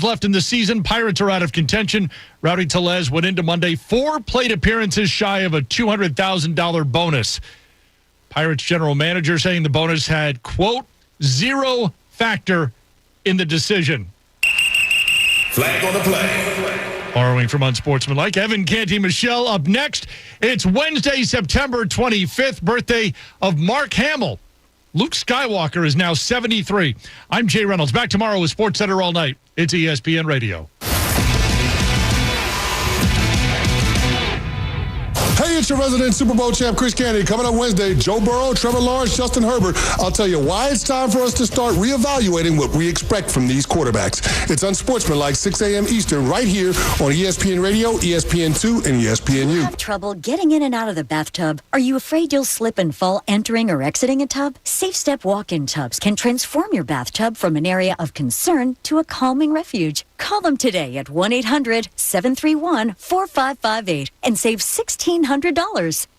games left in the season. Pirates are out of contention. Rowdy Tellez went into Monday 4 plate appearances shy of a $200,000 bonus. Pirates general manager saying the bonus had, quote, zero factor in the decision. Flag on the play. Borrowing from Unsportsmanlike, Evan Canty Michelle up next. It's Wednesday, September 25th, birthday of Mark Hamill. Luke Skywalker is now 73. I'm Jay Reynolds. Back tomorrow with SportsCenter all night. It's ESPN Radio. Hey, it's your resident Super Bowl champ, Chris Candy. Coming up Wednesday, Joe Burrow, Trevor Lawrence, Justin Herbert. I'll tell you why it's time for us to start reevaluating what we expect from these quarterbacks. It's Unsportsmanlike, 6 a.m. Eastern, right here on ESPN Radio, ESPN2, and ESPNU. Have trouble getting in and out of the bathtub? Are you afraid you'll slip and fall entering or exiting a tub? Safe Step walk-in tubs can transform your bathtub from an area of concern to a calming refuge. Call them today at 1-800-731-4558 and save $1,600.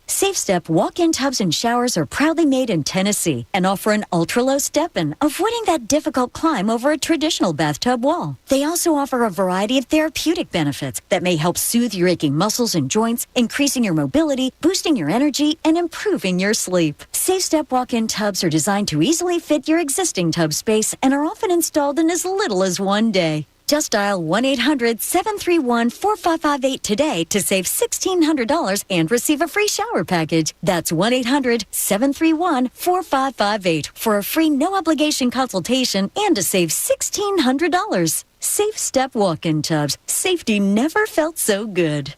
Safe Step walk-in tubs and showers are proudly made in Tennessee and offer an ultra-low step-in, avoiding that difficult climb over a traditional bathtub wall. They also offer a variety of therapeutic benefits that may help soothe your aching muscles and joints, increasing your mobility, boosting your energy, and improving your sleep. Safe Step walk-in tubs are designed to easily fit your existing tub space and are often installed in as little as one day. Just dial 1-800-731-4558 today to save $1,600 and receive a free shower package. That's 1-800-731-4558 for a free no-obligation consultation and to save $1,600. Safe Step walk-in tubs. Safety never felt so good.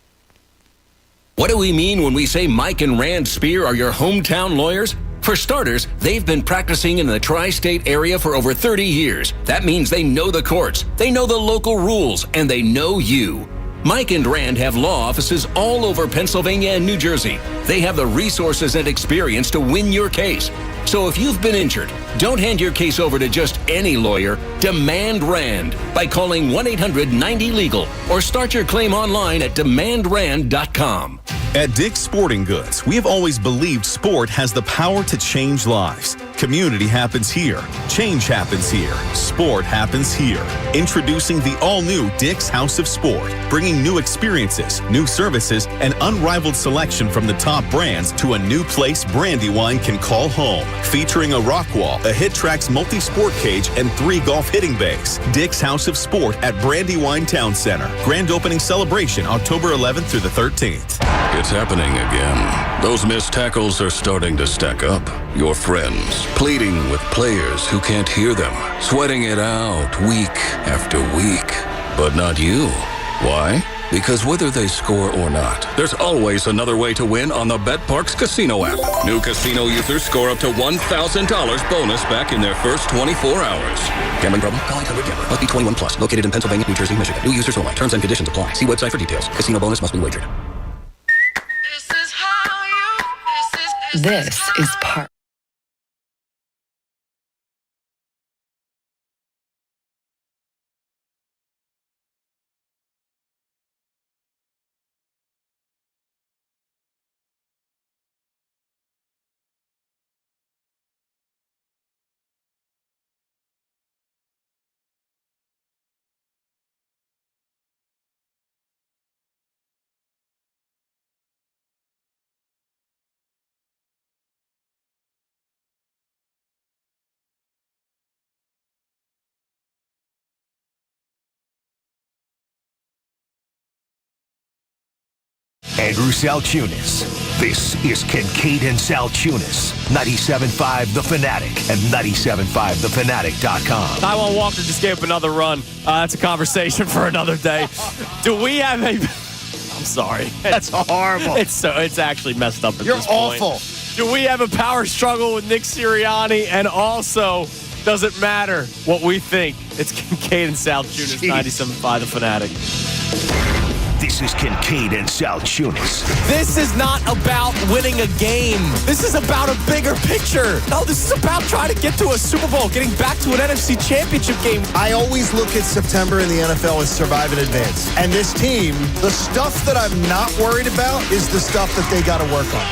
What do we mean when we say Mike and Rand Spear are your hometown lawyers? For starters, they've been practicing in the tri-state area for over 30 years. That means they know the courts, they know the local rules, and they know you. Mike and Rand have law offices all over Pennsylvania and New Jersey. They have the resources and experience to win your case. So if you've been injured, don't hand your case over to just any lawyer. Demand Rand by calling 1-800-90-LEGAL or start your claim online at demandrand.com. At Dick's Sporting Goods, we have always believed sport has the power to change lives. Community happens here. Change happens here. Sport happens here. Introducing the all-new Dick's House of Sport, bringing new experiences, new services, and unrivaled selection from the top brands to a new place Brandywine can call home. Featuring a rock wall, a HitTrax multi-sport cage, and 3 golf hitting bays. Dick's House of Sport at Brandywine Town Center. Grand opening celebration October 11th through the 13th. It's happening again. Those missed tackles are starting to stack up. Your friends pleading with players who can't hear them, sweating it out week after week. But not you. Why? Because whether they score or not, there's always another way to win on the BetParx Casino app. New casino users score up to $1,000 bonus back in their first 24 hours. Gambling problem? Call 800-GAMBLER. Must be 21 plus. Located in Pennsylvania, New Jersey, Michigan. New users only. Terms and conditions apply. See website for details. Casino bonus must be wagered. This is part. Andrew Salciunas. This is Kincade Salciunas. 97.5 The Fanatic and 97.5thefanatic.com. Taiwan Walker just gave up another run. That's a conversation for another day. Do we have a... I'm sorry. That's horrible. It's actually messed up at You're this point. awful. Do we have a power struggle with Nick Sirianni? And also, does it matter what we think? It's Kincade Salciunas, 97.5 The Fanatic. This is Kincade Salciunas. This is not about winning a game. This is about a bigger picture. No, this is about trying to get to a Super Bowl, getting back to an NFC Championship game. I always look at September in the NFL as survive in advance. And this team, the stuff that I'm not worried about is the stuff that they got to work on.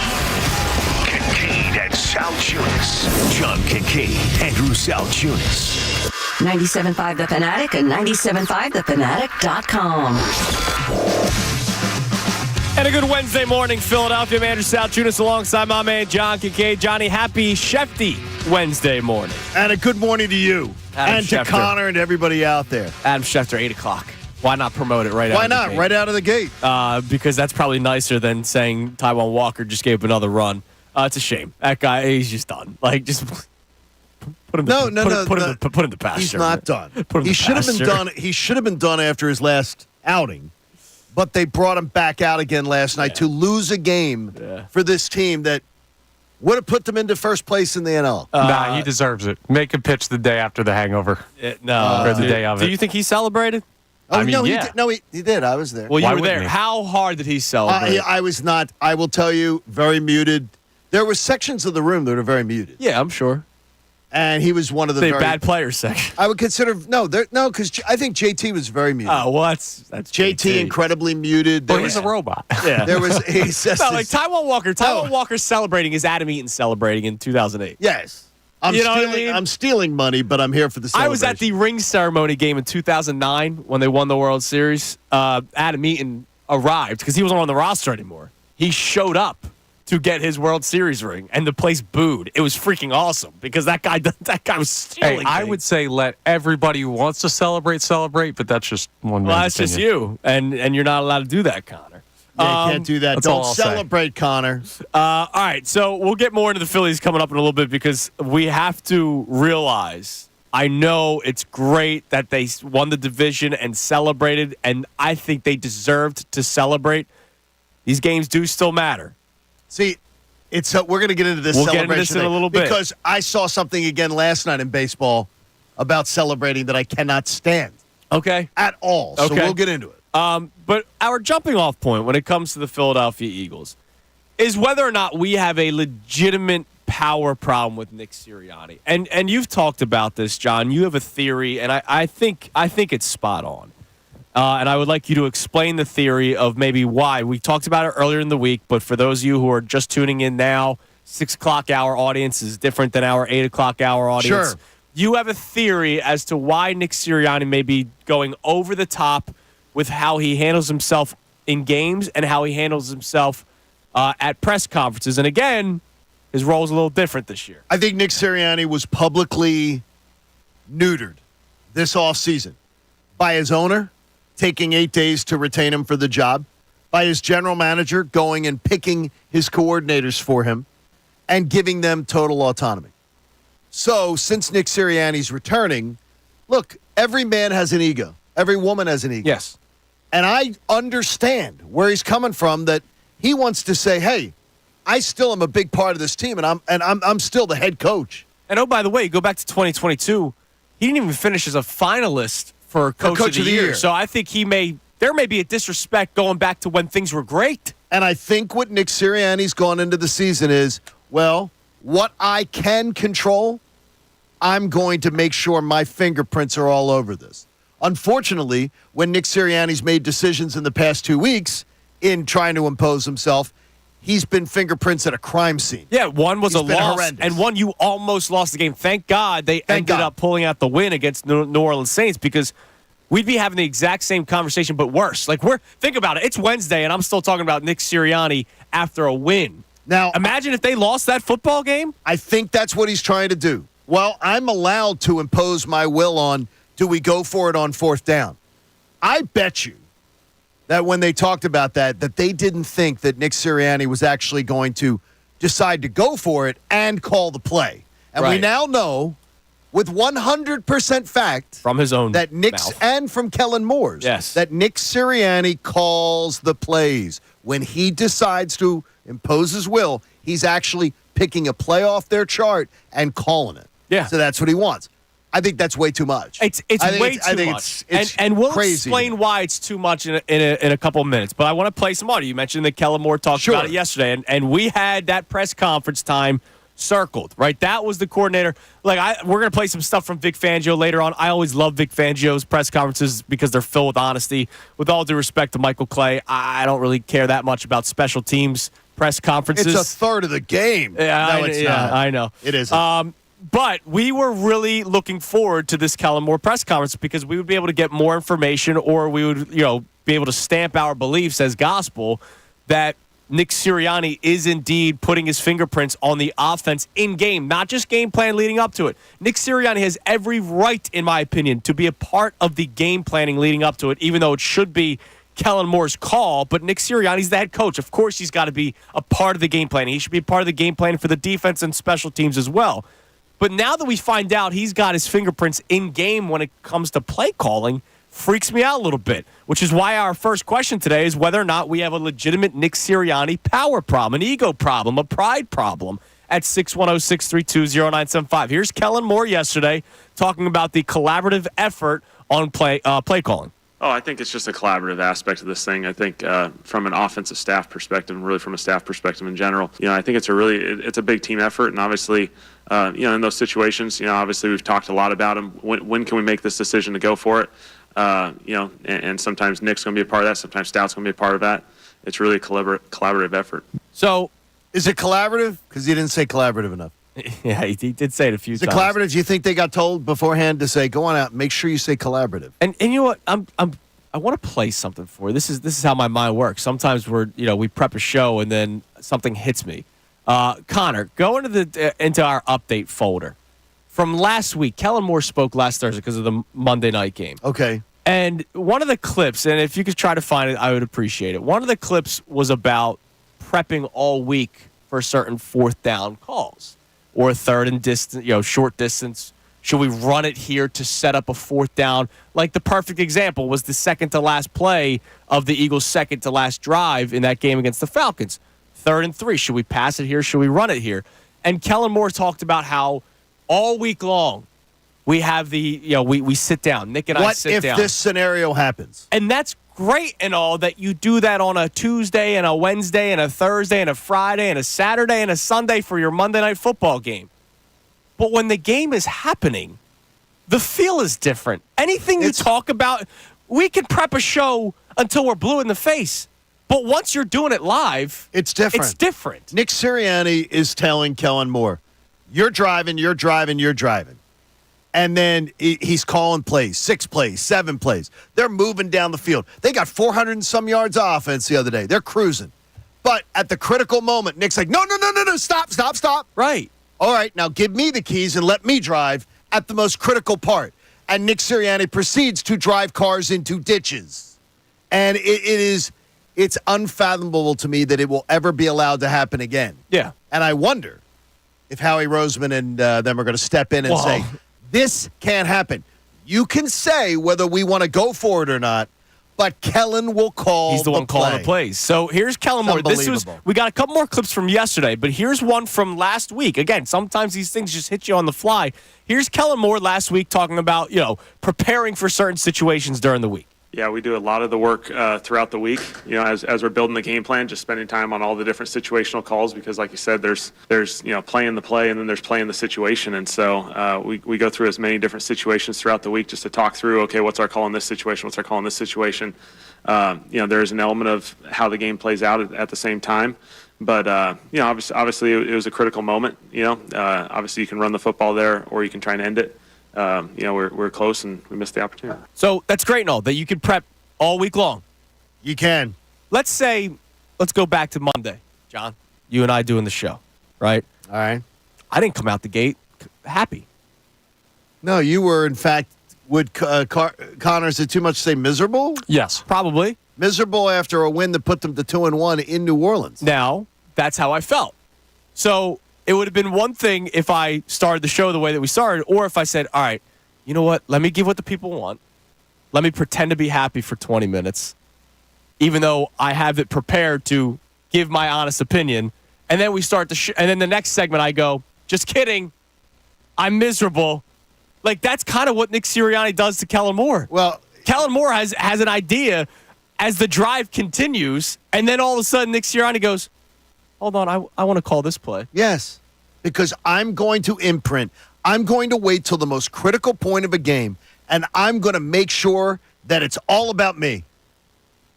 Kincade Salciunas. John Kincade, Andrew Salciunas. 97.5 The Fanatic and 97.5thefanatic.com. And a good Wednesday morning, Philadelphia. I'm Andrew Salciunas alongside my man John Kincade. Johnny, happy Shefty Wednesday morning. And a good morning to you. Adam and Schefter. to Connor and everybody out there. Adam Schefter, 8 o'clock. Why not promote it right out Why of the not? gate? Right out of the gate. Because that's probably nicer than saying Taiwan Walker just gave up another run. It's a shame. That guy, he's just done. Like, just put him. Put him in the pasture. He's not done. Put him in He the should have been pasture. done. He should have been done after his last outing, but they brought him back out again last night to lose a game for this team that would have put them into first place in the NL. Nah, he deserves it. Make him pitch the day after the hangover. No, or the day of it. Do you think he celebrated? Oh, I mean, no, yeah. he did. I was there. Well, you Why were wouldn't there. he? How hard did he celebrate? I was not. I will tell you, very muted. There were sections of the room that were very muted, Yeah, I'm sure. and he was one of the The very bad players section. I would consider no, because I think JT was very muted. Oh, well, that's JT incredibly muted. Well, There he's was, a robot. Yeah. there was he says No, like Taiwan Walker. Taiwan Oh. Walker's celebrating is Adam Eaton celebrating in 2008. yes. I'm You know what I stealing. mean? I'm stealing money, but I'm here for the I celebration. was at the ring ceremony game in 2009 when they won the World Series. Adam Eaton arrived because he wasn't on the roster anymore. He showed up to get his World Series ring, and the place booed. It was freaking awesome because that guy was stealing. Hey, I things. would say let everybody who wants to celebrate, but that's just one Well, man's that's just opinion. you, and you're not allowed to do that, Connor. Yeah, you can't do that. that's all Don't I'll say. celebrate, Connor. All right, so we'll get more into the Phillies coming up in a little bit because we have to realize, I know it's great that they won the division and celebrated, and I think they deserved to celebrate. These games do still matter. See, it's we're going to get into this We'll get celebration into this in a thing little bit. because I saw something again last night in baseball about celebrating that I cannot stand Okay? at all. So Okay. we'll get into it. But our jumping off point when it comes to the Philadelphia Eagles is whether or not we have a legitimate power problem with Nick Sirianni. And you've talked about this, John. You have a theory, and I think it's spot on. And I would like you to explain the theory of maybe why. We talked about it earlier in the week, but for those of you who are just tuning in now, 6 o'clock hour audience is different than our 8 o'clock hour audience. Sure. You have a theory as to why Nick Sirianni may be going over the top with how he handles himself in games and how he handles himself at press conferences. And again, his role is a little different this year. I think Nick Sirianni was publicly neutered this offseason by his owner taking 8 days to retain him for the job, by his general manager going and picking his coordinators for him and giving them total autonomy. So since Nick Sirianni's returning, look, every man has an ego. Every woman has an ego. Yes. And I understand where he's coming from, that he wants to say, hey, I still am a big part of this team, and I'm still the head coach. And oh, by the way, go back to 2022. He didn't even finish as a finalist for Coach of the Year. So I think there may be a disrespect going back to when things were great. And I think what Nick Sirianni's gone into the season is, well, what I can control, I'm going to make sure my fingerprints are all over this. Unfortunately, when Nick Sirianni's made decisions in the past 2 weeks in trying to impose himself, he's been fingerprints at a crime scene. Yeah, one was He's a been loss, horrendous. and one you almost lost the game. Thank God they ended up pulling out the win against New Orleans Saints, because we'd be having the exact same conversation, but worse. Like, think about it. It's Wednesday, and I'm still talking about Nick Sirianni after a win. Now, imagine if they lost that football game. I think that's what he's trying to do. Well, I'm allowed to impose my will on, do we go for it on fourth down? I bet you that when they talked about that they didn't think that Nick Sirianni was actually going to decide to go for it and call the play. And we Right. now know with 100% fact From his own that Nick mouth. and from Kellen Moore's, Yes. that Nick Sirianni calls the plays. When he decides to impose his will, he's actually picking a play off their chart and calling it. Yeah. So that's what he wants. I think that's way too much. It's I think way too much. And we'll crazy. explain why it's too much in a couple of minutes. But I want to play some audio. You mentioned that Kellen Moore talked about it yesterday, and we had that press conference time circled, right? That was the coordinator. We're going to play some stuff from Vic Fangio later on. I always love Vic Fangio's press conferences because they're filled with honesty. With all due respect to Michael Clay, I don't really care that much about special teams press conferences. It's a third of the game. Yeah, no, it's yeah, not. I know. It isn't. But we were really looking forward to this Kellen Moore press conference because we would be able to get more information, or we would, be able to stamp our beliefs as gospel that Nick Sirianni is indeed putting his fingerprints on the offense in game, not just game plan leading up to it. Nick Sirianni has every right, in my opinion, to be a part of the game planning leading up to it, even though it should be Kellen Moore's call. But Nick Sirianni's the head coach. Of course, he's got to be a part of the game planning. He should be a part of the game planning for the defense and special teams as well. But now that we find out he's got his fingerprints in game when it comes to play calling, freaks me out a little bit, which is why our first question today is whether or not we have a legitimate Nick Sirianni power problem, an ego problem, a pride problem at 610-632-0975. Here's Kellen Moore yesterday talking about the collaborative effort on play calling. Oh, I think it's just a collaborative aspect of this thing. I think from an offensive staff perspective, and really from a staff perspective in general, I think it's a big team effort. And obviously, in those situations, obviously we've talked a lot about them. When can we make this decision to go for it? And sometimes Nick's going to be a part of that. Sometimes Stout's going to be a part of that. It's really a collaborative effort. So, is it collaborative? Because you didn't say collaborative enough. Yeah, he did say it a few times. Is it collaborative? Do you think they got told beforehand to say, go on out, make sure you say collaborative? And you know what? I want to play something for you. This is how my mind works. Sometimes we prep a show and then something hits me. Connor, go into our update folder. From last week, Kellen Moore spoke last Thursday because of the Monday night game. Okay. And one of the clips, and if you could try to find it, I would appreciate it. One of the clips was about prepping all week for certain fourth down calls or third and distance, short distance. Should we run it here to set up a fourth down? Like the perfect example was the second to last play of the Eagles' second to last drive in that game against the Falcons. 3rd and 3. Should we pass it here? Should we run it here? And Kellen Moore talked about how all week long we have we sit down. Nick and I sit down. What if this scenario happens? And that's great and all that you do that on a Tuesday and a Wednesday and a Thursday and a Friday and a Saturday and a Sunday for your Monday night football game. But when the game is happening, the feel is different. Anything you talk about, we can prep a show until we're blue in the face. But once you're doing it live, it's different. It's different. Nick Sirianni is telling Kellen Moore, you're driving. And then he's calling plays, 6 plays, 7 plays. They're moving down the field. They got 400 and some yards of offense the other day. They're cruising. But at the critical moment, Nick's like, no, stop. Right. All right, now give me the keys and let me drive at the most critical part. And Nick Sirianni proceeds to drive cars into ditches. And it's unfathomable to me that it will ever be allowed to happen again. Yeah. And I wonder if Howie Roseman and them are going to step in and say, this can't happen. You can say whether we want to go for it or not, but Kellen will call. He's the one calling the plays. So here's Kellen Moore. We got a couple more clips from yesterday, but here's one from last week. Again, sometimes these things just hit you on the fly. Here's Kellen Moore last week talking about, preparing for certain situations during the week. Yeah, we do a lot of the work throughout the week, as we're building the game plan, just spending time on all the different situational calls because, like you said, there's playing the play and then there's playing the situation. And so we go through as many different situations throughout the week just to talk through, okay, what's our call in this situation? What's our call in this situation? There is an element of how the game plays out at the same time. But, obviously it was a critical moment. Obviously you can run the football there or you can try and end it. We're close and we missed the opportunity. So that's great and all that you can prep all week long. You can. Let's go back to Monday, John. You and I doing the show, right? All right. I didn't come out the gate happy. No, you were, in fact, Connor, is it too much to say miserable? Yes. Probably. Miserable after a win that put them to 2-1 in New Orleans. Now, that's how I felt. So it would have been one thing if I started the show the way that we started, or if I said, all right, you know what? Let me give what the people want. Let me pretend to be happy for 20 minutes, even though I have it prepared to give my honest opinion. And then we start and then the next segment I go, just kidding. I'm miserable. Like, that's kind of what Nick Sirianni does to Kellen Moore. Well, Kellen Moore has an idea as the drive continues, and then all of a sudden Nick Sirianni goes, hold on, I want to call this play. Yes, because I'm going to imprint. I'm going to wait till the most critical point of a game, and I'm going to make sure that it's all about me.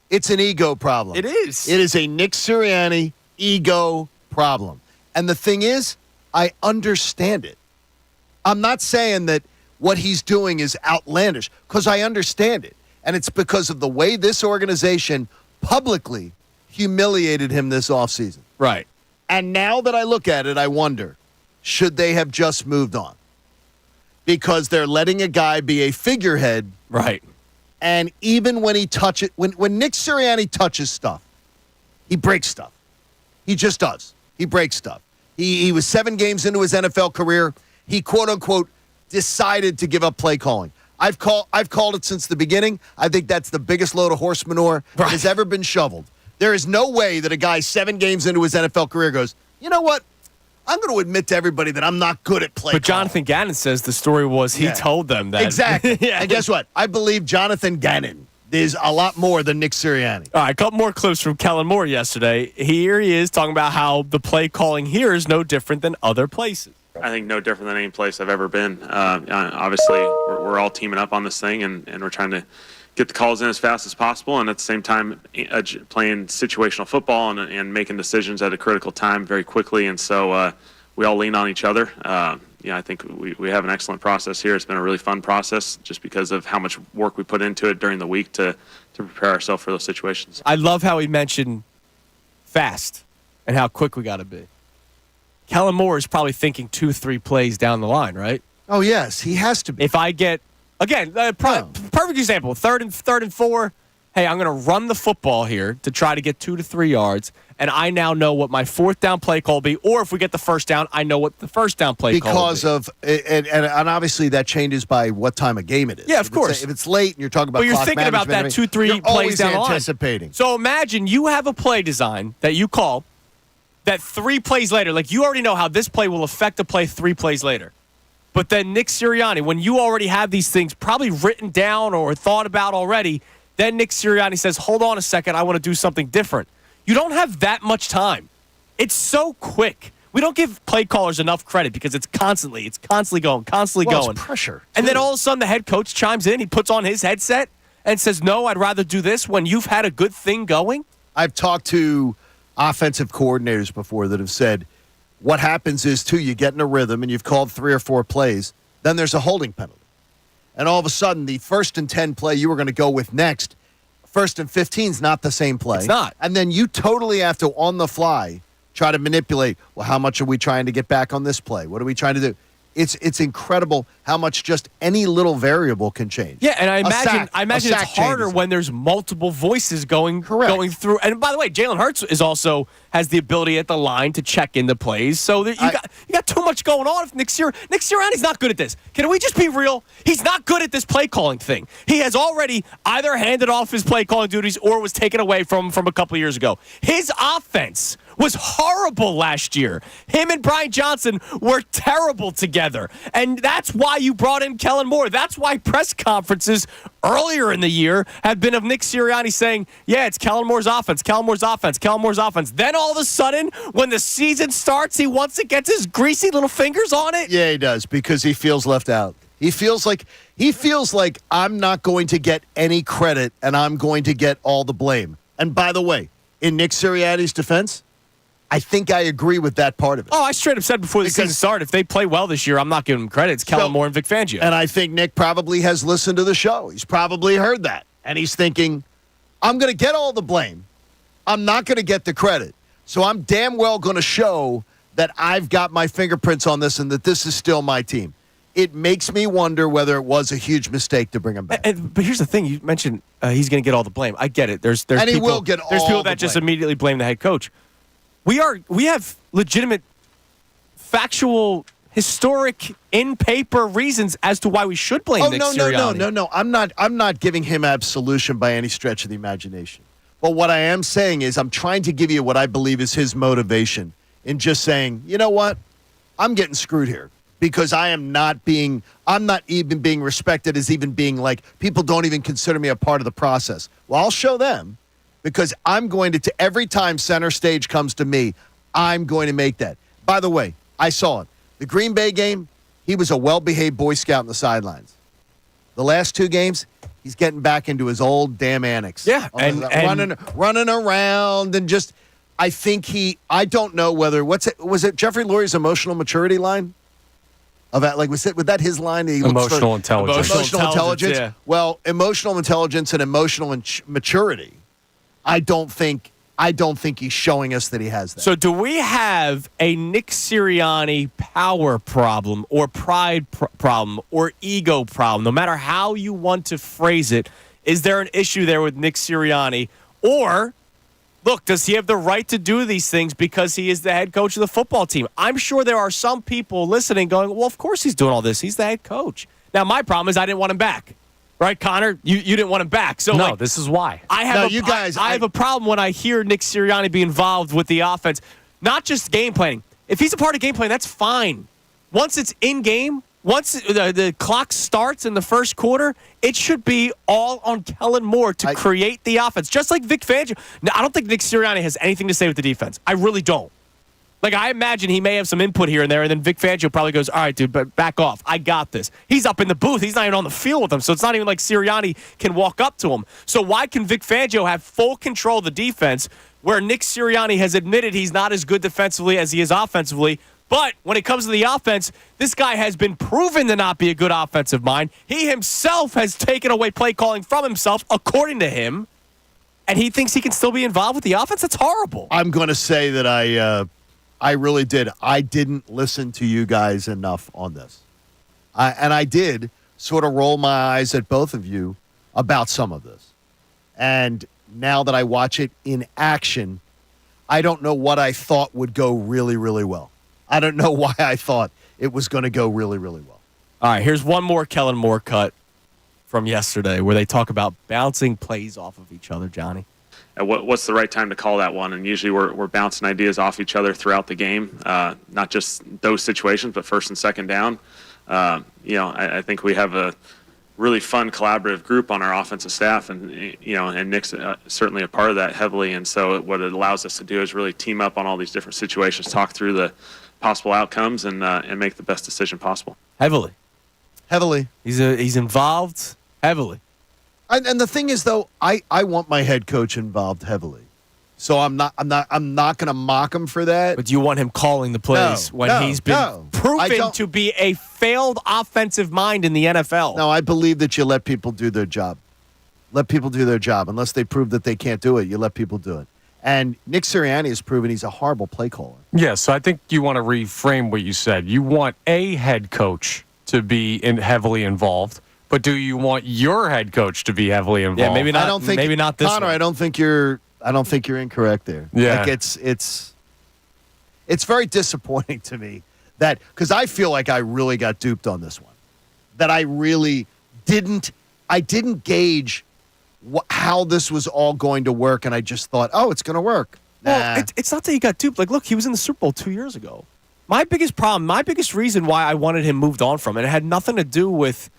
It's an ego problem. It is. It is a Nick Sirianni ego problem. And the thing is, I understand it. I'm not saying that what he's doing is outlandish, because I understand it. And it's because of the way this organization publicly humiliated him this offseason. Right. And now that I look at it, I wonder, should they have just moved on? Because they're letting a guy be a figurehead. Right. And even when he touches, when Nick Sirianni touches stuff, he breaks stuff. He just does. He breaks stuff. He was 7 games into his NFL career. He, quote unquote, decided to give up play calling. I've called it since the beginning. I think that's the biggest load of horse manure that has ever been shoveled. There is no way that a guy 7 games into his NFL career goes, you know what? I'm going to admit to everybody that I'm not good at play calling. But Jonathan Gannon says the story was he told them that. Exactly. And guess what? I believe Jonathan Gannon is a lot more than Nick Sirianni. All right, a couple more clips from Kellen Moore yesterday. Here he is talking about how the play calling here is no different than other places. I think no different than any place I've ever been. Obviously, we're all teaming up on this thing, and we're trying to get the calls in as fast as possible, and at the same time playing situational football and making decisions at a critical time very quickly. And so we all lean on each other. I think we have an excellent process here. It's been a really fun process just because of how much work we put into it during the week to prepare ourselves for those situations. I love how he mentioned fast and how quick we got to be. Kellen Moore is probably thinking 2-3 plays down the line, right? Oh, yes, he has to be. If I get, again, perfect example, third and 4, hey, I'm going to run the football here to try to get 2 to 3 yards, and I now know what my 4th down play call will be, or if we get the first down, I know what the first down play call will be. Because of, and obviously that changes by what time of game it is. Yeah, of course. If it's late and you're talking about you're clock thinking about that 2-3 plays down the line. Anticipating. So imagine you have a play design that you call that 3 plays later, like you already know how this play will affect the play 3 plays later. But then Nick Sirianni, when you already have these things probably written down or thought about already, then Nick Sirianni says, hold on a second, I want to do something different. You don't have that much time. It's so quick. We don't give play callers enough credit because it's constantly going. It's pressure. And then all of a sudden the head coach chimes in, he puts on his headset and says, no, I'd rather do this when you've had a good thing going. I've talked to offensive coordinators before that have said what happens is, too, you get in a rhythm and you've called 3 or 4 plays, then there's a holding penalty. And all of a sudden, the 1st and 10 play you were going to go with next, 1st and 15 is not the same play. It's not. And then you totally have to, on the fly, try to manipulate, well, how much are we trying to get back on this play? What are we trying to do? It's incredible how much just any little variable can change. Yeah, and I imagine it's harder changes. when there's multiple voices going through. And by the way, Jalen Hurts has the ability at the line to check in the plays. So you got too much going on. If Nick Sirianni's not good at this. Can we just be real? He's not good at this play calling thing. He has already either handed off his play calling duties or was taken away from a couple of years ago. His offense was horrible last year. Him and Brian Johnson were terrible together. And that's why you brought in Kellen Moore. That's why press conferences earlier in the year have been of Nick Sirianni saying, yeah, it's Kellen Moore's offense, Kellen Moore's offense, Kellen Moore's offense. Then all of a sudden, when the season starts, once it gets his greasy little fingers on it. Yeah, he does, because he feels left out. He feels like I'm not going to get any credit and I'm going to get all the blame. And by the way, in Nick Sirianni's defense, I think I agree with that part of it. Oh, I straight up said before the season started, if they play well this year, I'm not giving them credit. It's Kellen Moore and Vic Fangio. And I think Nick probably has listened to the show. He's probably heard that. And he's thinking, I'm going to get all the blame. I'm not going to get the credit. So I'm damn well going to show that I've got my fingerprints on this and that this is still my team. It makes me wonder whether it was a huge mistake to bring him back. But here's the thing. You mentioned he's going to get all the blame. I get it. There's and people, he will get all there's people the that just blame. immediately blame the head coach. We have legitimate, factual, historic, in-paper reasons as to why we should blame Nick Sirianni. No. I'm not giving him absolution by any stretch of the imagination. But what I am saying is I'm trying to give you what I believe is his motivation in just saying, you know what? I'm getting screwed here because I'm not even being respected as even being like, people don't even consider me a part of the process. Well, I'll show them. Because I'm going to every time center stage comes to me, I'm going to make that. By the way, I saw it. The Green Bay game, he was a well-behaved Boy Scout in the sidelines. The last 2 games, he's getting back into his old damn annex. Yeah, and running around and just, I don't know whether, was it Jeffrey Lurie's emotional maturity line? of that. Like, was that his line? He looks Emotional intelligence. Emotional intelligence. Yeah. Well, emotional intelligence and emotional maturity. I don't think he's showing us that he has that. So do we have a Nick Sirianni power problem or pride problem or ego problem? No matter how you want to phrase it, is there an issue there with Nick Sirianni? Or, look, does he have the right to do these things because he is the head coach of the football team? I'm sure there are some people listening going, well, of course he's doing all this. He's the head coach. Now, my problem is I didn't want him back. Right, Connor? You didn't want him back. So no, this is why. I have a problem when I hear Nick Sirianni be involved with the offense. Not just game planning. If he's a part of game planning, that's fine. Once it's in game, once the clock starts in the first quarter, it should be all on Kellen Moore to create the offense. Just like Vic Fangio. Now, I don't think Nick Sirianni has anything to say with the defense. I really don't. Like, I imagine he may have some input here and there, and then Vic Fangio probably goes, all right, dude, but back off. I got this. He's up in the booth. He's not even on the field with them, so it's not even like Sirianni can walk up to him. So why can Vic Fangio have full control of the defense where Nick Sirianni has admitted he's not as good defensively as he is offensively? But when it comes to the offense, this guy has been proven to not be a good offensive mind. He himself has taken away play calling from himself, according to him, and he thinks he can still be involved with the offense? That's horrible. I'm going to say that I really did. I didn't listen to you guys enough on this. And I did sort of roll my eyes at both of you about some of this. And now that I watch it in action, I don't know what I thought would go really, really well. I don't know why I thought it was going to go really, really well. All right, here's one more Kellen Moore cut from yesterday where they talk about bouncing plays off of each other, Johnny. What's the right time to call that one? And usually we're bouncing ideas off each other throughout the game, not just those situations, but first and second down. I think we have a really fun collaborative group on our offensive staff, and and Nick's certainly a part of that heavily. And so what it allows us to do is really team up on all these different situations, talk through the possible outcomes, and make the best decision possible. Heavily. He's involved heavily. And the thing is, though, I want my head coach involved heavily, so I'm not going to mock him for that. But do you want him calling the plays when he's been proven to be a failed offensive mind in the NFL? No, I believe that you let people do their job. Let people do their job unless they prove that they can't do it. You let people do it. And Nick Sirianni has proven he's a horrible play caller. Yeah, so I think you want to reframe what you said. You want a head coach to be heavily involved. But do you want your head coach to be heavily involved? Yeah, maybe not. I don't think, maybe not this Connor, one. I don't think you're incorrect there. Yeah, like it's very disappointing to me that because I feel like I really got duped on this one. That I really didn't gauge how this was all going to work, and I just thought, oh, it's going to work. Well, it's not that he got duped. Like, look, he was in the Super Bowl 2 years ago. My biggest problem, my biggest reason why I wanted him moved on from it, it had nothing to do with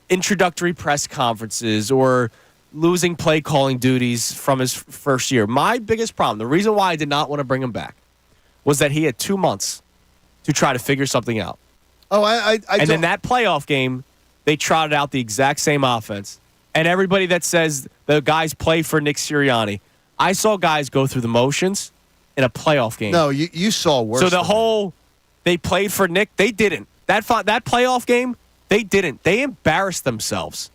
introductory press conferences or losing play calling duties from his first year. My biggest problem, the reason why I did not want to bring him back, was that he had 2 months to try to figure something out. Oh, and in that playoff game, they trotted out the exact same offense. And everybody that says the guys play for Nick Sirianni, I saw guys go through the motions in a playoff game. No, you saw worse. So they played for Nick, they didn't. That playoff game, they didn't. They embarrassed themselves.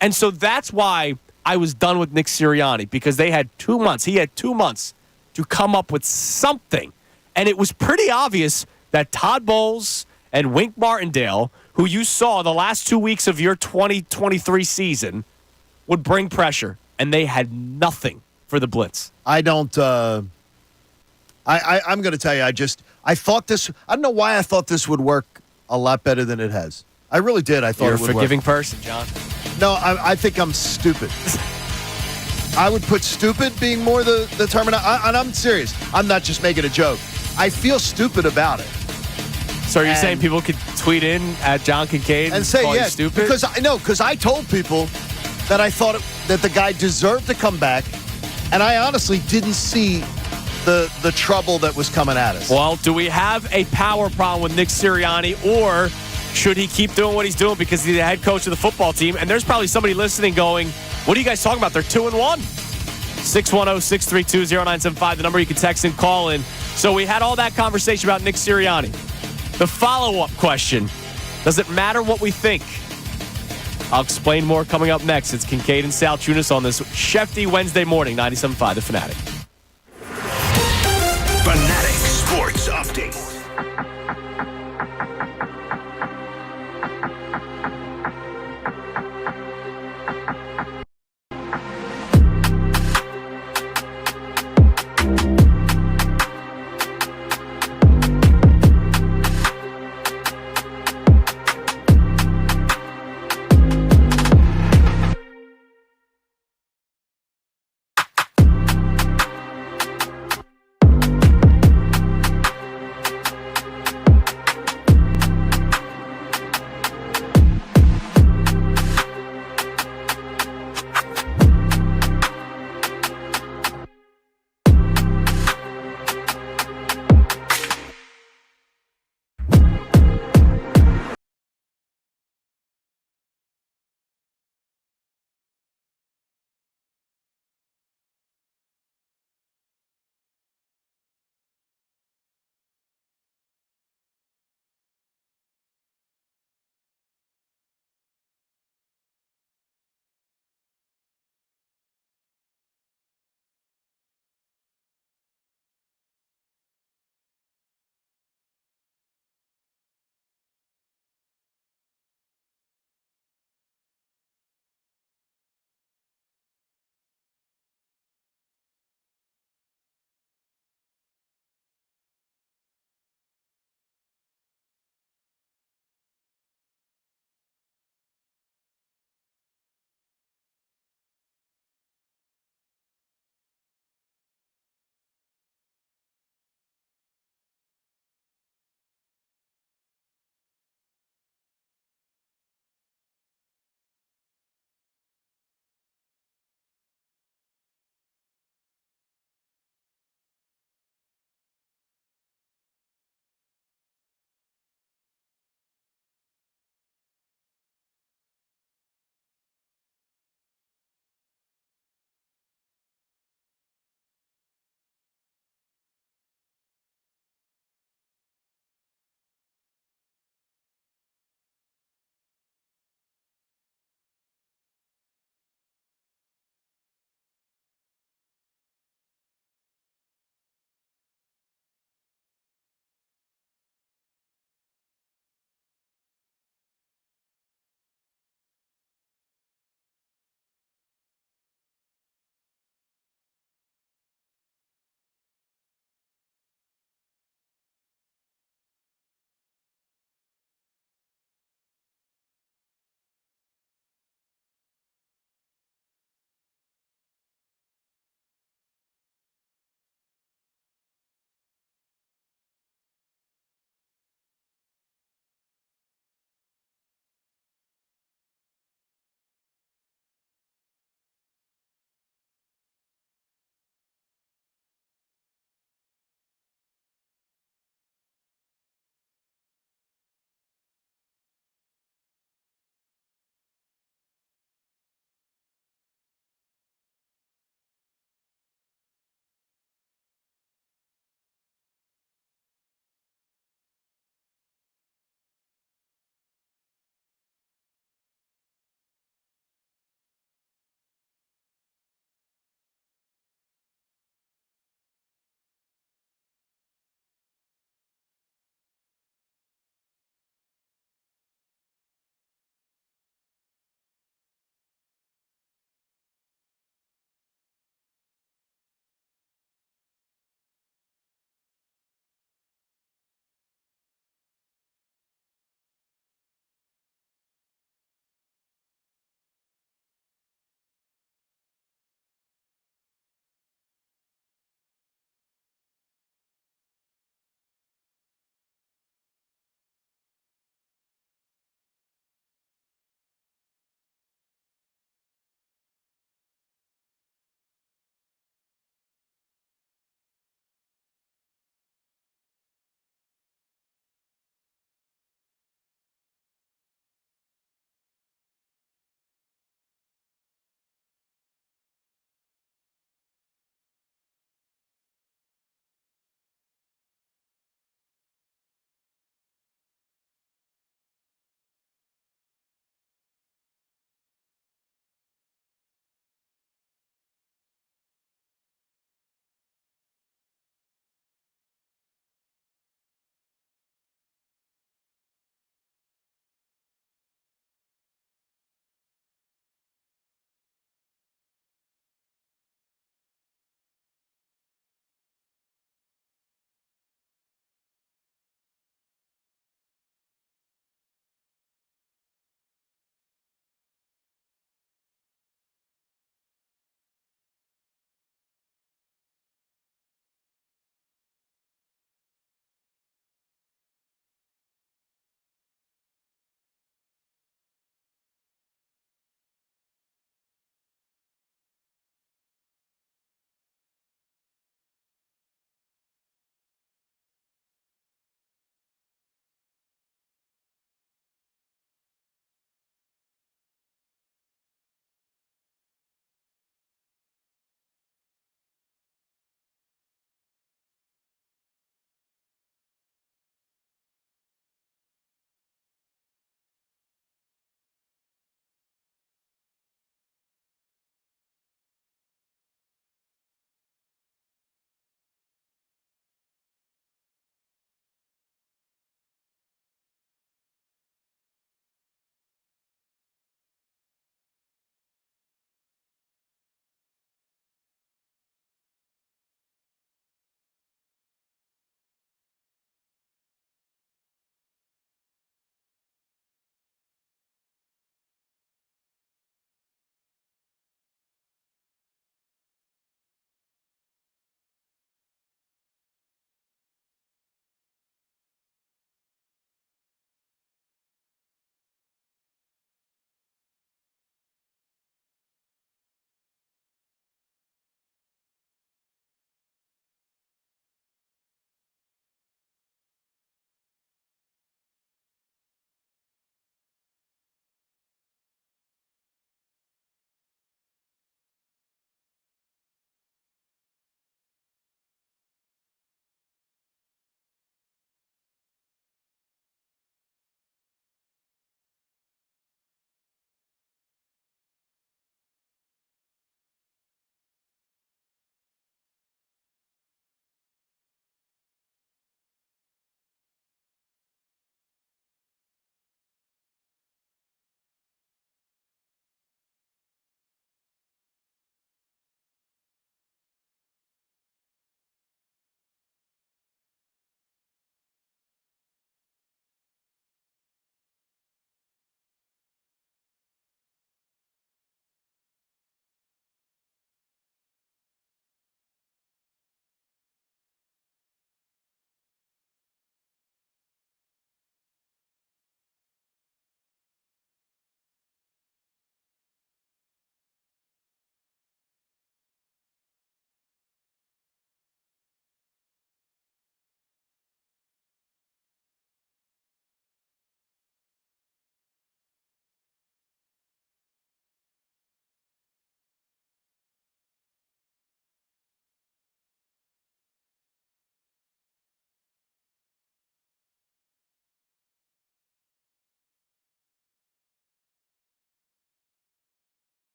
And so that's why I was done with Nick Sirianni, because they had 2 months. He had 2 months to come up with something. And it was pretty obvious that Todd Bowles and Wink Martindale, who you saw the last 2 weeks of your 2023 season, would bring pressure. And they had nothing for the blitz. I don't I'm going to tell you, I thought this, I don't know why I thought this would work a lot better than it has. I really did. I thought You're it would a forgiving work. person, John. No, I think I'm stupid. I would put stupid being more the terminology. And I'm serious. I'm not just making a joke. I feel stupid about it. So are you saying people could tweet in at John Kincade and say, call yeah, you stupid? Because I told people that I thought that the guy deserved to come back, and I honestly didn't see the trouble that was coming at us. Well, do we have a power problem with Nick Sirianni, or should he keep doing what he's doing because he's the head coach of the football team? And there's probably somebody listening going, what are you guys talking about? They're 2-1. 610-632-0975, the number you can text and call in. So we had all that conversation about Nick Sirianni. The follow-up question Does it matter what we think? I'll explain more coming up next. It's Kincade and Salciunas on this Shefty Wednesday morning, 97.5 The Fanatic. Fanatic Sports Update.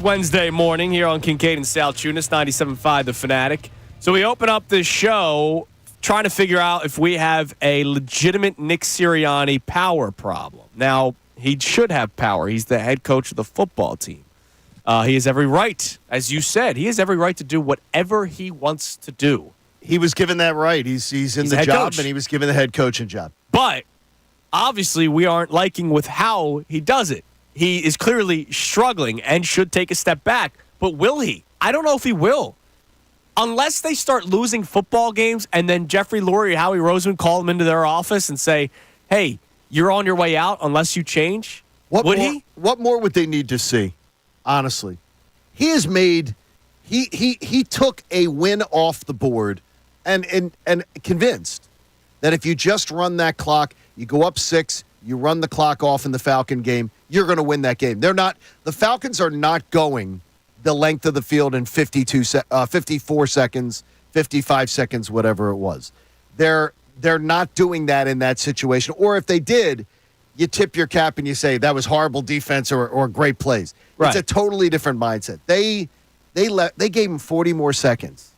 Wednesday morning here on Kincade and Salciunas, 97.5 The Fanatic. So we open up this show trying to figure out if we have a legitimate Nick Sirianni power problem. Now, he should have power. He's the head coach of the football team. He has every right, as you said, he has every right to do whatever he wants to do. He was given that right. He's in the job, coach. and he was given the head coaching job. But obviously we aren't liking with how he does it. He is clearly struggling and should take a step back. But will he? I don't know if he will. Unless they start losing football games and then Jeffrey Lurie or Howie Roseman call him into their office and say, hey, you're on your way out unless you change. What more would they need to see, honestly? He has made he took a win off the board and convinced that if you just run that clock, you go up 6, you run the clock off in the Falcon game, you're going to win that game. The Falcons are not going the length of the field in 54 seconds, 55 seconds, whatever it was. They're not doing that in that situation. Or if they did, you tip your cap and you say that was horrible defense or great plays. Right. It's a totally different mindset. They gave him 40 more seconds,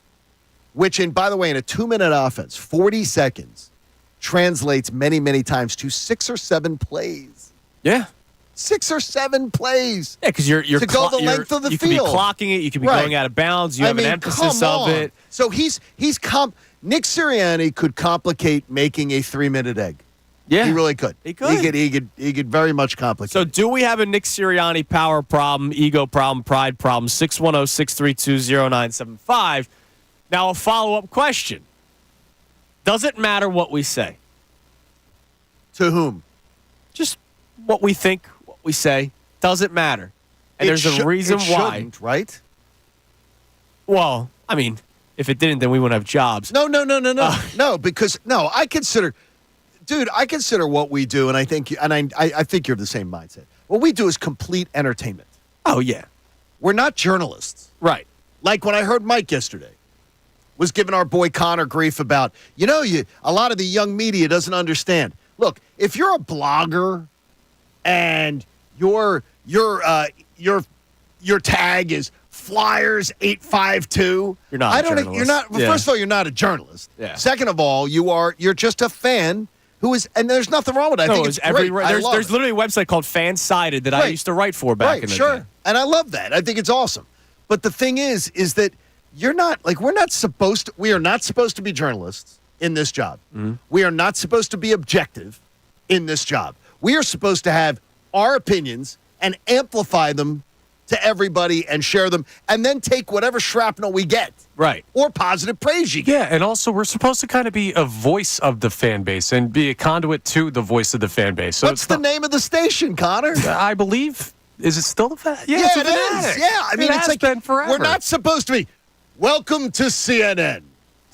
which, by the way, in a 2-minute offense, 40 seconds translates many, many times to 6 or 7 plays. Yeah. 6 or 7 plays. Yeah, because you're to go the length of the you field. You can be clocking it. You can be going out of bounds. You have an emphasis of it. So Nick Sirianni could complicate making a 3-minute egg. Yeah, he really could. He could. He could very much complicate. So, do we have a Nick Sirianni power problem, ego problem, pride problem? 610-632-0975. Now, a follow-up question: does it matter what we say? To whom? Just what we think, what we say. Does it matter? And there's a reason why, right? Well, I mean, if it didn't, then we wouldn't have jobs. No, because I consider what we do, and I think you're of the same mindset. What we do is complete entertainment. Oh yeah, we're not journalists, right? Like when I heard Mike yesterday was giving our boy Connor grief about, a lot of the young media doesn't understand. Look, if you're a blogger and your tag is Flyers 852, you're not. First of all, you're not a journalist. Yeah. Second of all, you're just a fan who is, and there's nothing wrong with that. I think it's great. There's literally a website called Fansided that I used to write for back in the day. And I love that. I think it's awesome. But the thing is that we are not supposed to be journalists in this job. Mm-hmm. We are not supposed to be objective in this job. We are supposed to have our opinions and amplify them to everybody and share them, and then take whatever shrapnel we get. Right. Or positive praise you get. Yeah, and also we're supposed to kind of be a voice of the fan base and be a conduit to the voice of the fan base. So what's the name of the station, Connor? I believe, is it still the Fanatic? Yeah, it is. Yeah, I mean, it's been forever. We're not supposed to be. Welcome to CNN.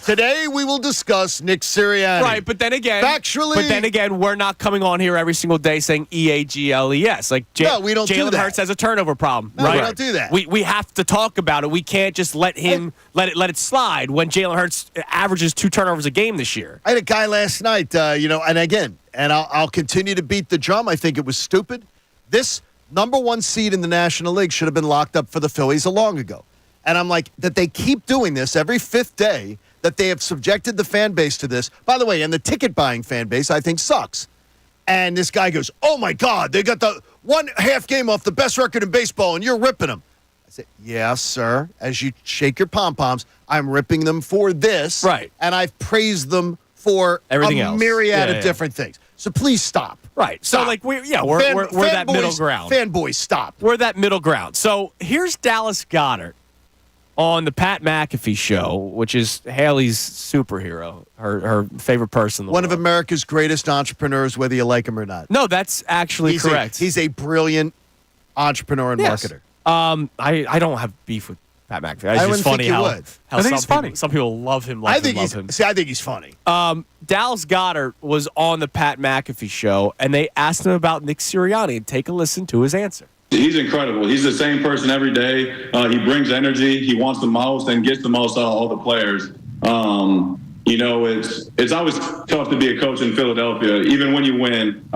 Today we will discuss Nick Sirianni. Right, but then again, factually, we're not coming on here every single day saying EAGLES. Like, no, we don't do Jalen that. Hurts has a turnover problem. No, right? we don't do that. We have to talk about it. We can't just let it slide when Jalen Hurts averages 2 turnovers a game this year. I had a guy last night, and I'll continue to beat the drum. I think it was stupid. This number 1 seed in the National League should have been locked up for the Phillies long ago. And I'm like, that they keep doing this every 5th day, that they have subjected the fan base to this. By the way, and the ticket-buying fan base, I think, sucks. And this guy goes, oh, my God, they got the 1/2 game off the best record in baseball, and you're ripping them. I said, yeah, sir. As you shake your pom-poms, I'm ripping them for this. Right. And I've praised them for everything a else. myriad of different things. So please stop. Right. Stop. So, like, we're that middle ground. Fanboys, stop. We're that middle ground. So here's Dallas Goedert on the Pat McAfee show, which is Haley's superhero, her favorite person in the One world. of America's greatest entrepreneurs, whether you like him or not. No, that's actually correct. He's a brilliant entrepreneur and marketer. I don't have beef with Pat McAfee. It's I just wouldn't funny think you how, would. how I think some he's people, funny. some people love him, I love think he's funny. Dallas Goedert was on the Pat McAfee show, and they asked him about Nick Sirianni, and take a listen to his answer. He's incredible. He's the same person every day. He brings energy. He wants the most and gets the most out of all the players. It's always tough to be a coach in Philadelphia. Even when you win,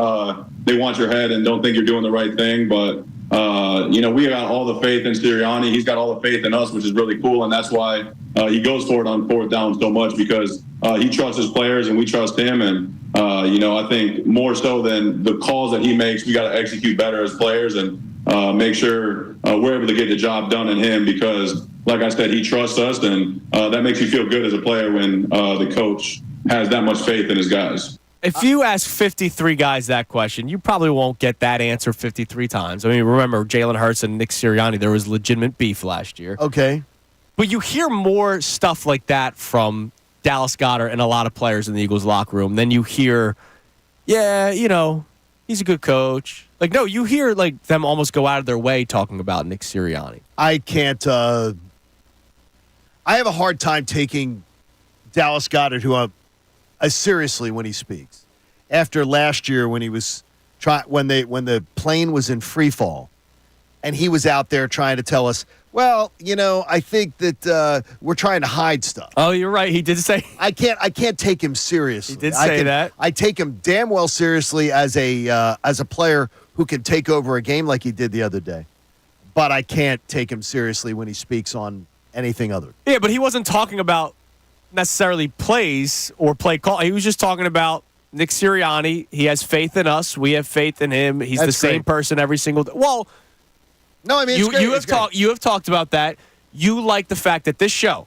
they want your head and don't think you're doing the right thing. But, we got all the faith in Sirianni. He's got all the faith in us, which is really cool. And that's why he goes for it on fourth down so much, because he trusts his players and we trust him. And, I think more so than the calls that he makes, we got to execute better as players and make sure we're able to get the job done in him, because, like I said, he trusts us, and that makes you feel good as a player when the coach has that much faith in his guys. If you ask 53 guys that question, you probably won't get that answer 53 times. I mean, remember, Jalen Hurts and Nick Sirianni, there was legitimate beef last year. Okay. But you hear more stuff like that from Dallas Goedert and a lot of players in the Eagles locker room than you hear, he's a good coach. Like, no, you hear like them almost go out of their way talking about Nick Sirianni. I can't. I have a hard time taking Dallas Goedert, who seriously when he speaks. After last year, when he was when the plane was in free fall, and he was out there trying to tell us, well, I think that we're trying to hide stuff. Oh, you're right. He did say. I can't take him seriously. He did say that. I take him damn well seriously as a player who can take over a game like he did the other day. But I can't take him seriously when he speaks on anything other. Yeah, but he wasn't talking about necessarily plays or play call. He was just talking about Nick Sirianni. He has faith in us. We have faith in him. He's the same person every single day. Well, no, I mean, you have talked about that. You like the fact that this show,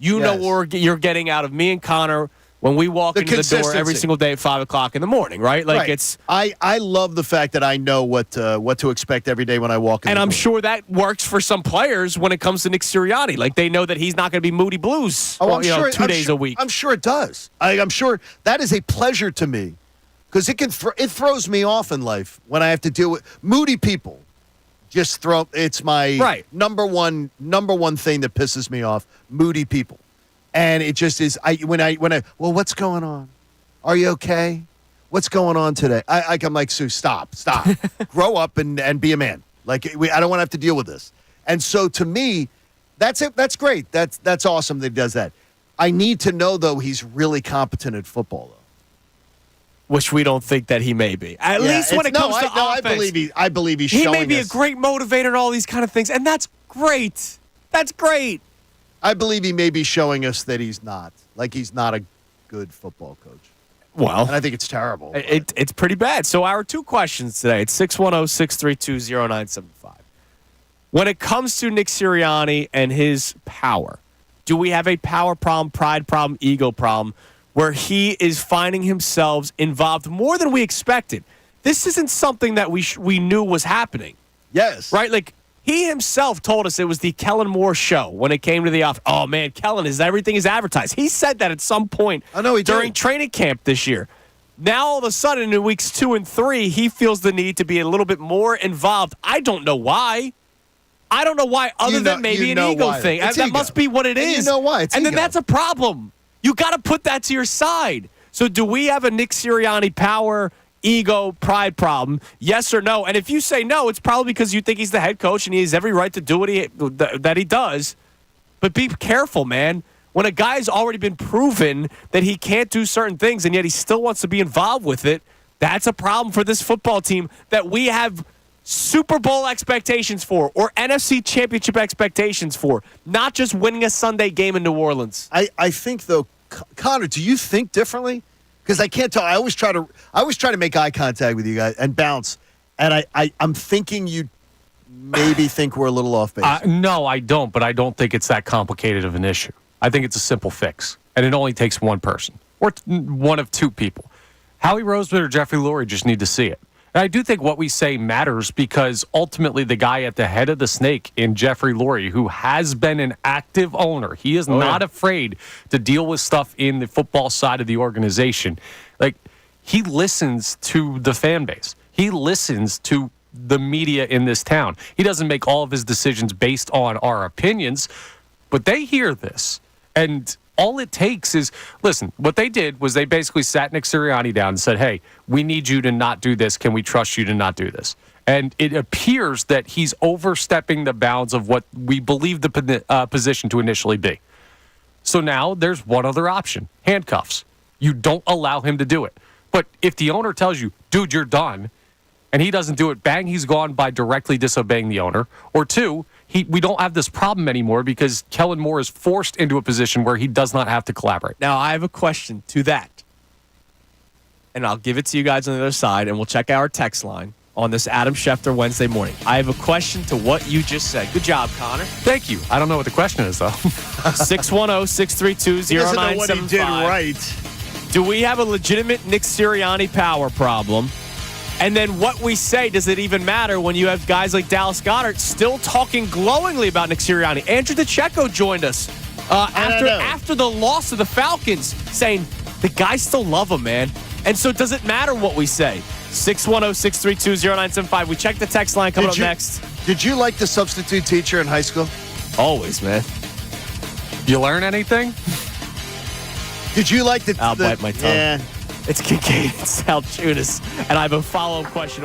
know what you're getting out of me and Connor when we walk into the door every single day at 5 o'clock in the morning, right? Like it's. I love the fact that I know what to expect every day when I walk in. And the I'm door. sure that works for some players when it comes to Nick Sirianni. Like they know that he's not going to be Moody Blues. Oh, I'm sure, 2 days a week. I'm sure it does. I'm sure that is a pleasure to me, because it throws me off in life when I have to deal with moody people. It's my number one thing that pisses me off, moody people. And it just is, well, what's going on? Are you okay? What's going on today? I'm like, Sue, stop. Grow up and be a man. Like, I don't want to have to deal with this. And so to me, that's it. That's great. That's awesome that he does that. I need to know, though, he's really competent at football, though. Which we don't think that he may be. At least when it comes to offense. I believe he's showing us. He may be a great motivator and all these kind of things, and that's great. That's great. I believe he may be showing us that he's not. Like, he's not a good football coach. Well. And I think it's terrible. It's pretty bad. So our two questions today. It's 610-632-0975. When it comes to Nick Sirianni and his power, do we have a power problem, pride problem, ego problem, where he is finding himself involved more than we expected? This isn't something that we knew was happening. Yes. Right? Like, he himself told us it was the Kellen Moore show when it came to the off. Oh, man, Kellen, everything is advertised. He said that at some point during training camp this year. Now, all of a sudden, in weeks 2 and 3, he feels the need to be a little bit more involved. I don't know why. Other than maybe an ego thing. That must be what it is. You know why. It's and ego. then that's a problem. You got to put that to your side. So do we have a Nick Sirianni power, ego, pride problem? Yes or no? And if you say no, it's probably because you think he's the head coach and he has every right to do what that he does. But be careful, man. When a guy's already been proven that he can't do certain things and yet he still wants to be involved with it, that's a problem for this football team that we have Super Bowl expectations for or NFC Championship expectations for, not just winning a Sunday game in New Orleans. I think, though, Connor, do you think differently? Because I can't tell. I always try to make eye contact with you guys and bounce, and I'm thinking you maybe think we're a little off base. No, I don't, but I don't think it's that complicated of an issue. I think it's a simple fix, and it only takes one person or one of two people. Howie Roseman or Jeffrey Lurie just need to see it. And I do think what we say matters because ultimately the guy at the head of the snake in Jeffrey Lurie, who has been an active owner, he is not afraid to deal with stuff in the football side of the organization. Like, he listens to the fan base. He listens to the media in this town. He doesn't make all of his decisions based on our opinions, but they hear this. And all it takes is, listen, what they did was they basically sat Nick Sirianni down and said, hey, we need you to not do this. Can we trust you to not do this? And it appears that he's overstepping the bounds of what we believe the position to initially be. So now there's one other option, handcuffs. You don't allow him to do it. But if the owner tells you, dude, you're done, and he doesn't do it, bang, he's gone by directly disobeying the owner. Or two, we don't have this problem anymore because Kellen Moore is forced into a position where he does not have to collaborate. Now, I have a question to that, and I'll give it to you guys on the other side, and we'll check our text line on this Adam Schefter Wednesday morning. I have a question to what you just said. Good job, Connor. Thank you. I don't know what the question is, though. 610-632-0975. He doesn't know what he did right. Do we have a legitimate Nick Sirianni power problem? And then what we say, does it even matter when you have guys like Dallas Goedert still talking glowingly about Nick Sirianni? Andrew DeCecco joined us after the loss of the Falcons, saying the guys still love him, man. And so does it matter what we say? 610-632-0975. We check the text line coming up next. Did you like the substitute teacher in high school? Always, man. You learn anything? Did you like the... I'll bite my tongue. Yeah. It's Kincade Salciunas, and I have a follow-up question.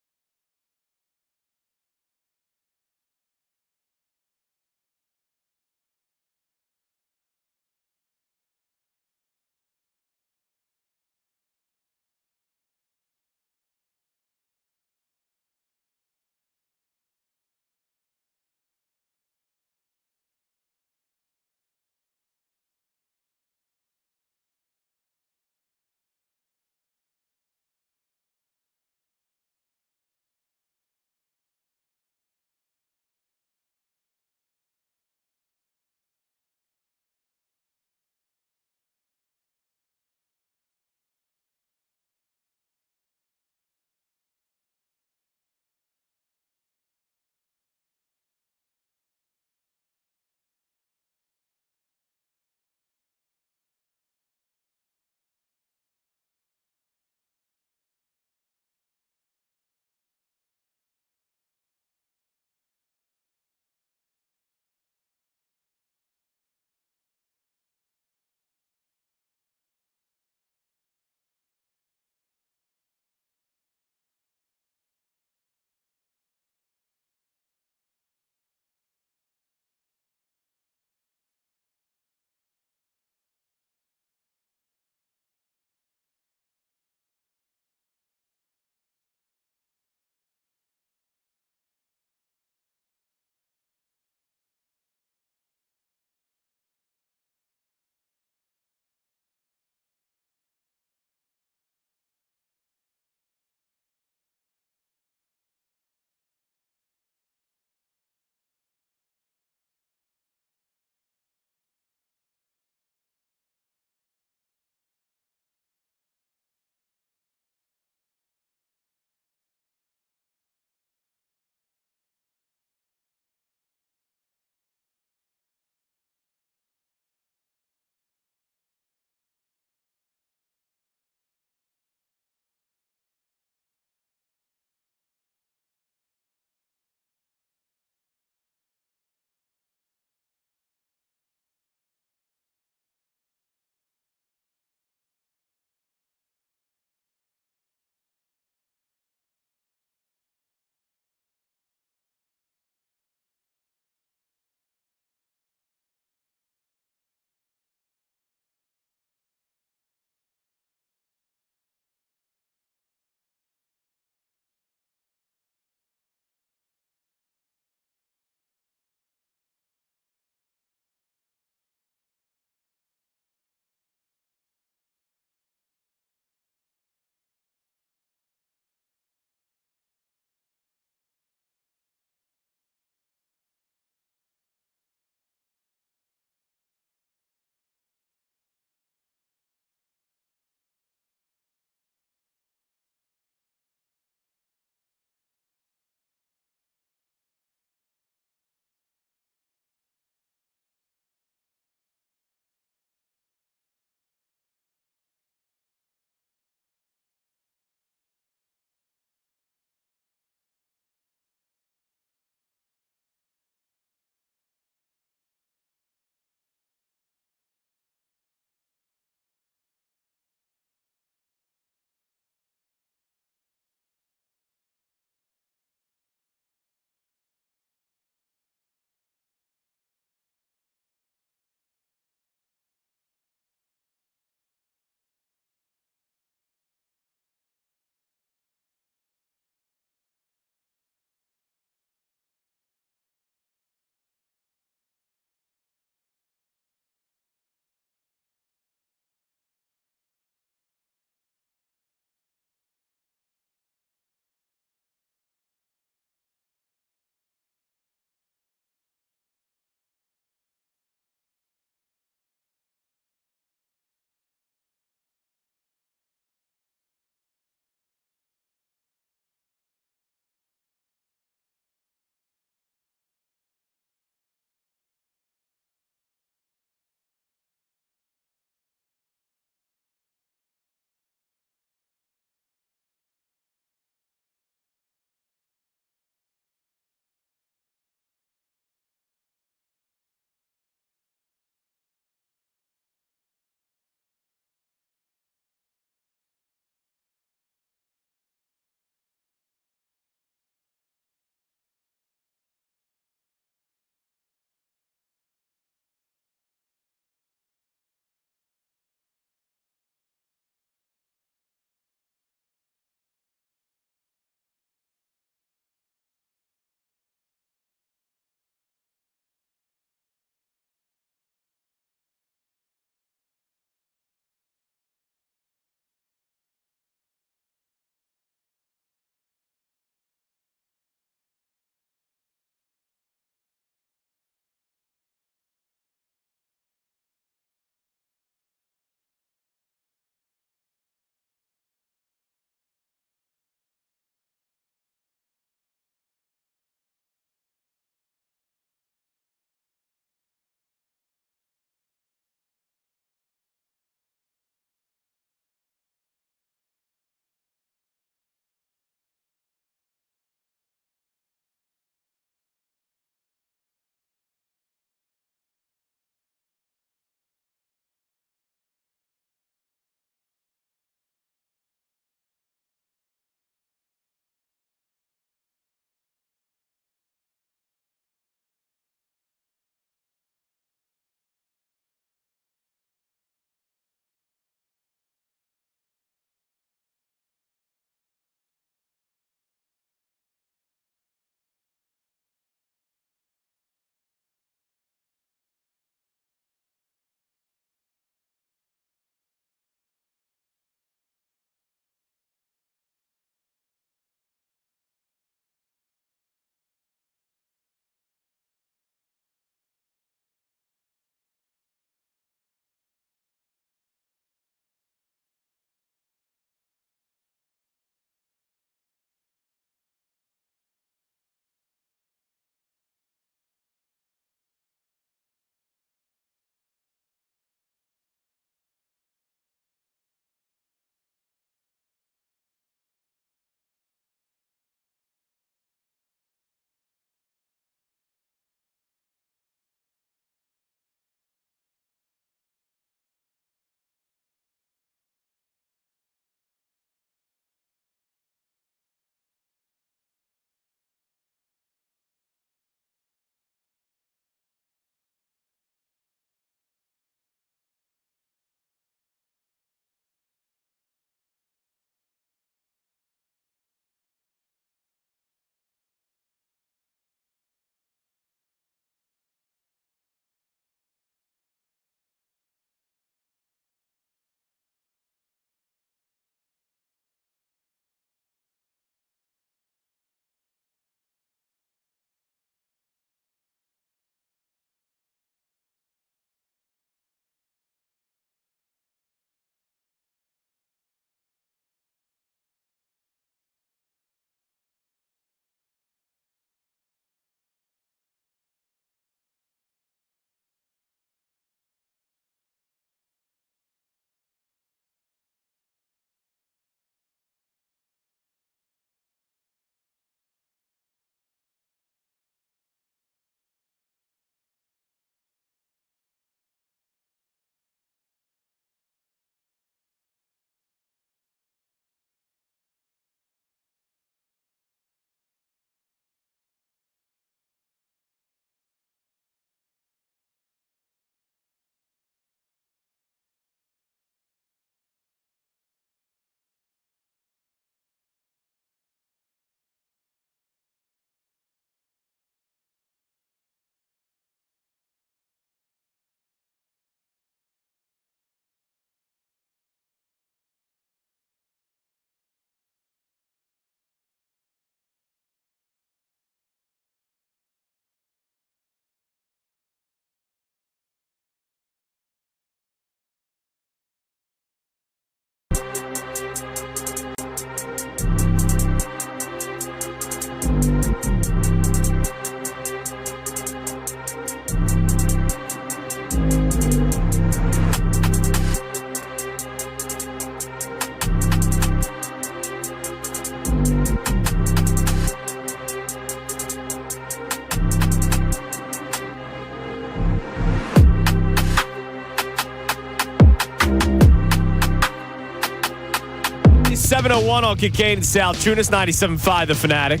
.701 on Kincade Salciunas, 97.5 The Fanatic.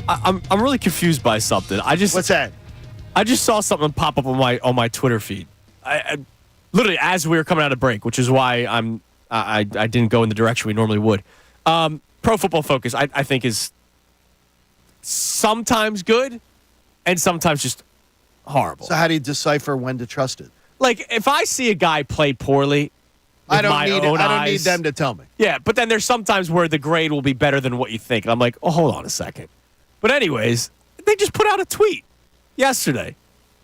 I'm really confused by something. What's that? I just saw something pop up on my Twitter feed. I literally as we were coming out of break, which is why I didn't go in the direction we normally would. Pro Football Focus, I think, is sometimes good and sometimes just horrible. So how do you decipher when to trust it? Like, if I see a guy play poorly, I don't need them to tell me. Yeah, but then there's sometimes where the grade will be better than what you think. And I'm like, oh, hold on a second. But anyways, they just put out a tweet yesterday.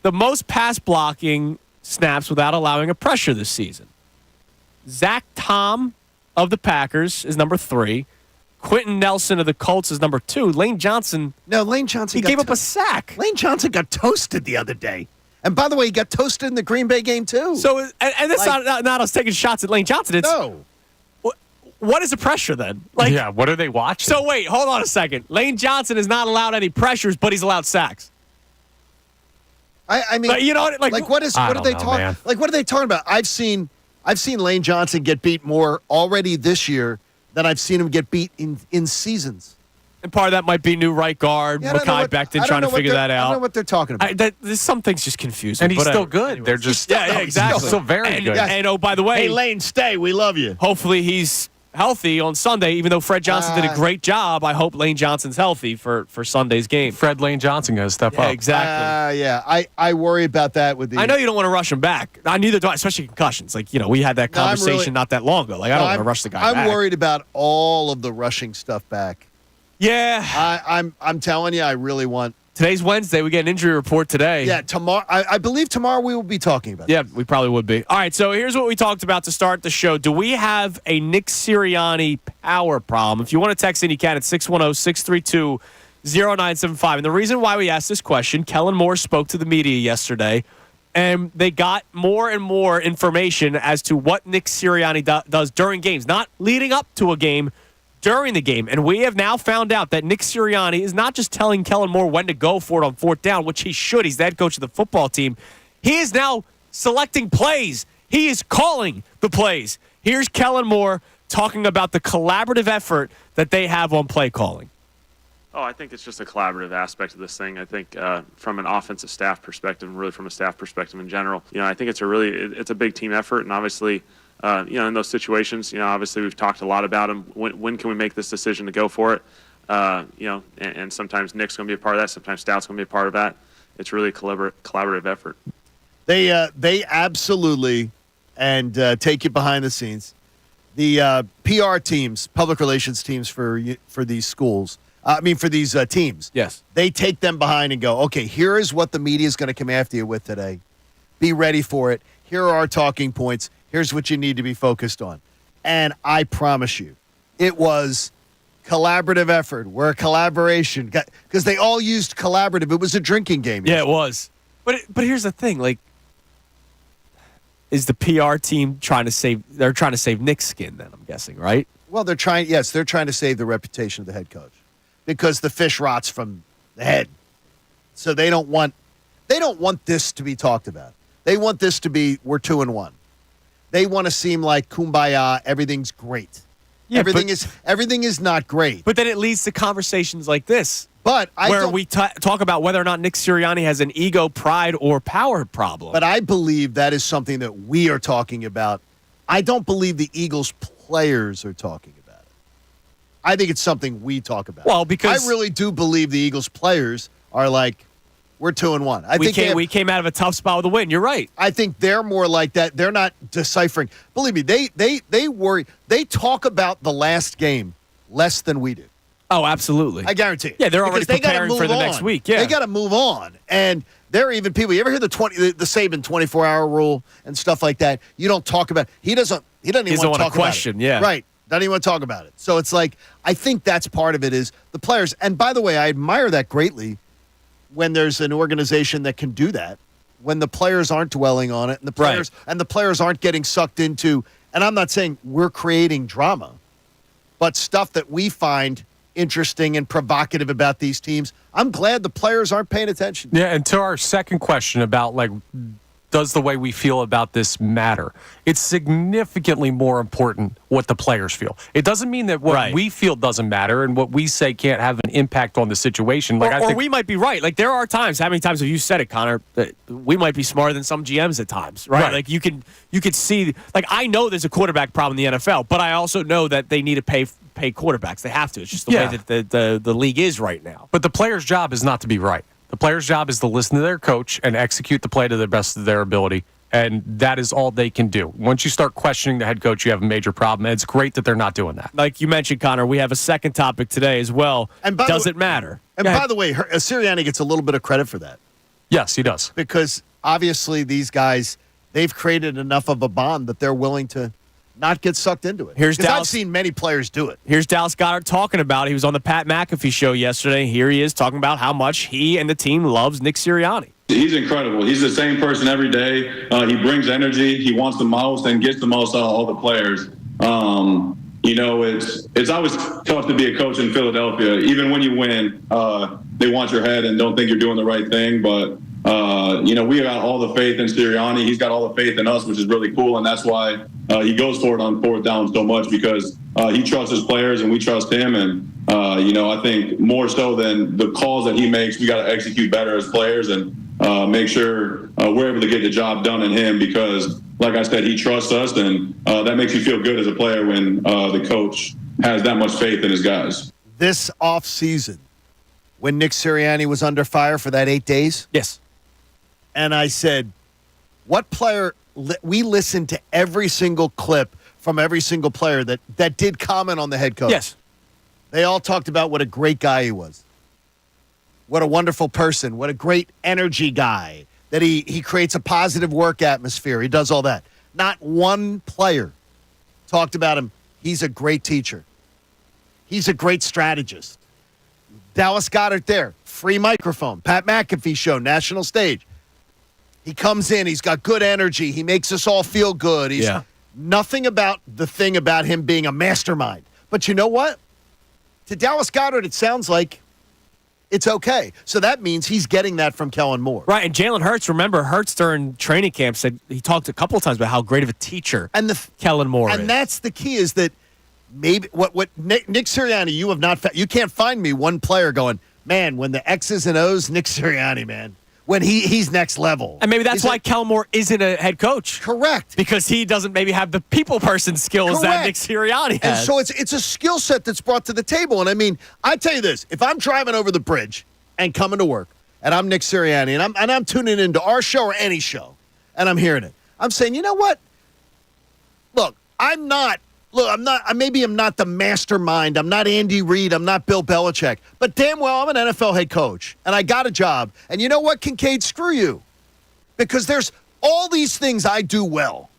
The most pass blocking snaps without allowing a pressure this season. Zach Tom of the Packers is number 3. Quentin Nelson of the Colts is number 2. Lane Johnson. No, Lane Johnson. He gave up a sack. Lane Johnson got toasted the other day. And by the way, he got toasted in the Green Bay game, too. So, and that's not us taking shots at Lane Johnson. It's, no. What is the pressure then? Yeah, what are they watching? So, wait, hold on a second. Lane Johnson is not allowed any pressures, but he's allowed sacks. I mean, but you know, what are they talking? Like, what are they talking about? I've seen Lane Johnson get beat more already this year than I've seen him get beat in seasons. And part of that might be new right guard, Mekhi Becton trying to figure that out. I don't know what they're talking about. Some things just confusing. And he's still good. Anyways. They're just exactly. Still very good. And oh, by the way, hey Lane, stay. We love you. Hopefully he's healthy on Sunday. Even though Fred Johnson did a great job, I hope Lane Johnson's healthy for Sunday's game. Fred Lane Johnson going to step up. Exactly. I worry about that with the. I know you don't want to rush him back. Neither do I, especially concussions. Like, we had that conversation not that long ago. Like, I don't want to rush the guy back. I'm worried about all of the rushing stuff back. Yeah. I'm telling you, I really want. Today's Wednesday. We get an injury report today. Yeah, tomorrow. I believe tomorrow we will be talking about Yeah, we probably would be. All right, so here's what we talked about to start the show. Do we have a Nick Sirianni power problem? If you want to text in, you can at 610-632-0975. And the reason why we asked this question, Kellen Moore spoke to the media yesterday, and they got more and more information as to what Nick Sirianni does during games, not leading up to a game, during the game. And we have now found out that Nick Sirianni is not just telling Kellen Moore when to go for it on 4th down, which he should. He's the head coach of the football team. He is now selecting plays. He is calling the plays. Here's Kellen Moore talking about the collaborative effort that they have on play calling. Oh, I think it's just a collaborative aspect of this thing. I think from an offensive staff perspective, and really from a staff perspective in general, I think it's a big team effort. And obviously, in those situations, obviously we've talked a lot about them. When can we make this decision to go for it? And sometimes Nick's going to be a part of that. Sometimes Stout's going to be a part of that. It's really a collaborative effort. They absolutely take you behind the scenes. The PR teams, public relations teams for these schools. For these teams. Yes. They take them behind and go, okay, here is what the media is going to come after you with today. Be ready for it. Here are our talking points. Here's what you need to be focused on. And I promise you, it was collaborative effort. We're a collaboration. Because they all used collaborative. It was a drinking game. Yeah, it was. But here's the thing. Like, is the PR team trying to save Nick's skin then, I'm guessing, right? Well, they're trying to save the reputation of the head coach. Because the fish rots from the head. So they don't want this to be talked about. They want this to be, we're 2-1. They want to seem like kumbaya, everything's great. Yeah, everything is not great. But then it leads to conversations like this. But where we talk about whether or not Nick Sirianni has an ego, pride, or power problem. But I believe that is something that we are talking about. I don't believe the Eagles players are talking about. I think it's something we talk about. Well, because I really do believe the Eagles players are like, we're 2-1. We came out of a tough spot with a win. You're right. I think they're more like that. They're not deciphering. Believe me, they worry. They talk about the last game less than we do. Oh, absolutely. I guarantee you. Yeah, they're already Because they gotta preparing move for the on. next week. Yeah, They got to move on. And there are even people, you ever hear the Saban 24-hour rule and stuff like that? You don't talk about He doesn't even want to talk question, about it. yeah. Right. Doesn't even want to talk about it. So it's like, I think that's part of it is the players. And by the way, I admire that greatly when there's an organization that can do that, when the players aren't dwelling on it and the players aren't getting sucked into, and I'm not saying we're creating drama, but stuff that we find interesting and provocative about these teams. I'm glad the players aren't paying attention. Yeah, and to our second question about, like, does the way we feel about this matter? It's significantly more important what the players feel. It doesn't mean that what we feel doesn't matter and what we say can't have an impact on the situation. Like, or we might be right. Like, there are times, how many times have you said it, Connor, that we might be smarter than some GMs at times, right? Like, you could see, like, I know there's a quarterback problem in the NFL, but I also know that they need to pay quarterbacks. They have to. It's just the way that the league is right now. But the player's job is not to be right. The player's job is to listen to their coach and execute the play to the best of their ability, and that is all they can do. Once you start questioning the head coach, you have a major problem, and it's great that they're not doing that. Like you mentioned, Connor, we have a second topic today as well. And does it matter? And by the way, Sirianni gets a little bit of credit for that. Yes, he does. Because obviously these guys, they've created enough of a bond that they're willing to not get sucked into it. I've seen many players do it. Here's Dallas Goedert talking about it. He was on the Pat McAfee show yesterday. Here he is talking about how much he and the team loves Nick Sirianni. He's incredible. He's the same person every day. He brings energy. He wants the most and gets the most out of all the players. It's always tough to be a coach in Philadelphia. Even when you win, they want your head and don't think you're doing the right thing. But, we got all the faith in Sirianni. He's got all the faith in us, which is really cool. And that's why he goes for it on fourth down so much, because he trusts his players and we trust him. And, I think more so than the calls that he makes, we got to execute better as players and make sure we're able to get the job done in him, because, like I said, he trusts us, and that makes you feel good as a player when the coach has that much faith in his guys. This offseason, when Nick Sirianni was under fire for that 8 days? Yes. And I said, what player – we listened to every single clip from every single player that did comment on the head coach. Yes. They all talked about what a great guy he was. What a wonderful person. What a great energy guy. That he creates a positive work atmosphere. He does all that. Not one player talked about him. He's a great teacher. He's a great strategist. Dallas Goedert there. Free microphone. Pat McAfee show. National stage. He comes in. He's got good energy. He makes us all feel good. He's nothing about the thing about him being a mastermind. But you know what? To Dallas Goedert, it sounds like it's okay. So that means he's getting that from Kellen Moore. Right, and Jalen Hurts, remember, Hurts during training camp said he talked a couple of times about how great of a teacher Kellen Moore is. And that's the key, is that maybe what Nick Sirianni, you can't find me one player going, man, when the X's and O's, Nick Sirianni, man. When he's next level. And maybe that's why Kellen Moore isn't a head coach. Correct. Because he doesn't maybe have the people person skills that Nick Sirianni has. And so it's a skill set that's brought to the table. And I mean, I tell you this, if I'm driving over the bridge and coming to work, and I'm Nick Sirianni, and I'm tuning into our show or any show, and I'm hearing it, I'm saying, you know what? Look, I'm not the mastermind. I'm not Andy Reid. I'm not Bill Belichick. But damn well, I'm an NFL head coach, and I got a job. And you know what, Kincade? Screw you. Because there's all these things I do well.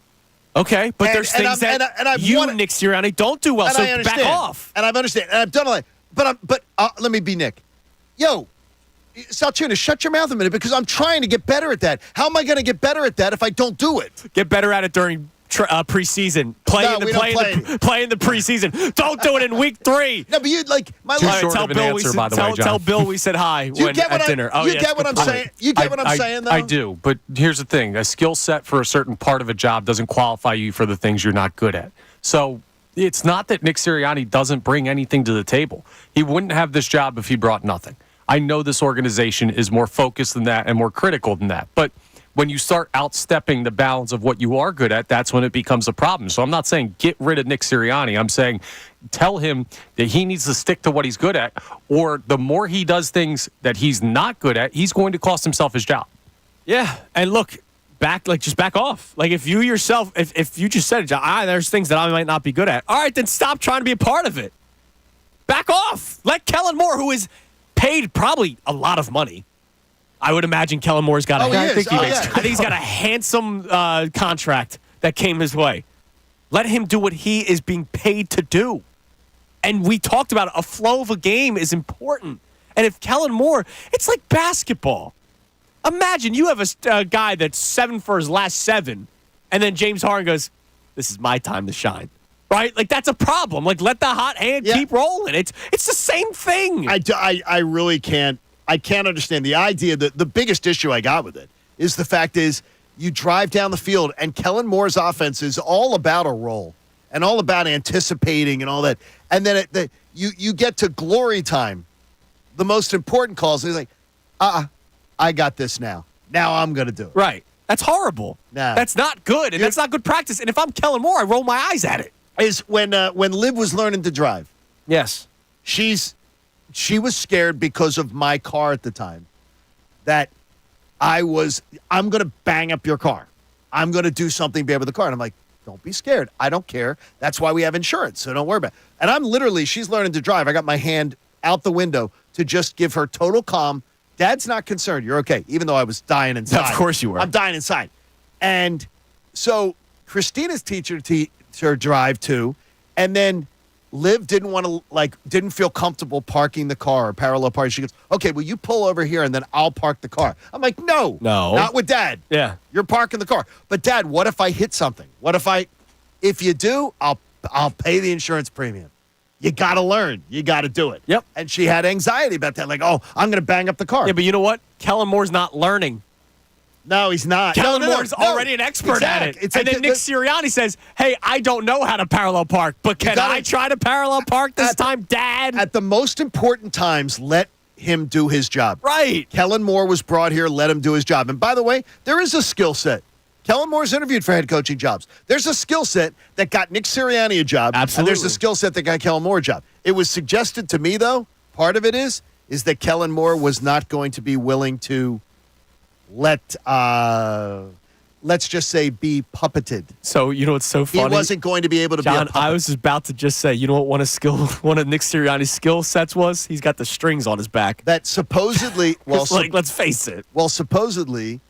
Okay, but there's things that Nick Sirianni, don't do well, so back off. And I've understand. And I've done all that. But let me be Nick. Yo, Salciunas, shut your mouth a minute, because I'm trying to get better at that. How am I going to get better at that if I don't do it? Get better at it during preseason. Play in the preseason. Don't do it in week 3. No, but you tell Bill we said hi at dinner. You get what I'm saying? You get what I'm saying, though? I do, but here's the thing. A skill set for a certain part of a job doesn't qualify you for the things you're not good at. So it's not that Nick Sirianni doesn't bring anything to the table. He wouldn't have this job if he brought nothing. I know this organization is more focused than that and more critical than that, but when you start outstepping the bounds of what you are good at, that's when it becomes a problem. So I'm not saying get rid of Nick Sirianni. I'm saying tell him that he needs to stick to what he's good at, or the more he does things that he's not good at, he's going to cost himself his job. Yeah, and look, just back off. Like, if you yourself, if you just said, there's things that I might not be good at, all right, then stop trying to be a part of it. Back off. Let Kellen Moore, who is paid probably a lot of money. I would imagine Kellen Moore's got I think he's got a handsome contract that came his way. Let him do what he is being paid to do. And we talked about it. A flow of a game is important. And if Kellen Moore, it's like basketball. Imagine you have a guy that's 7 for his last 7, and then James Harden goes, this is my time to shine. Right? Like, that's a problem. Like, let the hot hand keep rolling. It's the same thing. I really can't. I can't understand the idea. That the biggest issue I got with it is the fact is you drive down the field, and Kellen Moore's offense is all about a roll and all about anticipating and all that. And then you get to glory time, the most important calls. And he's like, I got this now. Now I'm going to do it. Right. That's horrible. Nah. That's not good, and that's not good practice. And if I'm Kellen Moore, I roll my eyes at it. Is when Liv was learning to drive. Yes. She was scared because of my car at the time that I'm going to bang up your car. I'm going to do something bad with the car. And I'm like, don't be scared. I don't care. That's why we have insurance, so don't worry about it. And she's learning to drive. I got my hand out the window to just give her total calm. Dad's not concerned. You're okay, even though I was dying inside. Of course you were. I'm dying inside. And so Christina's teacher her drive too, and then Liv didn't feel comfortable parking the car or parallel parking. She goes, okay, well, you pull over here and then I'll park the car. I'm like, no, not with Dad. Yeah. You're parking the car. But Dad, what if I hit something? If you do, I'll pay the insurance premium. You got to learn. You got to do it. Yep. And she had anxiety about that. Like, I'm going to bang up the car. Yeah, but you know what? Kellen Moore's not learning. No, he's not. Kellen Moore's already an expert at it. And then Nick Sirianni says, hey, I don't know how to parallel park, but can I try to parallel park this time, Dad? At the most important times, let him do his job. Right. Kellen Moore was brought here, let him do his job. And by the way, there is a skill set. Kellen Moore's interviewed for head coaching jobs. There's a skill set that got Nick Sirianni a job. Absolutely. And there's a skill set that got Kellen Moore a job. It was suggested to me, though, part of it is that Kellen Moore was not going to be willing to let's just say, be puppeted. So, you know what's so funny? He wasn't going to be able to be a puppet. I was about to just say, you know what one of Nick Sirianni's skill sets was? He's got the strings on his back. That supposedly, let's face it. Well, supposedly,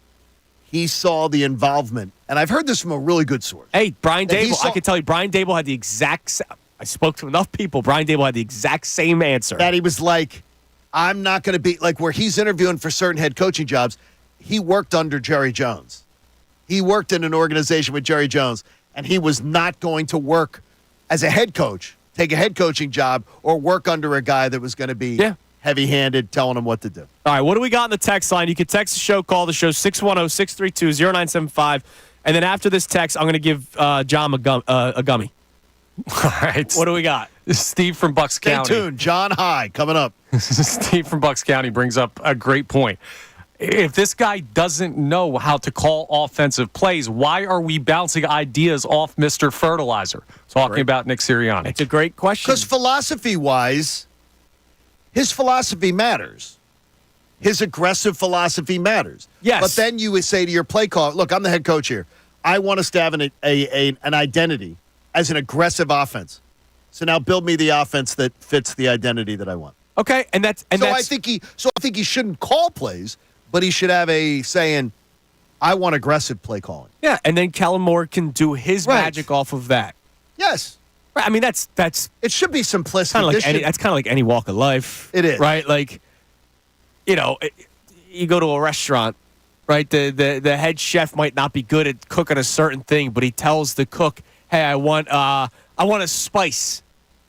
he saw the involvement. And I've heard this from a really good source. Hey, Brian Dable, I can tell you, Brian Dable had the exact I spoke to enough people. Brian Dable had the exact same answer. That he was like, I'm not going to be, like where he's interviewing for certain head coaching jobs, he worked under Jerry Jones. He worked in an organization with Jerry Jones, and he was not going to work as a head coach, take a head coaching job, or work under a guy that was going to be heavy-handed, telling him what to do. All right, what do we got in the text line? You can text the show, call the show, 610-632-0975. And then after this text, I'm going to give John a gummy. All right. What do we got? Steve from Bucks County. Stay tuned. John High coming up. Steve from Bucks County brings up a great point. If this guy doesn't know how to call offensive plays, why are we bouncing ideas off Mr. Fertilizer? Talking about Nick Sirianni. It's a great question. Because philosophy-wise, his philosophy matters. His aggressive philosophy matters. Yes. But then you would say to your play caller, look, I'm the head coach here. I want us to have an identity as an aggressive offense. So now build me the offense that fits the identity that I want. Okay, I think he shouldn't call plays, but he should have a saying, I want aggressive play calling. Yeah, and then Kellen Moore can do his magic off of that. Yes. Right, I mean, that's it should be simplistic. That's kind of like any walk of life. It is. Right? Like, you go to a restaurant, right? The head chef might not be good at cooking a certain thing, but he tells the cook, hey, I want a spice.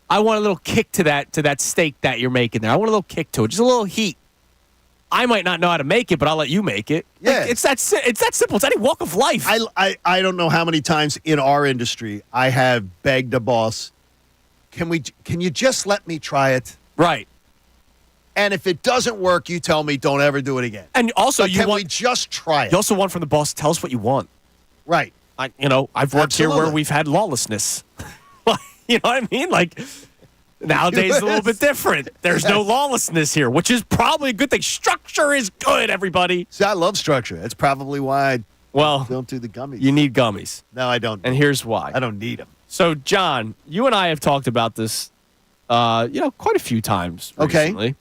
I want a little kick to that steak that you're making there. I want a little kick to it, just a little heat. I might not know how to make it, but I'll let you make it. Yeah, it's that simple. It's any walk of life. I don't know how many times in our industry I have begged a boss, can you just let me try it? Right. And if it doesn't work, you tell me don't ever do it again. And also, can we just try it? You also want from the boss, tell us what you want. Right. I've worked here where we've had lawlessness. You know what I mean? Like, nowadays it's a little bit different. There's no lawlessness here, which is probably a good thing. Structure is good, everybody. See, I love structure. That's probably why I don't do the gummies. You need gummies. No, I don't. And here's why. I don't need them. So, John, you and I have talked about this quite a few times Okay. recently.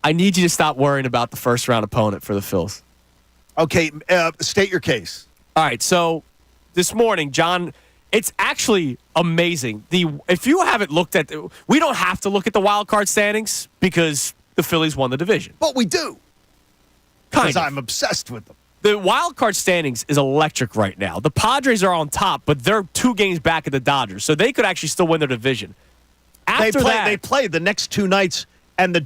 I need you to stop worrying about the first round opponent for the Phils. Okay, state your case. All right, so this morning, John, it's actually amazing. If you haven't looked at we don't have to look at the wild card standings because the Phillies won the division. But we do. Kind Because of. I'm obsessed with them. The wild card standings is electric right now. The Padres are on top, but they're 2 games back of the Dodgers, so they could actually still win their division. After They play the next 2 nights, and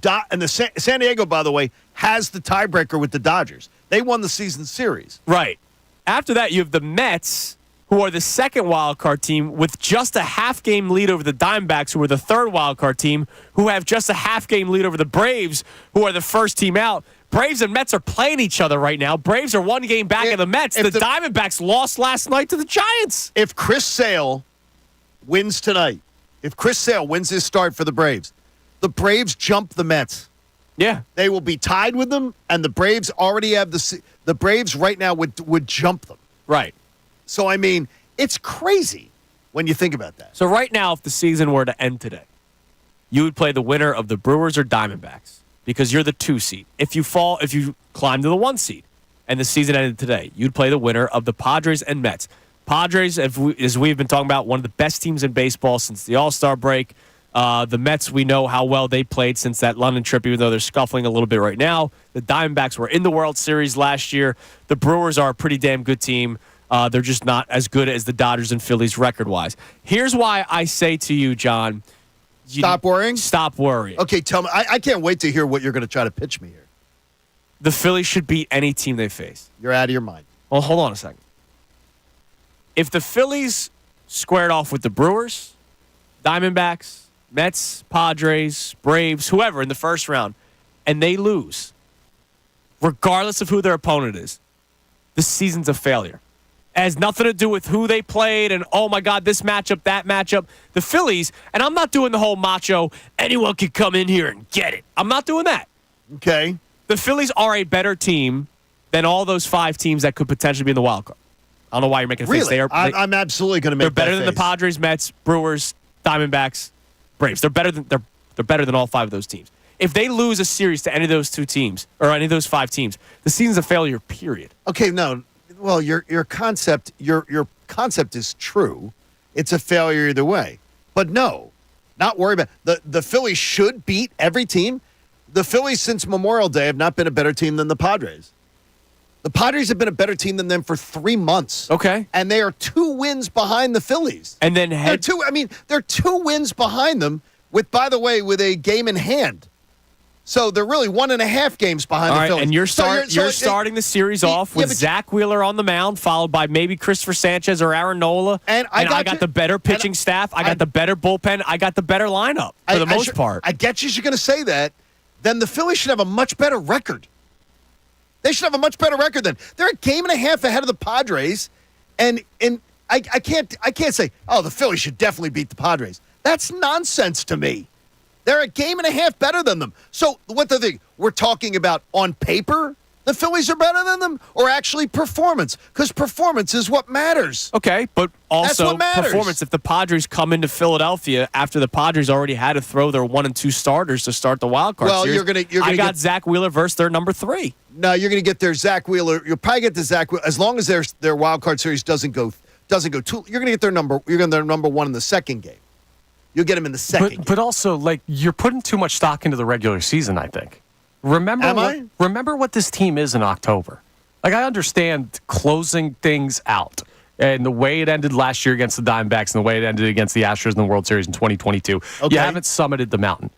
San Diego, by the way, has the tiebreaker with the Dodgers. They won the season series. Right. After that, you have the Mets, who are the second wild card team with just a half-game lead over the Diamondbacks, who are the third wild card team, who have just a half-game lead over the Braves, who are the first team out. Braves and Mets are playing each other right now. Braves are 1 game back of the Mets. The Diamondbacks lost last night to the Giants. If Chris Sale wins tonight, if Chris Sale wins his start for the Braves jump the Mets. Yeah. They will be tied with them, and the Braves already have the Braves right now would jump them. Right. So, I mean, it's crazy when you think about that. So right now, if the season were to end today, you would play the winner of the Brewers or Diamondbacks because you're the 2 seed. If you climb to the 1 seed and the season ended today, you'd play the winner of the Padres and Mets. Padres, as we've been talking about, one of the best teams in baseball since the All-Star break. The Mets, we know how well they played since that London trip, even though they're scuffling a little bit right now. The Diamondbacks were in the World Series last year. The Brewers are a pretty damn good team. They're just not as good as the Dodgers and Phillies record-wise. Here's why I say to you, John. Stop worrying? Stop worrying. Okay, tell me. I can't wait to hear what you're going to try to pitch me here. The Phillies should beat any team they face. You're out of your mind. Well, hold on a second. If the Phillies squared off with the Brewers, Diamondbacks, Mets, Padres, Braves, whoever in the first round, and they lose, regardless of who their opponent is, the season's a failure. It has nothing to do with who they played and, oh, my God, this matchup, that matchup. The Phillies, and I'm not doing the whole macho, anyone can come in here and get it. I'm not doing that. Okay. The Phillies are a better team than all those 5 teams that could potentially be in the wild card. I don't know why you're making a face. Really? I'm absolutely going to make They're better that than the face. Padres, Mets, Brewers, Diamondbacks, Braves. They're better than all 5 of those teams. If they lose a series to any of those 2 teams or any of those 5 teams, the season's a failure, period. Okay, no. Well, your concept is true. It's a failure either way. But no, not worry about the Phillies should beat every team. The Phillies since Memorial Day have not been a better team than the Padres. The Padres have been a better team than them for 3 months. Okay. And they are 2 wins behind the Phillies. And then they're 2 wins behind them with a game in hand. So they're really 1.5 games behind the Phillies. And you're starting the series off with Zach Wheeler on the mound, followed by maybe Christopher Sanchez or Aaron Nola. And I got the better pitching staff. I got the better bullpen. I got the better lineup for the most part. I get you're going to say that. Then the Phillies should have a much better record. They should have a much better record then. They're 1.5 games ahead of the Padres, and I can't say, oh, the Phillies should definitely beat the Padres. That's nonsense to me. They're 1.5 games better than them. So what the thing? We're talking about on paper, the Phillies are better than them, or actually performance? Because performance is what matters. Okay, but also That's what matters. performance. If the Padres come into Philadelphia after the Padres already had to throw their 1 and 2 starters to start the wild card series, I got Zach Wheeler versus their number 3. No, you're going to get their Zach Wheeler. You'll probably get the Zach Wheeler as long as their wild card series doesn't go too. You're going to get their number. You're going to their number 1 in the second game. You'll get him in the second game. But also, you're putting too much stock into the regular season, I think. Remember what this team is in October. I understand closing things out and the way it ended last year against the Diamondbacks and the way it ended against the Astros in the World Series in 2022. Okay. You haven't summited the mountain.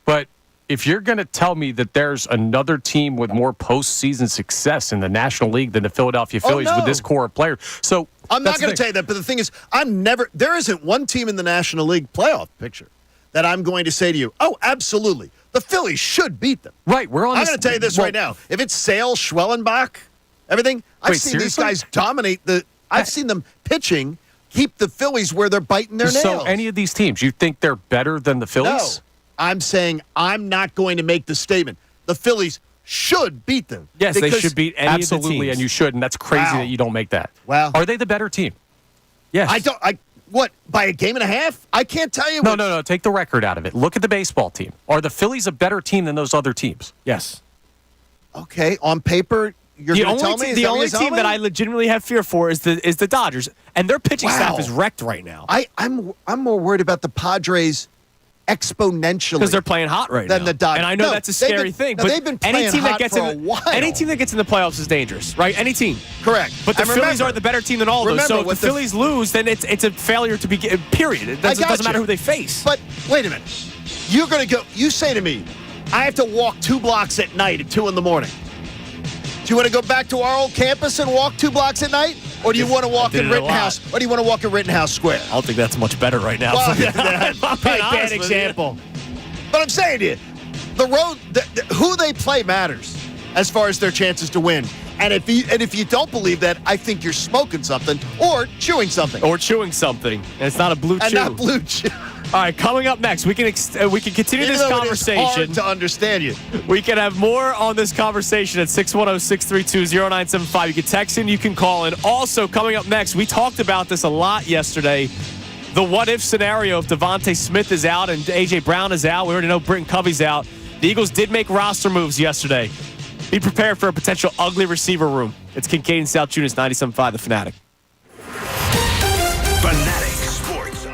But if you're going to tell me that there's another team with more postseason success in the National League than the Philadelphia Phillies with this core of players, so I'm not going to tell you that. But the thing is, there isn't one team in the National League playoff picture that I'm going to say to you, oh, absolutely, the Phillies should beat them. Right, I'm going to tell you this right now. If it's Sale, Schwellenbach, everything, I've seen these guys dominate I've seen them pitching, keep the Phillies where they're biting their nails. So any of these teams, you think they're better than the Phillies? No. I'm saying I'm not going to make the statement. The Phillies should beat them. Yes, they should beat any of the absolutely, teams. and you should, and that's crazy that you don't make that. Well, are they the better team? Yes. What, by a game and a half? I can't tell you. No. Take the record out of it. Look at the baseball team. Are the Phillies a better team than those other teams? Yes. Okay, on paper, you're going to tell me? The only team that I legitimately have fear for is the Dodgers, and their pitching staff is wrecked right now. I'm more worried about the Padres exponentially because they're playing hot right now. Than the Dodgers. And I know that's a scary thing. But they've been playing hot for a while. Any team that gets in the playoffs is dangerous, right? Any team. Correct. But the Phillies are the better team than all of those. So if the Phillies lose, then it's a failure to begin. Period. It doesn't matter who they face. But wait a minute. You're going to go. You say to me, I have to walk 2 blocks at night at 2 in the morning. Do you want to go back to our old campus and walk 2 blocks at night? Or do you want to walk in Rittenhouse? Or do you want to walk in Rittenhouse Square? I don't think that's much better right now. Well, that's probably a bad example. But I'm saying to you, the road, who they play matters as far as their chances to win. And if you don't believe that, I think you're smoking something or chewing something. Or chewing something. And it's not a blue chew. And not blue chew. All right, coming up next, we can continue this conversation. It's hard to understand you. We can have more on this conversation at 610-632-0975. You can text in, you can call in. Also, coming up next, we talked about this a lot yesterday. The what-if scenario if Devontae Smith is out and A.J. Brown is out. We already know Britton Covey's out. The Eagles did make roster moves yesterday. Be prepared for a potential ugly receiver room. It's Kincade Salciunas, 97.5 The Fanatic. Fanatic Sports.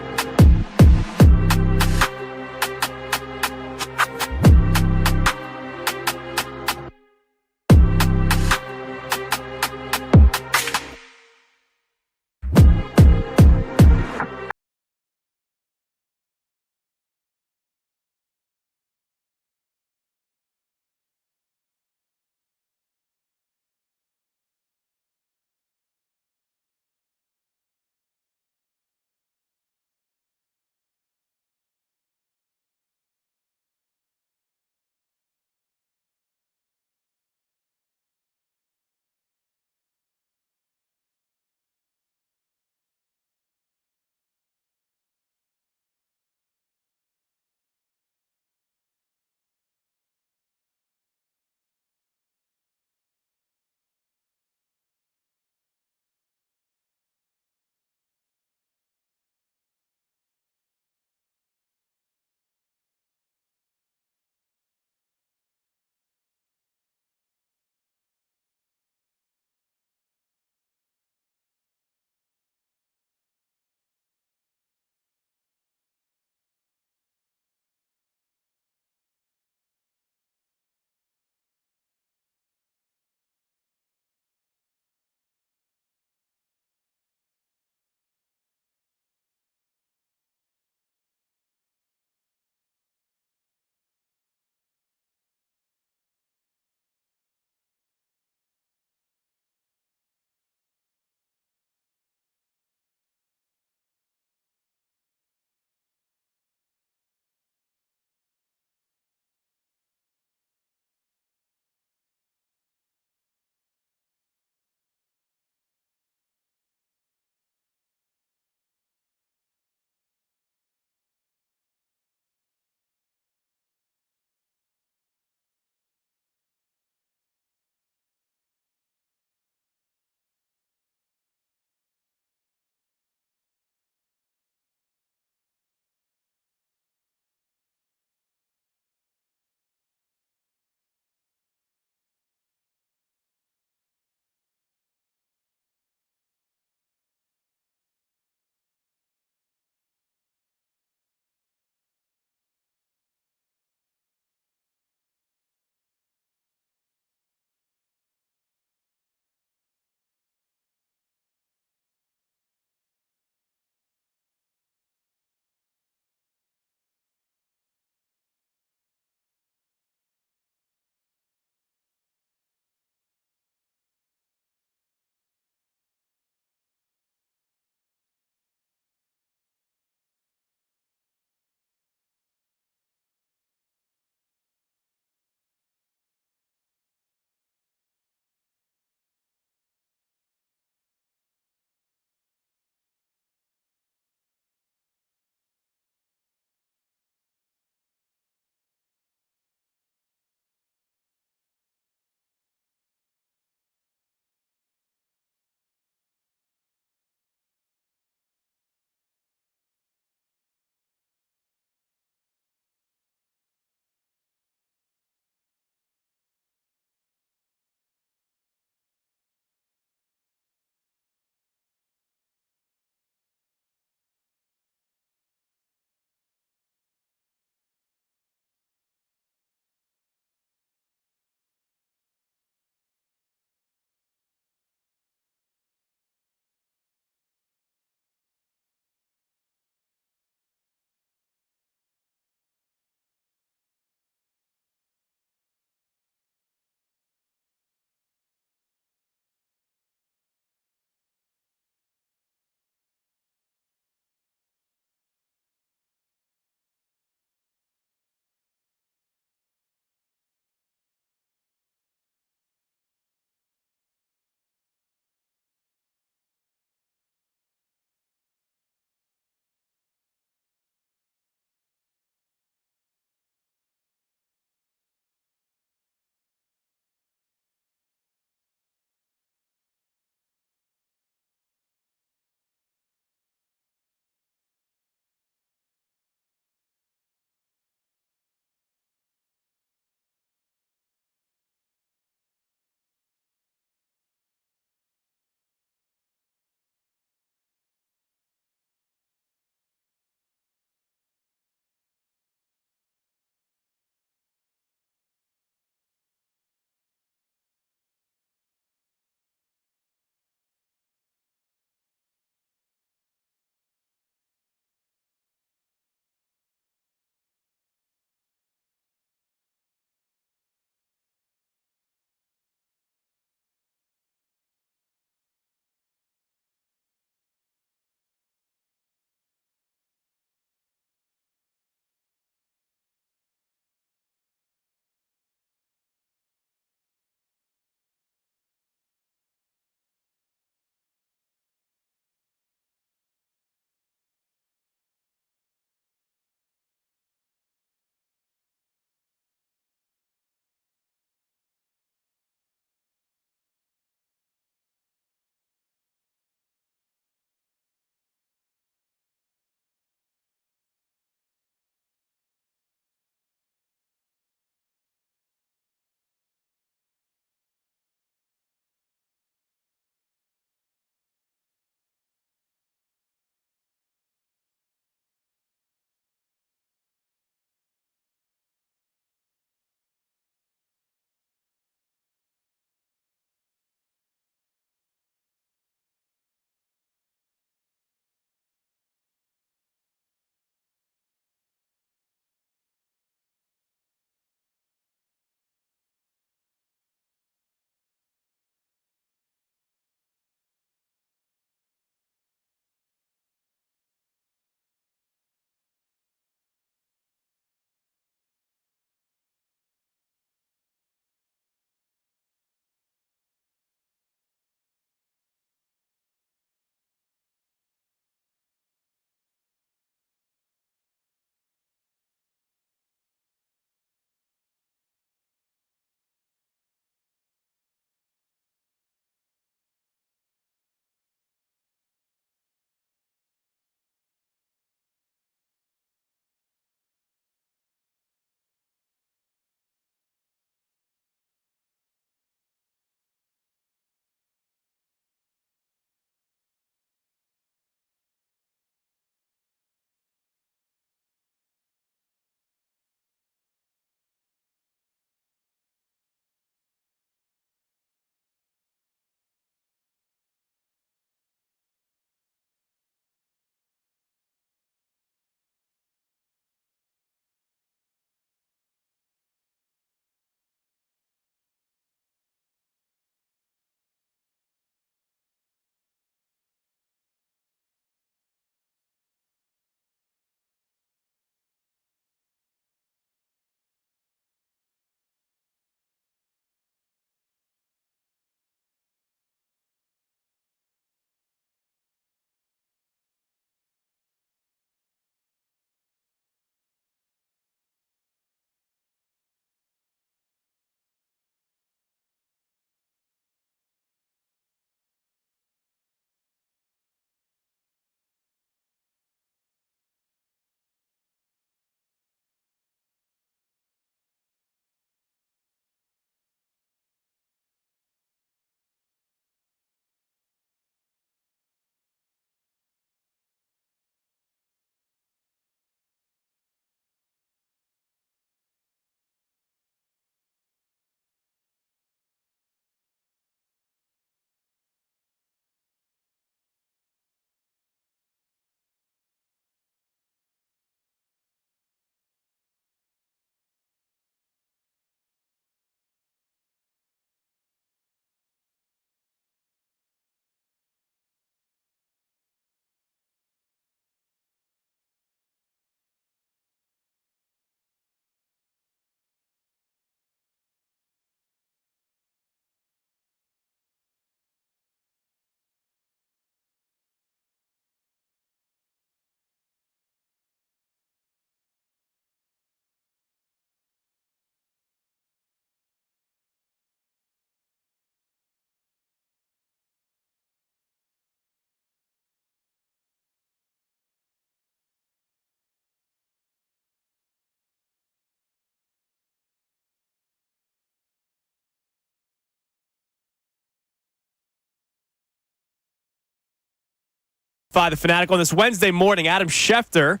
The Fanatic on this Wednesday morning. Adam Schefter,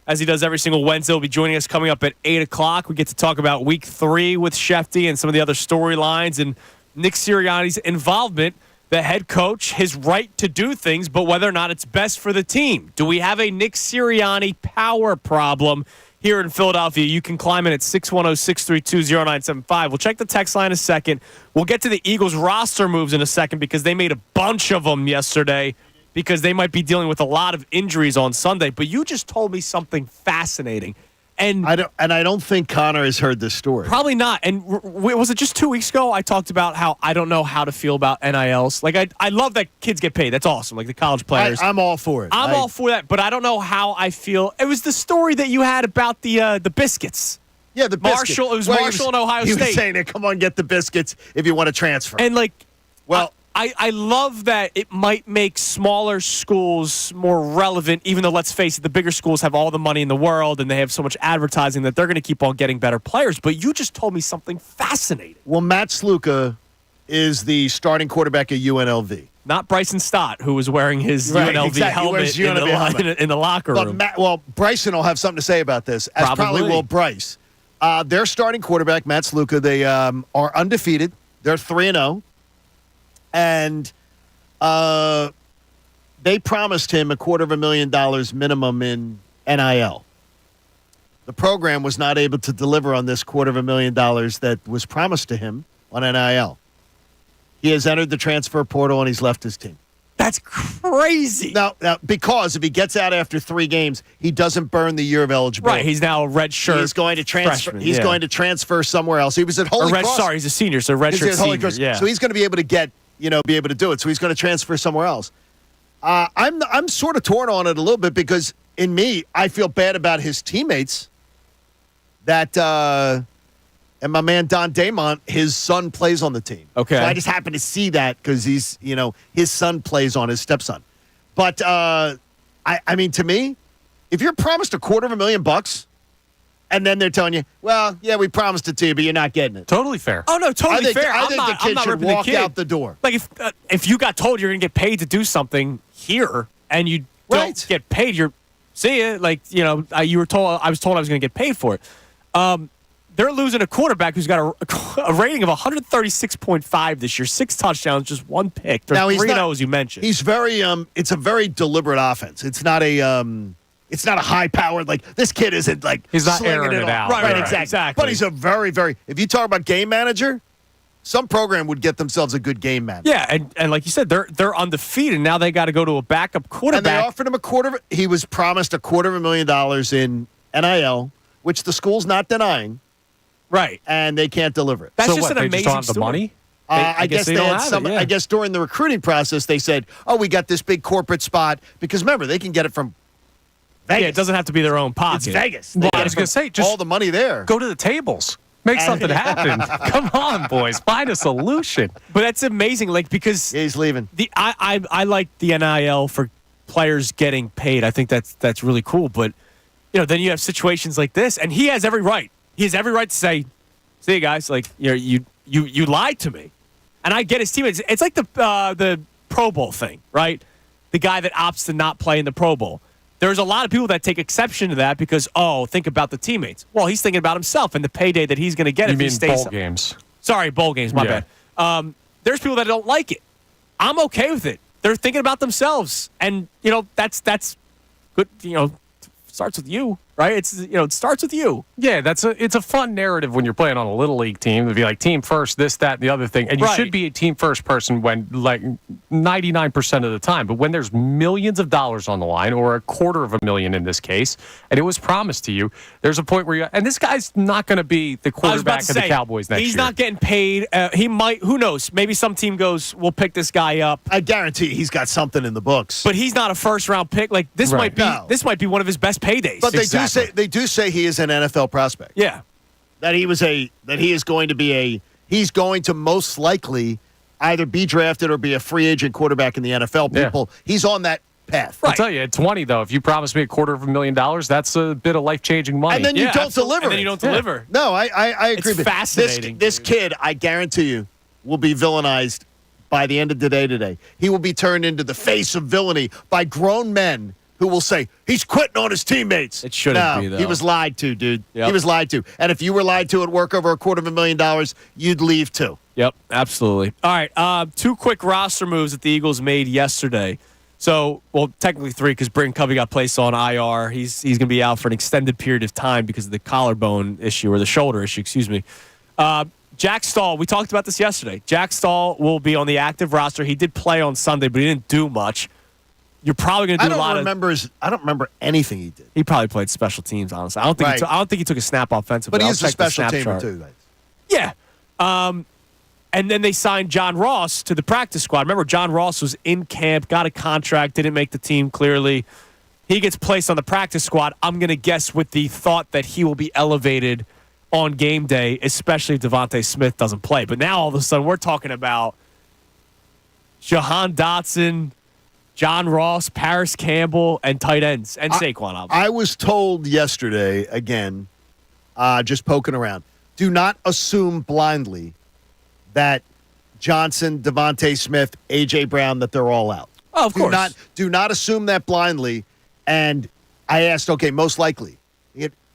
as he does every single Wednesday, will be joining us coming up at 8 o'clock. We get to talk about Week 3 with Shefty and some of the other storylines and Nick Sirianni's involvement, the head coach, his right to do things, but whether or not it's best for the team. Do we have a Nick Sirianni power problem here in Philadelphia? You can climb in at 610-632-0975. We'll check the text line in a second. We'll get to the Eagles roster moves in a second because they made a bunch of them yesterday because they might be dealing with a lot of injuries on Sunday. But you just told me something fascinating. And I don't think Connor has heard this story. Probably not. And was it just 2 weeks ago I talked about how I don't know how to feel about NILs? Like, I love that kids get paid. That's awesome. Like the college players. I'm all for it. I'm all for that, but I don't know how I feel. It was the story that you had about the biscuits. Yeah, the biscuits. Marshall. It was Marshall in Ohio State. He was saying, come on, get the biscuits if you want to transfer. And, like, well, I love that it might make smaller schools more relevant, even though, let's face it, the bigger schools have all the money in the world and they have so much advertising that they're going to keep on getting better players. But you just told me something fascinating. Well, Matt Sluka is the starting quarterback at UNLV. Not Bryson Stott, who was wearing his UNLV helmet in the locker room. Bryson will have something to say about this, as probably will Bryce. Their starting quarterback, Matt Sluka, they are undefeated. They're 3-0. And they promised him $250,000 minimum in NIL. The program was not able to deliver on this $250,000 that was promised to him on NIL. He has entered the transfer portal and he's left his team. That's crazy. Now, because if he gets out after 3 games, he doesn't burn the year of eligibility. Right, he's now a red shirt. He's going to transfer. Freshman, he's going to transfer somewhere else. He was at Holy Cross. Sorry, he's a senior, so red shirt senior. Yeah. So he's going to be able to be able to do it. So he's going to transfer somewhere else. I'm sort of torn on it a little bit because in me, I feel bad about his teammates. And my man Don Damont, his son plays on the team. Okay. So I just happen to see that because he's, his son plays on his stepson. But I mean, to me, if you're promised $250,000 and then they're telling you, well, yeah, we promised it to you, but you're not getting it. Totally fair. Oh, no, totally fair. I think the kid should walk out the door. Like, if you got told you're going to get paid to do something here and you don't get paid, see ya. Like, you were told, I was told I was going to get paid for it. They're losing a quarterback who's got a rating of 136.5 this year, 6 touchdowns, just 1 pick. They're 3-0, as you mentioned. He's very it's a very deliberate offense. It's not a high powered, like, this kid isn't like he's not slinging airing it out. Right, exactly. But he's a very, very, if you talk about game manager, some program would get themselves a good game manager. Yeah, and like you said, they're undefeated. Now they got to go to a backup quarterback. And they offered him he was promised $250,000 in NIL, which the school's not denying. Right. And they can't deliver it. That's so just what, an they amazing just don't have story. the money? I guess they had some. Yeah. I guess during the recruiting process, they said, "Oh, we got this big corporate spot." Because remember, they can get it from Vegas. Yeah, it doesn't have to be their own pocket. It's Vegas. Well, I was going to say, just all the money there. Go to the tables. Make something happen. Come on, boys. Find a solution. But that's amazing, like, because he's leaving. I like the NIL for players getting paid. I think that's really cool. But then you have situations like this, and he has every right. He has every right to say, "See you guys, like you lied to me," and I get his teammates. It's like the Pro Bowl thing, right? The guy that opts to not play in the Pro Bowl. There's a lot of people that take exception to that because, think about the teammates. Well, he's thinking about himself and the payday that he's going to get if he stays. Bowl games? Sorry, bowl games. My bad. There's people that don't like it. I'm okay with it. They're thinking about themselves, and that's good. Starts with you, right? It starts with you. Yeah, it's a fun narrative when you're playing on a little league team to be like team first, this, that, and the other thing. And you should be a team first person when like 99% of the time. But when there's millions of dollars on the line, or $250,000 in this case, and it was promised to you, there's a point where and this guy's not going to be the quarterback of the Cowboys next year. He's not getting paid. He might. Who knows? Maybe some team goes, "We'll pick this guy up." I guarantee he's got something in the books. But he's not a first round pick. Like this might be. No. This might be one of his best paydays. But they do say he is an NFL prospect. Yeah, that he's going to most likely either be drafted or be a free agent quarterback in the NFL. He's on that path. Right. I'll tell you, at 20 though, if you promise me $250,000, that's a bit of life-changing money. And then you don't deliver. And then you don't deliver. No, I agree. It's fascinating. This kid, I guarantee you, will be villainized by the end of the day today. He will be turned into the face of villainy by grown men who will say, he's quitting on his teammates. It shouldn't be, though. He was lied to, dude. Yep. He was lied to. And if you were lied to at work over $250,000, you'd leave too. Yep, absolutely. All right, 2 quick roster moves that the Eagles made yesterday. So, well, technically 3 because Britton Covey got placed on IR. He's going to be out for an extended period of time because of the collarbone issue or the shoulder issue, excuse me. Jack Stahl, we talked about this yesterday. Jack Stahl will be on the active roster. He did play on Sunday, but he didn't do much. You're probably going to do a lot of. I don't remember anything he did. He probably played special teams. Honestly, I don't think he took a snap offensively. But he's a special teamer too. Yeah. And then they signed John Ross to the practice squad. Remember, John Ross was in camp, got a contract, didn't make the team clearly. He gets placed on the practice squad. I'm going to guess with the thought that he will be elevated on game day, especially if Devontae Smith doesn't play. But now all of a sudden we're talking about Jahan Dotson, John Ross, Paris Campbell, and tight ends, and Saquon, obviously. I was told yesterday, again, just poking around, do not assume blindly that Johnson, Devontae Smith, A.J. Brown, that they're all out. Oh, of course. Do not assume that blindly. And I asked, okay, most likely,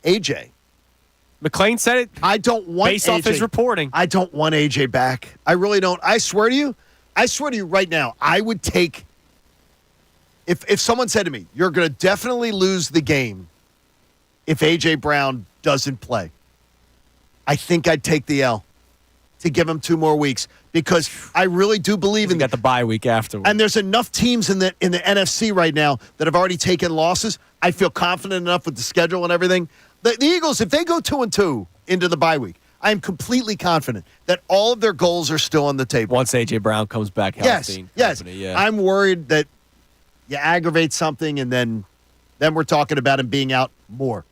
A.J. McClain said it. I don't want based AJ, off his reporting. I don't want A.J. back. I really don't. I swear to you right now, I would take, if someone said to me, you're going to definitely lose the game if A.J. Brown doesn't play, I think I'd take the L to give him 2 more weeks because I really do believe in got the bye week afterwards. And there's enough teams in the NFC right now that have already taken losses. I feel confident enough with the schedule and everything. The Eagles, if they go 2-2 into the bye week, I am completely confident that all of their goals are still on the table. Once A.J. Brown comes back healthy. Yes. I'm worried that you aggravate something and then we're talking about him being out more.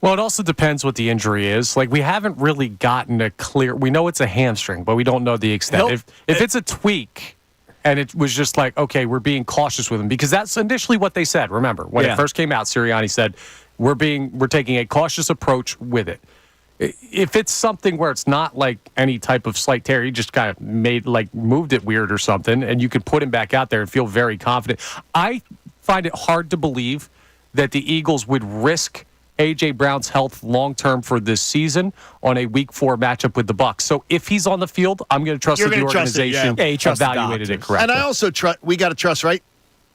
Well, it also depends what the injury is. Like, we haven't really gotten a clear. We know it's a hamstring, but we don't know the extent. If it's a tweak, and it was just like, okay, we're being cautious with him, because that's initially what they said. Remember, when it first came out, Sirianni said we're taking a cautious approach with it. If it's something where it's not like any type of slight tear, he just kind of moved it weird or something, and you could put him back out there and feel very confident. I find it hard to believe that the Eagles would risk A.J. Brown's health long-term for this season on a Week 4 matchup with the Bucs. So if he's on the field, I'm going to trust that the organization evaluated it correctly. And I also trust, we got to trust, right,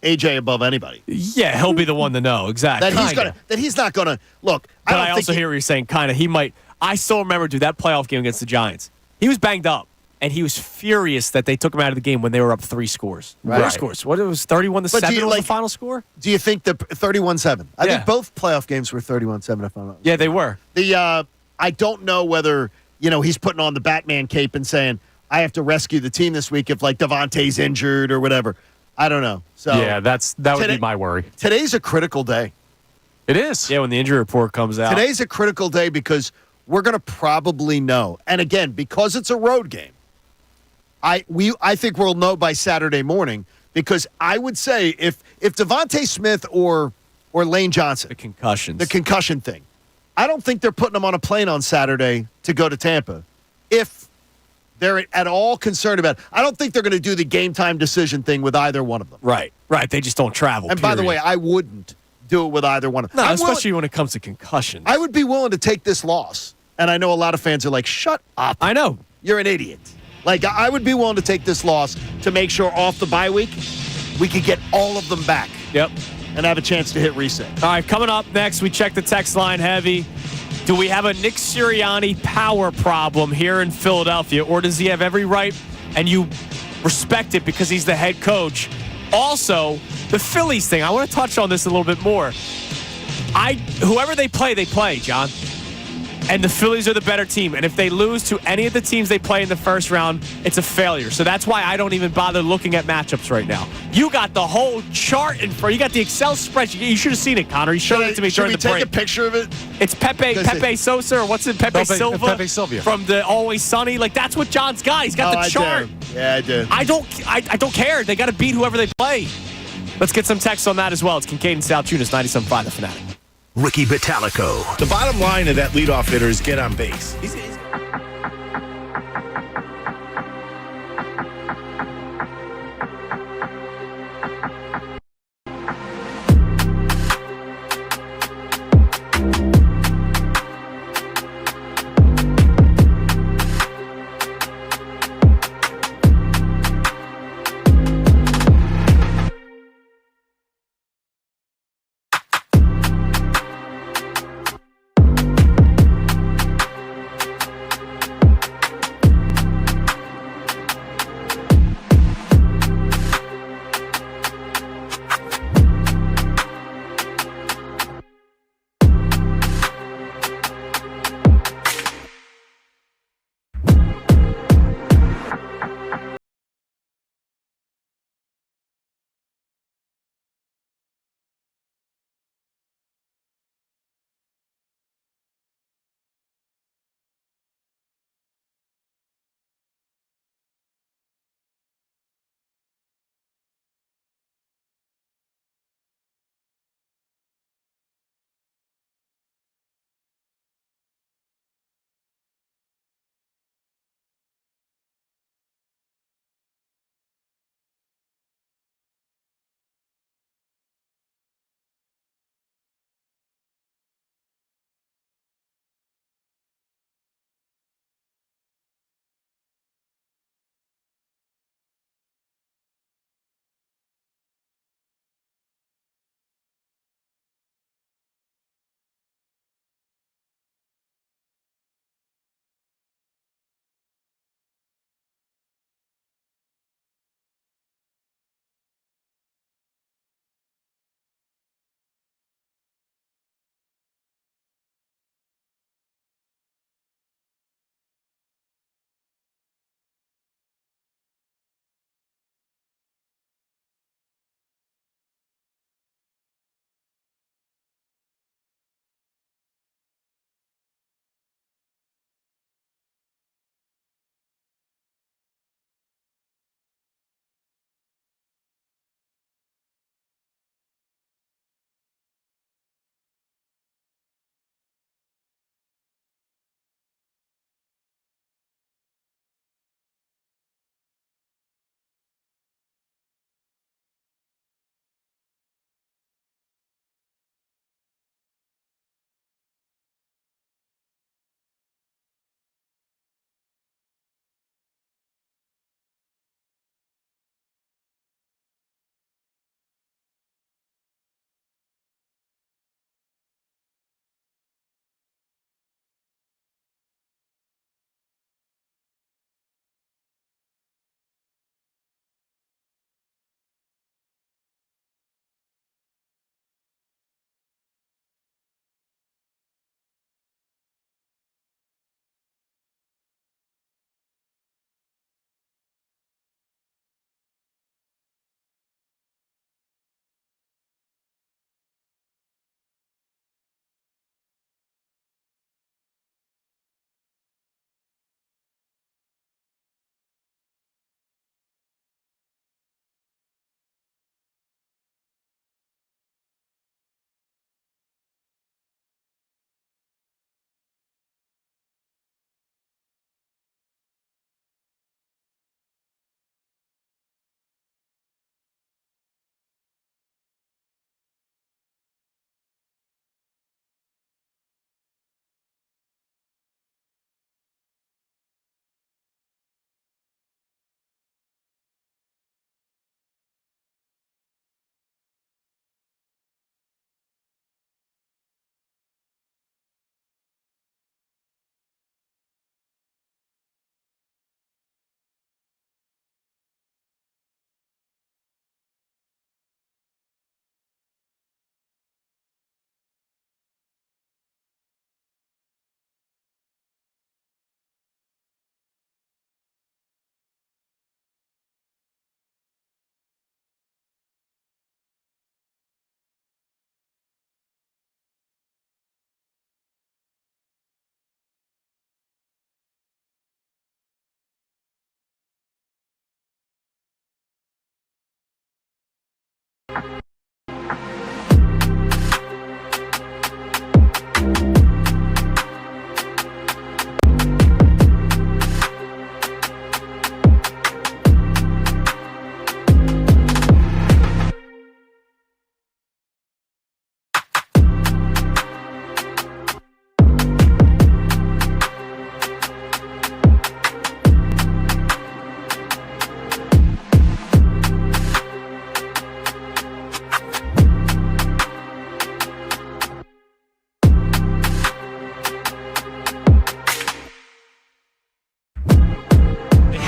A.J. above anybody. Yeah, he'll be the one to know, exactly. That he's not going to, look. But I also hear what you're saying, kind of, he might. I still remember, dude, that playoff game against the Giants. He was banged up. And he was furious that they took him out of the game when they were up 3 scores. Right. 3 scores. What, it was 31-7 was the final score? Do you think the 31-7? I think both playoff games were 31-7, if I'm not mistaken. Yeah, they were. I don't know whether, he's putting on the Batman cape and saying, I have to rescue the team this week if, Devontae's injured or whatever. I don't know. So yeah, that would be my worry. Today's a critical day. It is. Yeah, when the injury report comes out. Today's a critical day because we're going to probably know. And again, because it's a road game, I think we'll know by Saturday morning, because I would say if Devontae Smith or Lane Johnson, the concussion thing, I don't think they're putting them on a plane on Saturday to go to Tampa. If they're at all concerned about it, I don't think they're going to do the game time decision thing with either one of them. Right. They just don't travel. And by the way, I wouldn't do it with either one of them. No, especially when it comes to concussions. I would be willing to take this loss. And I know a lot of fans are like, shut up. I know. You're an idiot. I would be willing to take this loss to make sure off the bye week we could get all of them back. Yep. And have a chance to hit reset. All right, coming up next, we check the text line heavy. Do we have a Nick Sirianni power problem here in Philadelphia, or does he have every right and you respect it because he's the head coach? Also, the Phillies thing. I want to touch on this a little bit more. Whoever they play, John. And the Phillies are the better team. And if they lose to any of the teams they play in the first round, it's a failure. So that's why I don't even bother looking at matchups right now. You got the whole chart in front. You got the Excel spreadsheet. You should have seen it, Connor. He showed it to me during the break. Should we take a picture of it? It's Pepe Sosa, or what's it? Pepe Silva from the Always Sunny. That's what John's got. He's got the chart. Yeah, I do. I don't care. They got to beat whoever they play. Let's get some text on that as well. It's Kincade and Salciunas, 97.5 The Fanatic. Ricky Bottalico. The bottom line of that leadoff hitter is get on base.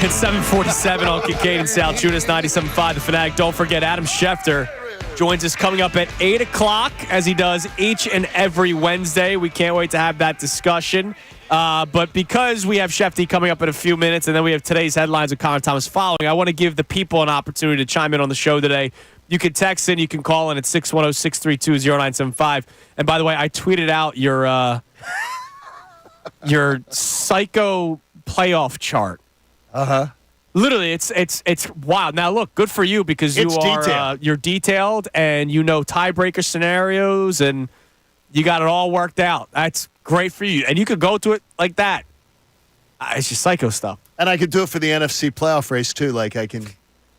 It's 7:47 on Kincade Salciunas, 97.5 The Fanatic. Don't forget, Adam Schefter joins us coming up at 8 o'clock, as he does each and every Wednesday. We can't wait to have that discussion. But because we have Shefty coming up in a few minutes, and then we have today's headlines with Connor Thomas following, I want to give the people an opportunity to chime in on the show today. You can text in, you can call in at 610-632-0975. And by the way, I tweeted out your psycho playoff chart. Literally, it's wild. Now, look, good for you because you're detailed and you know tiebreaker scenarios and you got it all worked out. That's great for you, and you could go to it like that. It's just psycho stuff. And I could do it for the NFC playoff race too.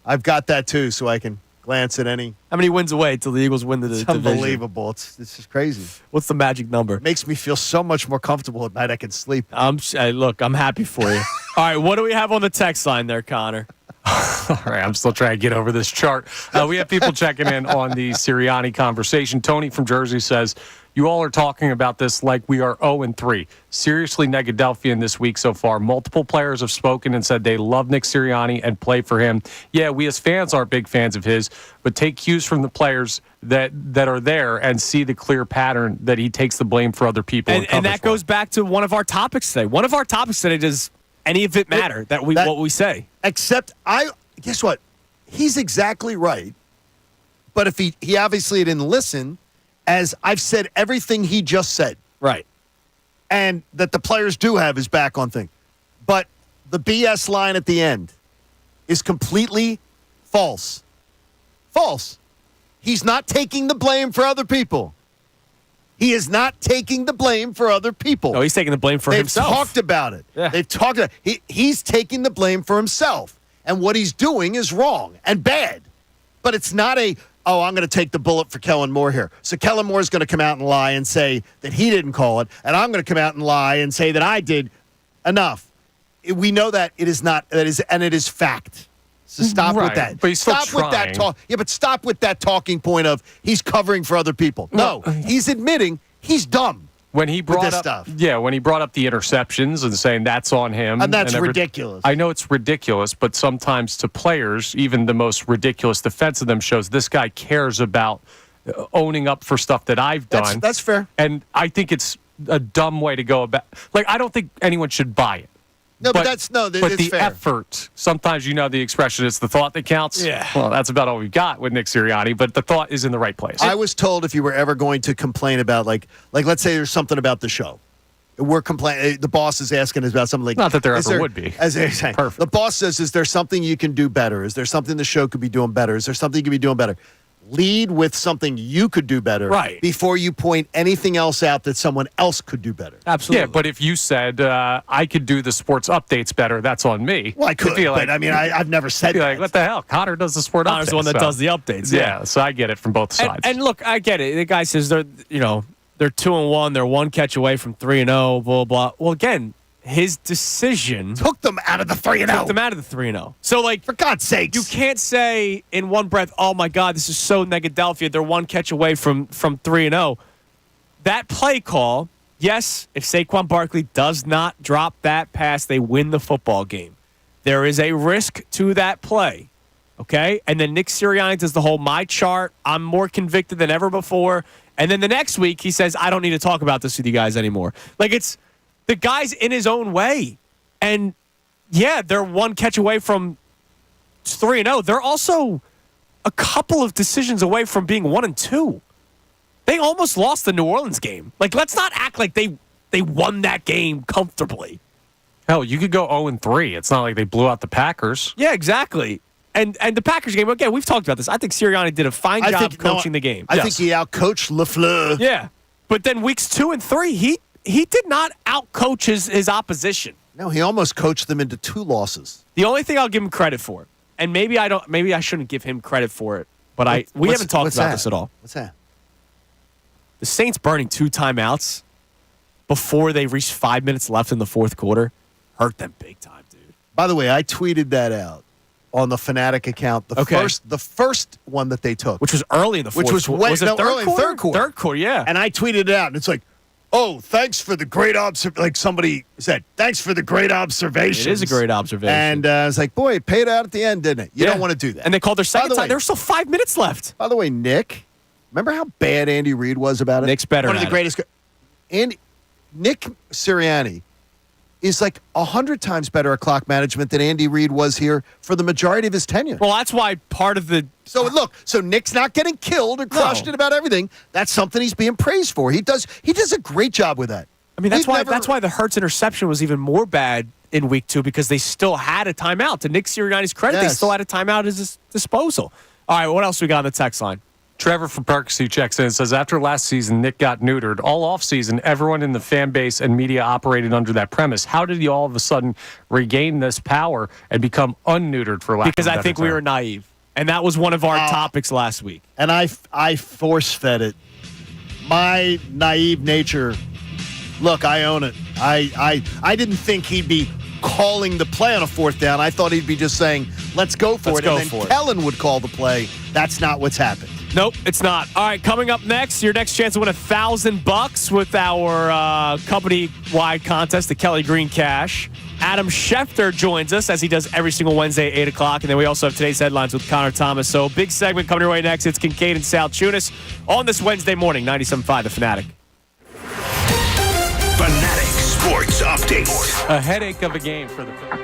I've got that too, so I can glance at any. How many wins away till the Eagles win the division? Unbelievable. It's just crazy. What's the magic number? It makes me feel so much more comfortable at night. I can sleep. Look, I'm happy for you. All right, what do we have on the text line there, Connor? All right, I'm still trying to get over this chart. We have people checking in on the Sirianni conversation. Tony from Jersey says, you all are talking about this like we are 0-3. Seriously, Negadelphian this week so far. Multiple players have spoken and said they love Nick Sirianni and play for him. Yeah, we as fans aren't big fans of his, but take cues from the players that are there and see the clear pattern that he takes the blame for other people. And that goes back to one of our topics today. One of our topics today, does any of it matter what we say? Except guess what? He's exactly right. But if he obviously didn't listen, as I've said everything he just said. Right. And that the players do have his back on thing. But the BS line at the end is completely false. False. He's not taking the blame for other people. He is not taking the blame for other people. No, he's taking the blame for himself. They've talked about it. Yeah. They've talked about it. He's taking the blame for himself. And what he's doing is wrong and bad. But it's not I'm going to take the bullet for Kellen Moore here. So Kellen Moore is going to come out and lie and say that he didn't call it, and I'm going to come out and lie and say that I did. Enough. We know that it is not. That is, and it is fact. So stop with that. But he's still stop with that talk. Yeah, but stop with that talking point of he's covering for other people. No, he's admitting he's dumb. When he brought this up stuff. Yeah, when he brought up the interceptions and saying that's on him. And that's ridiculous. I know it's ridiculous, but sometimes to players, even the most ridiculous defense of them shows this guy cares about owning up for stuff that I've done. That's fair. And I think it's a dumb way to go about. I don't think anyone should buy it. No, but it's the fair. Effort. Sometimes the expression, it's the thought that counts. Yeah. Well, that's about all we've got with Nick Sirianni, but the thought is in the right place. I was told if you were ever going to complain about, like let's say there's something about the show. We're complaining. The boss is asking us about something like. Not that there ever would be. As they're saying, the boss says, "Is there something you can do better? Is there something the show could be doing better? Is there something you could be doing better?" Lead with something you could do better, right? Before you point anything else out that someone else could do better. Absolutely. Yeah, but if you said I could do the sports updates better, that's on me. Well, I could, but I mean, I've never said that. What the hell? Connor does the sport updates. Connor's the one that does the updates. Yeah, so I get it from both sides. And look, I get it. The guy says they're 2-1, they're one catch away from 3-0, blah blah. Well, again, his decision took them out of the 3-0. So, for God's sakes, you can't say in one breath, "Oh my God, this is so Negadelphia. They're one catch away from 3-0." That play call, yes, if Saquon Barkley does not drop that pass, they win the football game. There is a risk to that play, okay? And then Nick Sirianni does the whole my chart. I'm more convicted than ever before. And then the next week he says, "I don't need to talk about this with you guys anymore." It's. The guy's in his own way. And, yeah, they're one catch away from 3-0. They're also a couple of decisions away from being 1-2. They almost lost the New Orleans game. Let's not act like they won that game comfortably. Hell, you could go 0-3. It's not like they blew out the Packers. Yeah, exactly. And the Packers game, again, we've talked about this. I think Sirianni did a fine job coaching the game. I think he outcoached LaFleur. Yeah. But then weeks 2 and 3, he did not outcoach his opposition. No, he almost coached them into 2 losses. The only thing I'll give him credit for, and maybe I shouldn't give him credit for it, but we haven't talked about this at all. What's that? The Saints burning 2 timeouts before they reached 5 minutes left in the fourth quarter hurt them big time, dude. By the way, I tweeted that out on the Fanatic account. The first one that they took, which was early in the fourth. Which was early in third quarter. Third quarter, yeah. And I tweeted it out, and it's like, oh, thanks for the great like somebody said, thanks for the great observation. It is a great observation. And I was like, boy, it paid out at the end, didn't it? You don't want to do that. And they called their second time. There's still 5 minutes left. By the way, Nick, remember how bad Andy Reid was about it? Nick's better One of the greatest. And Nick Sirianni is like 100 times better at clock management than Andy Reid was here for the majority of his tenure. Well, that's why part of the... So Nick's not getting killed or crushed in about everything. That's something he's being praised for. He does a great job with that. I mean, that's why the Hurts interception was even more bad in week 2 because they still had a timeout. To Nick Sirianni's credit, they still had a timeout at his disposal. All right, what else we got on the text line? Trevor from Percy checks in and says, after last season, Nick got neutered. All offseason, everyone in the fan base and media operated under that premise. How did you all of a sudden regain this power and become unneutered for lack of a better term? Because I think we were naive. And that was one of our topics last week. And I force-fed it. My naive nature, look, I own it. I didn't think he'd be calling the play on a fourth down. I thought he'd be just saying, let's go for it. And then Kellen would call the play. That's not what's happened. Nope, it's not. All right, coming up next, your next chance to win $1,000 with our company-wide contest, the Kelly Green Cash. Adam Schefter joins us as he does every single Wednesday at 8 o'clock. And then we also have today's headlines with Connor Thomas. So big segment coming your way next. It's Kincade and Salciunas on this Wednesday morning, 97.5 The Fanatic. Fanatic Sports Update. A headache of a game for the Phillies.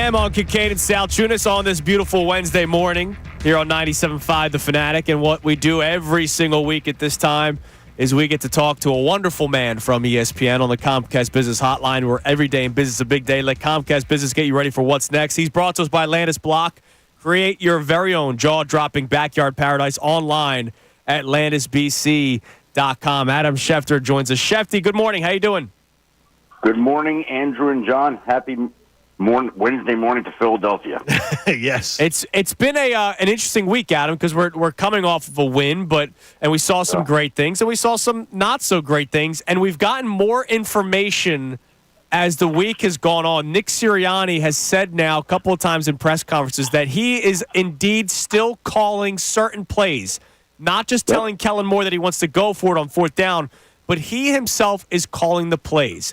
p.m. on Kincade Salciunas on this beautiful Wednesday morning here on 97.5 The Fanatic. And what we do every single week at this time is we get to talk to a wonderful man from ESPN on the Comcast Business Hotline, where every day in business is a big day. Let Comcast Business get you ready for what's next. He's brought to us by Landis Block. Create your very own jaw-dropping backyard paradise online at landisbc.com. Adam Schefter joins us. Shefty, good morning. How you doing? Good morning, Andrew and John. Happy Wednesday morning to Philadelphia. Yes. It's been an interesting week, Adam, because we're coming off of a win, and we saw some great things, and we saw some not so great things, and we've gotten more information as the week has gone on. Nick Sirianni has said now a couple of times in press conferences that he is indeed still calling certain plays, not just telling Kellen Moore that he wants to go for it on fourth down, but he himself is calling the plays.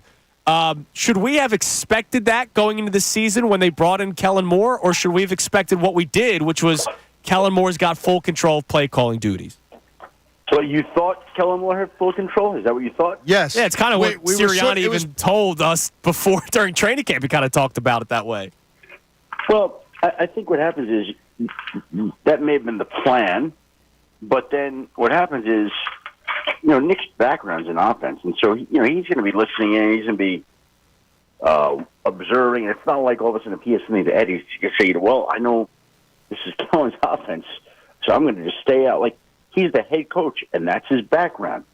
Should we have expected that going into the season when they brought in Kellen Moore, or should we have expected what we did, which was Kellen Moore's got full control of play-calling duties? So you thought Kellen Moore had full control? Is that what you thought? Yes. Yeah, it's kind of what Sirianni told us before during training camp. He kind of talked about it that way. Well, I think what happens is that may have been the plan, but then what happens is, Nick's background's in offense, and so he's going to be listening in. He's going to be observing. It's not like all of a sudden he has something to add. He's going to say, well, I know this is Kellen's offense, so I'm going to just stay out. Like, he's the head coach, and that's his background.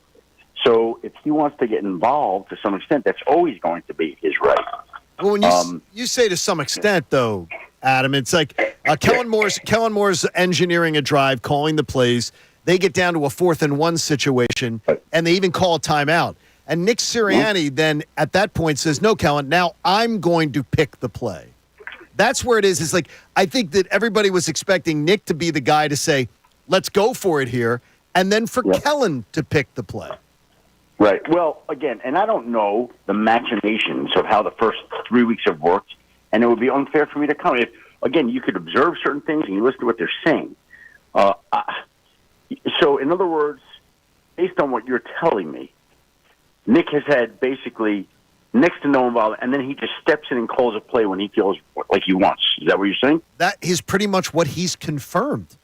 So if he wants to get involved to some extent, that's always going to be his right. Well, when you say to some extent, though, Adam, it's like Kellen Moore's engineering a drive, calling the plays. They get down to a 4th and 1 situation, and they even call a timeout. And Nick Sirianni then at that point says, no, Kellen, now I'm going to pick the play. That's where it is. It's like, I think that everybody was expecting Nick to be the guy to say, let's go for it here, and then for Kellen to pick the play. Right. Well, again, and I don't know the machinations of how the first 3 weeks have worked, and it would be unfair for me to comment. Again, you could observe certain things and you listen to what they're saying. So, in other words, based on what you're telling me, Nick has had basically next to no involvement, and then he just steps in and calls a play when he feels like he wants. Is that what you're saying? That is pretty much what he's confirmed.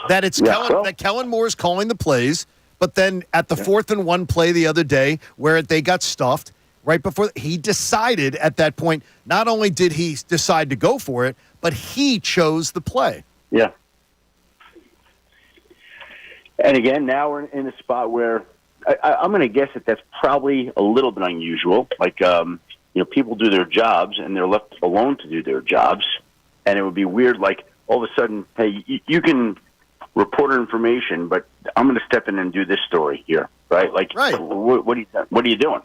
That it's that Kellen Moore is calling the plays, but then at the 4th and 1 play the other day where they got stuffed, right before he decided at that point, not only did he decide to go for it, but he chose the play. Yeah. And again, now we're in a spot where I'm going to guess that that's probably a little bit unusual. Like, people do their jobs and they're left alone to do their jobs. And it would be weird, like, all of a sudden, hey, you can report information, but I'm going to step in and do this story here, right? Like, what are you doing?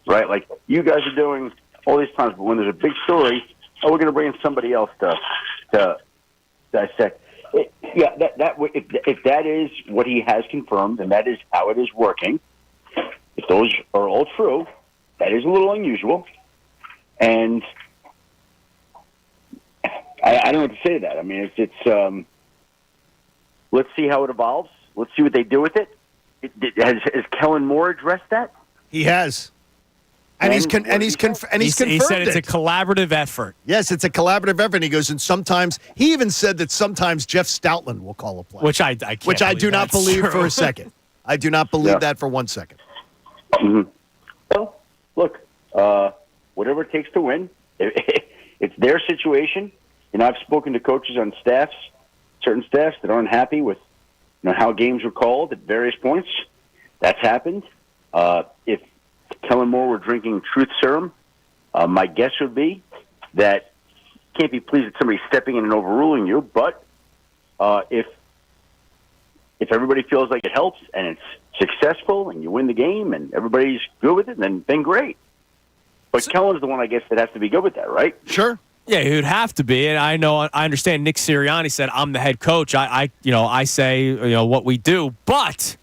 Right? Like, you guys are doing all these times, but when there's a big story, we're going to bring in somebody else to dissect. If that is what he has confirmed, and that is how it is working, if those are all true, that is a little unusual. And I don't know what to say to that. I mean, it's let's see how it evolves. Let's see what they do with it. Has Kellen Moore addressed that? He has. And he's confirmed He said it's a collaborative effort. Yes, it's a collaborative effort. And he goes, and sometimes he even said that sometimes Jeff Stoutland will call a play, which I do not believe for a second. I do not believe that for 1 second. Mm-hmm. Well, look, whatever it takes to win. It's their situation. I've spoken to coaches on certain staffs that aren't happy with how games were called at various points. That's happened. If Kellen Moore were drinking truth serum, my guess would be that you can't be pleased with somebody stepping in and overruling you, but if everybody feels like it helps and it's successful and you win the game and everybody's good with it, then great. But Kellen's the one, I guess, that has to be good with that, right? Sure. Yeah, he would have to be, and I understand. Nick Sirianni said, "I'm the head coach. I say what we do." But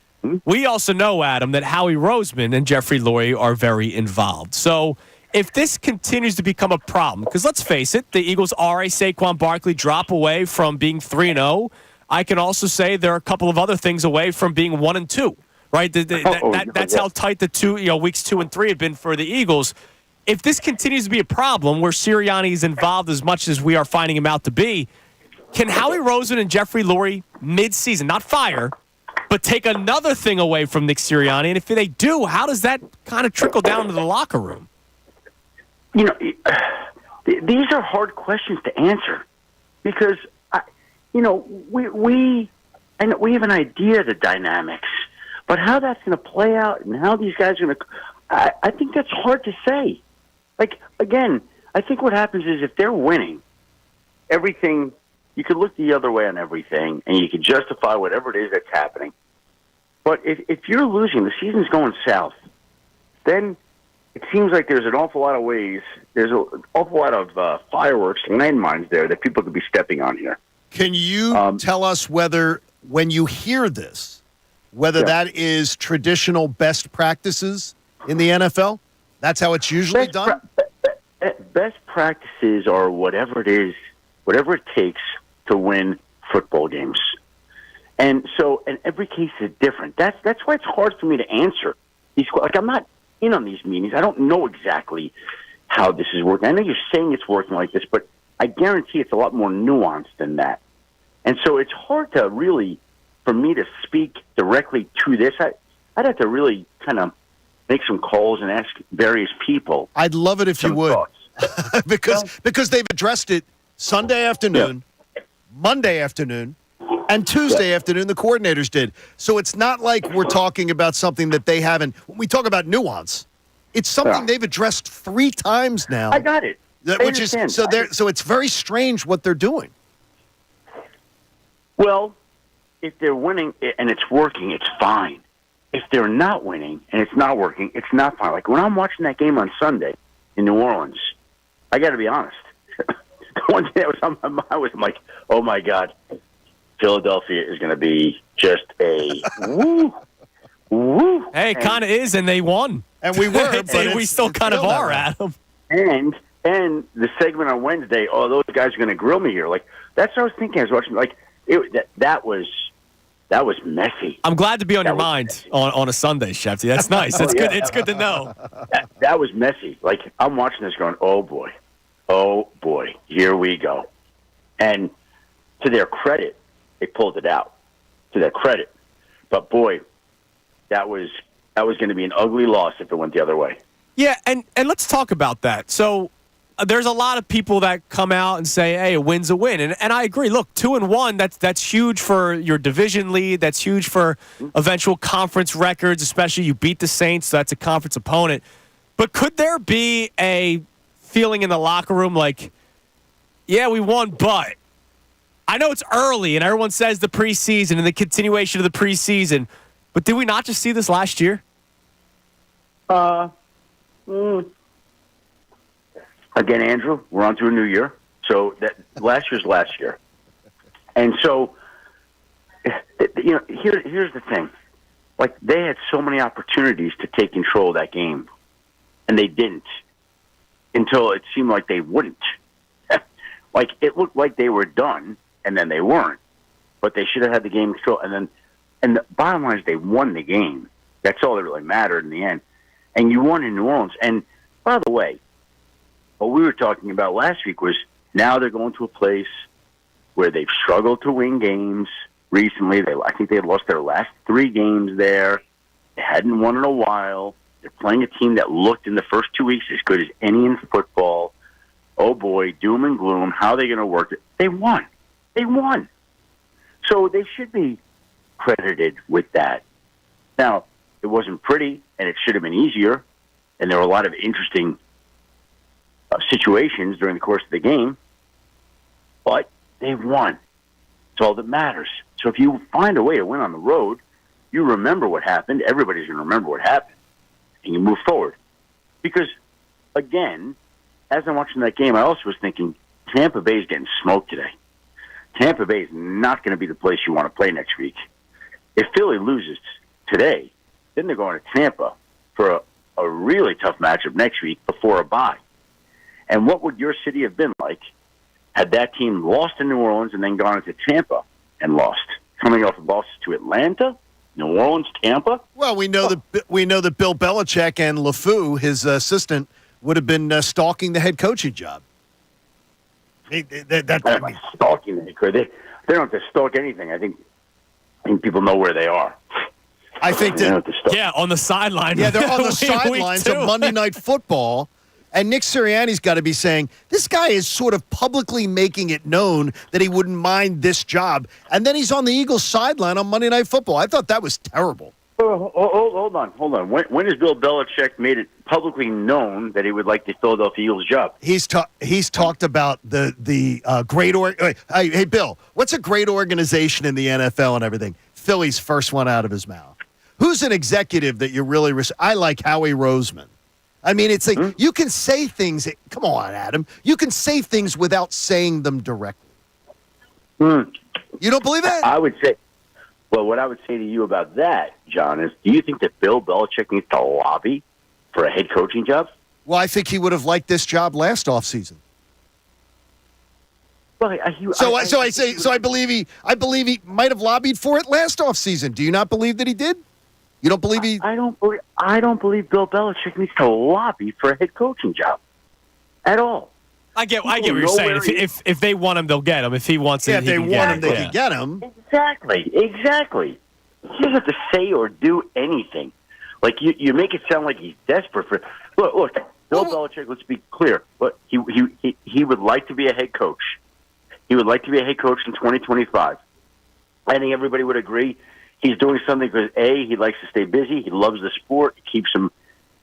we also know, Adam, that Howie Roseman and Jeffrey Lurie are very involved. So if this continues to become a problem, because let's face it, the Eagles are a Saquon Barkley drop away from being 3-0. I can also say they're a couple of other things away from being 1-2. Right? That's how tight the weeks 2 and 3 have been for the Eagles. if this continues to be a problem where Sirianni is involved as much as we are finding him out to be, can Howie Roseman and Jeffrey Lurie mid-season, not fire, but take another thing away from Nick Sirianni? And if they do, how does that kind of trickle down to the locker room? You know, these are hard questions to answer because, we have an idea of the dynamics, but how that's going to play out and how these guys are going to, I think that's hard to say. Like, again, I think what happens is if they're winning, everything, you could look the other way on everything, and you could justify whatever it is that's happening. But if you're losing, the season's going south, then it seems like there's an awful lot of ways, there's an awful lot of fireworks and landmines there that people could be stepping on here. Can you tell us whether, when you hear this, whether that is traditional best practices in the NFL? That's how it's usually done? Best practices are whatever it is, whatever it takes to win football games. And so, and every case is different. That's why it's hard for me to answer these. Like, I'm not in on these meetings. I don't know exactly how this is working. I know you're saying it's working like this, but I guarantee it's a lot more nuanced than that. And so it's hard to really, for me to speak directly to this. I'd have to really kind of make some calls and ask various people. I'd love it if you would. because they've addressed it Sunday afternoon, Monday afternoon, and Tuesday afternoon the coordinators did. So it's not like we're talking about something that they haven't. When we talk about nuance, it's something they've addressed 3 times now. I got it. Which is so it's very strange what they're doing. Well, if they're winning and it's working, it's fine. If they're not winning and it's not working, it's not fine. Like when I'm watching that game on Sunday in New Orleans, I got to be honest. The one thing that was on my mind was, I'm like, oh my God, Philadelphia is going to be just a woo, woo. Hey, it kind of is, and they won. And we were, but we still kind of are, Adam. And the segment on Wednesday, oh, those guys are going to grill me here. Like, that's what I was thinking. I was watching, like, that was messy. I'm glad to be on your mind on a Sunday, Shefty. That's nice. That's good. It's good to know. That was messy. Like, I'm watching this going, oh boy, here we go. And to their credit, they pulled it out. To their credit, but boy, that was going to be an ugly loss if it went the other way. Yeah, and let's talk about that. So there's a lot of people that come out and say, hey, a win's a win. And I agree. Look, 2-1, that's huge for your division lead. That's huge for eventual conference records, especially you beat the Saints, so that's a conference opponent. But could there be a feeling in the locker room like, yeah, we won, but I know it's early and everyone says the preseason and the continuation of the preseason, but did we not just see this last year? Again, Andrew, we're on to a new year. So that last year's last year. And so, here's the thing. Like, they had so many opportunities to take control of that game, and they didn't until it seemed like they wouldn't. Like, it looked like they were done, and then they weren't. But they should have had the game control. And the bottom line is they won the game. That's all that really mattered in the end. And you won in New Orleans. And, by the way, what we were talking about last week was now they're going to a place where they've struggled to win games recently. I think they had lost their last 3 games there. They hadn't won in a while. They're playing a team that looked in the first 2 weeks as good as any in football. Oh, boy, doom and gloom. How are they going to work it? They won. They won. So they should be credited with that. Now, it wasn't pretty, and it should have been easier, and there were a lot of interesting situations during the course of the game, but they won. It's all that matters. So if you find a way to win on the road, you remember what happened. Everybody's going to remember what happened, and you move forward. Because, again, as I'm watching that game, I also was thinking Tampa Bay's getting smoked today. Tampa Bay is not going to be the place you want to play next week. If Philly loses today, then they're going to Tampa for a really tough matchup next week before a bye. And what would your city have been like had that team lost in New Orleans and then gone into Tampa and lost? Coming off of losses to Atlanta, New Orleans, Tampa? Well, we know that Bill Belichick and LeFou, his assistant, would have been stalking the head coaching job. Stalking the head coach. They don't have to stalk anything. I think people know where they are. I think that, on the sideline. Yeah, they're on the sidelines of Monday Night Football. And Nick Sirianni's got to be saying, this guy is sort of publicly making it known that he wouldn't mind this job. And then he's on the Eagles sideline on Monday Night Football. I thought that was terrible. Hold on. When has Bill Belichick made it publicly known that he would like the Philadelphia Eagles job? He's talked about the great Hey, Bill, what's a great organization in the NFL and everything? Philly's first one out of his mouth. Who's an executive that you really I like Howie Roseman. I mean, it's like you can say things. Come on, Adam. You can say things without saying them directly. You don't believe that? I would say. Well, what I would say to you about that, John, is do you think that Bill Belichick needs to lobby for a head coaching job? Well, I think he would have liked this job last offseason. Well, I believe he might have lobbied for it last offseason. Do you not believe that he did? You don't believe he? I don't believe Bill Belichick needs to lobby for a head coaching job at all. I get what you're saying. If they want him, they'll get him. If he wants it, if they want him, they can get him. Exactly. He doesn't have to say or do anything. Like you make it sound like he's desperate for. Look, Bill Belichick. Let's be clear. But he would like to be a head coach. He would like to be a head coach in 2025. I think everybody would agree. He's doing something because, A, he likes to stay busy. He loves the sport. It keeps him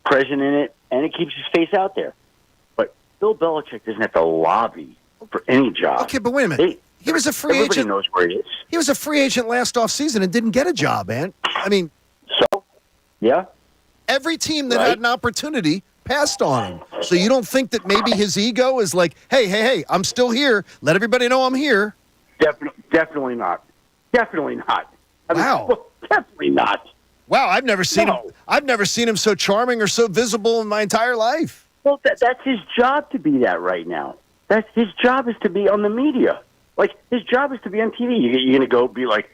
present in it, and it keeps his face out there. But Bill Belichick doesn't have to lobby for any job. Okay, but wait a minute. He was a free agent. Everybody knows where he is. He was a free agent last offseason and didn't get a job, man. I mean. So? Yeah? Every team that had an opportunity passed on him. So you don't think that maybe his ego is like, hey, I'm still here. Let everybody know I'm here. Definitely not. Definitely not. Wow. Definitely not. Wow, I've never seen him. I've never seen him so charming or so visible in my entire life. Well, that's his job to be that right now. That's his job is to be on the media. Like his job is to be on TV. You're going to go be like,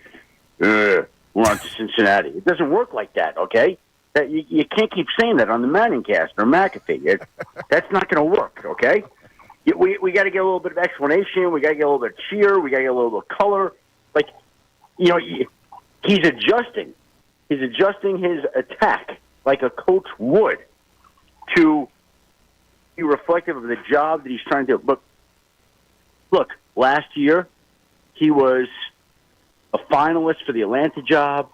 we're on to Cincinnati. It doesn't work like that. Okay, you can't keep saying that on the Manningcast or McAfee. That's not going to work. Okay, we got to get a little bit of explanation. We got to get a little bit of cheer. We got to get a little bit of color. Like, he's adjusting. He's adjusting his attack like a coach would to be reflective of the job that he's trying to do. But look, last year he was a finalist for the Atlanta job.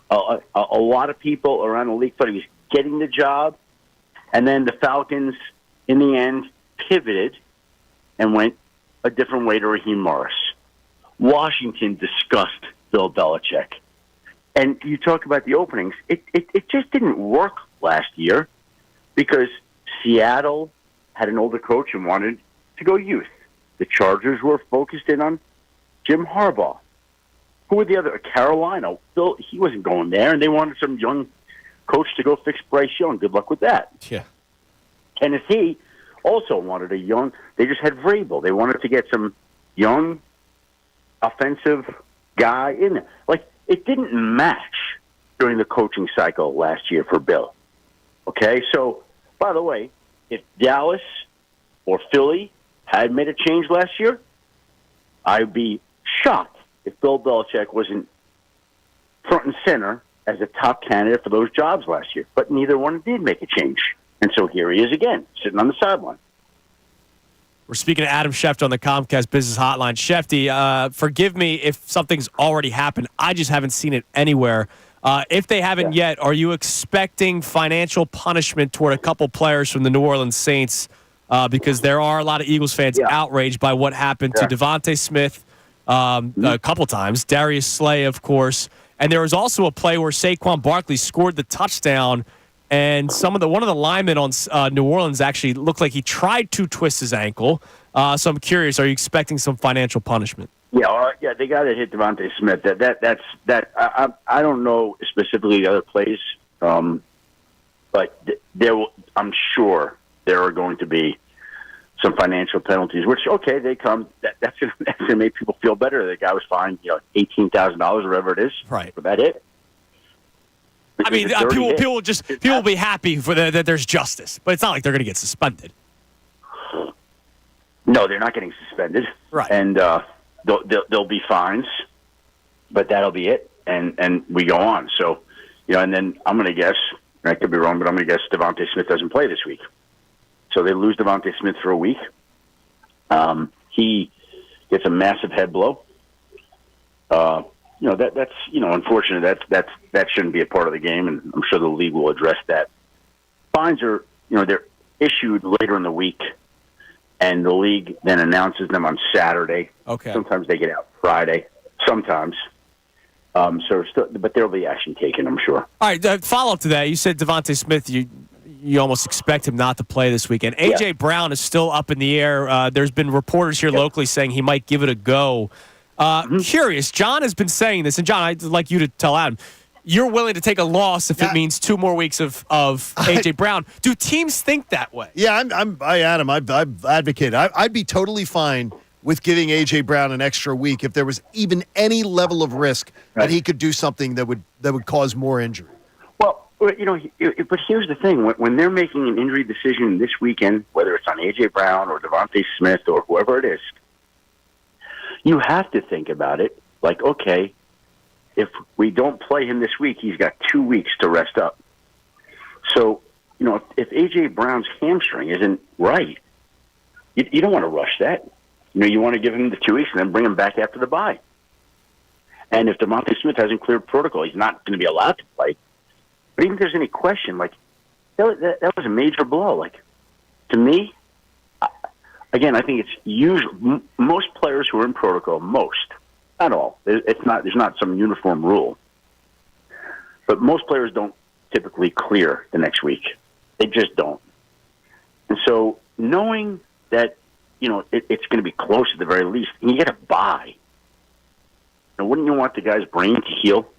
A lot of people around the league thought he was getting the job. And then the Falcons, in the end, pivoted and went a different way to Raheem Morris. Washington discussed Bill Belichick. And you talk about the openings. It just didn't work last year because Seattle had an older coach and wanted to go youth. The Chargers were focused in on Jim Harbaugh. Who were the other? Carolina. Bill, he wasn't going there, and they wanted some young coach to go fix Bryce Young. Good luck with that. Yeah. Tennessee also wanted a young. They just had Vrabel. They wanted to get some young offensive guy in there. Like, it didn't match during the coaching cycle last year for Bill. Okay? So, by the way, if Dallas or Philly had made a change last year, I'd be shocked if Bill Belichick wasn't front and center as a top candidate for those jobs last year. But neither one did make a change. And so here he is again, sitting on the sideline. We're speaking to Adam Schefter on the Comcast Business Hotline. Shefty, forgive me if something's already happened. I just haven't seen it anywhere. If they haven't yet, are you expecting financial punishment toward a couple players from the New Orleans Saints? Because there are a lot of Eagles fans outraged by what happened to Devontae Smith a couple times, Darius Slay, of course. And there was also a play where Saquon Barkley scored the touchdown, and one of the linemen on New Orleans actually looked like he tried to twist his ankle. So I'm curious, are you expecting some financial punishment? Yeah, they got to hit Devontae Smith. I don't know specifically the other plays, but I'm sure there are going to be some financial penalties. Which they come. That's going to make people feel better. The guy was fined, $18,000 or whatever it is, right, for that hit. I mean, It's already hit. people will be happy that there's justice, but it's not like they're going to get suspended. No, they're not getting suspended. Right. And there'll be fines, but that'll be it. And we go on. So, and then I'm going to guess, and I could be wrong, but I'm going to guess Devontae Smith doesn't play this week. So they lose Devontae Smith for a week. He gets a massive head blow. That's unfortunate. That shouldn't be a part of the game, and I'm sure the league will address that. Fines are, they're issued later in the week, and the league then announces them on Saturday. Okay. Sometimes they get out Friday. Sometimes. But there'll be action taken, I'm sure. All right, follow up to that. You said Devontae Smith, you almost expect him not to play this weekend. A.J. Brown is still up in the air. There's been reporters here locally saying he might give it a go. Curious, John has been saying this, and John, I'd like you to tell Adam, you're willing to take a loss if it means 2 more weeks of A.J. Brown. Do teams think that way? Yeah, Adam, I've advocated. I'd be totally fine with giving A.J. Brown an extra week if there was even any level of risk that he could do something that would cause more injury. Well, but here's the thing. When they're making an injury decision this weekend, whether it's on A.J. Brown or Devontae Smith or whoever it is, you have to think about it like, okay, if we don't play him this week, he's got 2 weeks to rest up. So, if A.J. Brown's hamstring isn't right, you don't want to rush that. You want to give him the 2 weeks and then bring him back after the bye. And if Devontae Smith hasn't cleared protocol, he's not going to be allowed to play. But even if there's any question, that was a major blow. To me, again, I think it's usual. Most players who are in protocol, not all. There's not some uniform rule. But most players don't typically clear the next week. They just don't. And so knowing that, it's going to be close at the very least, and you get a bye. Now, wouldn't you want the guy's brain to heal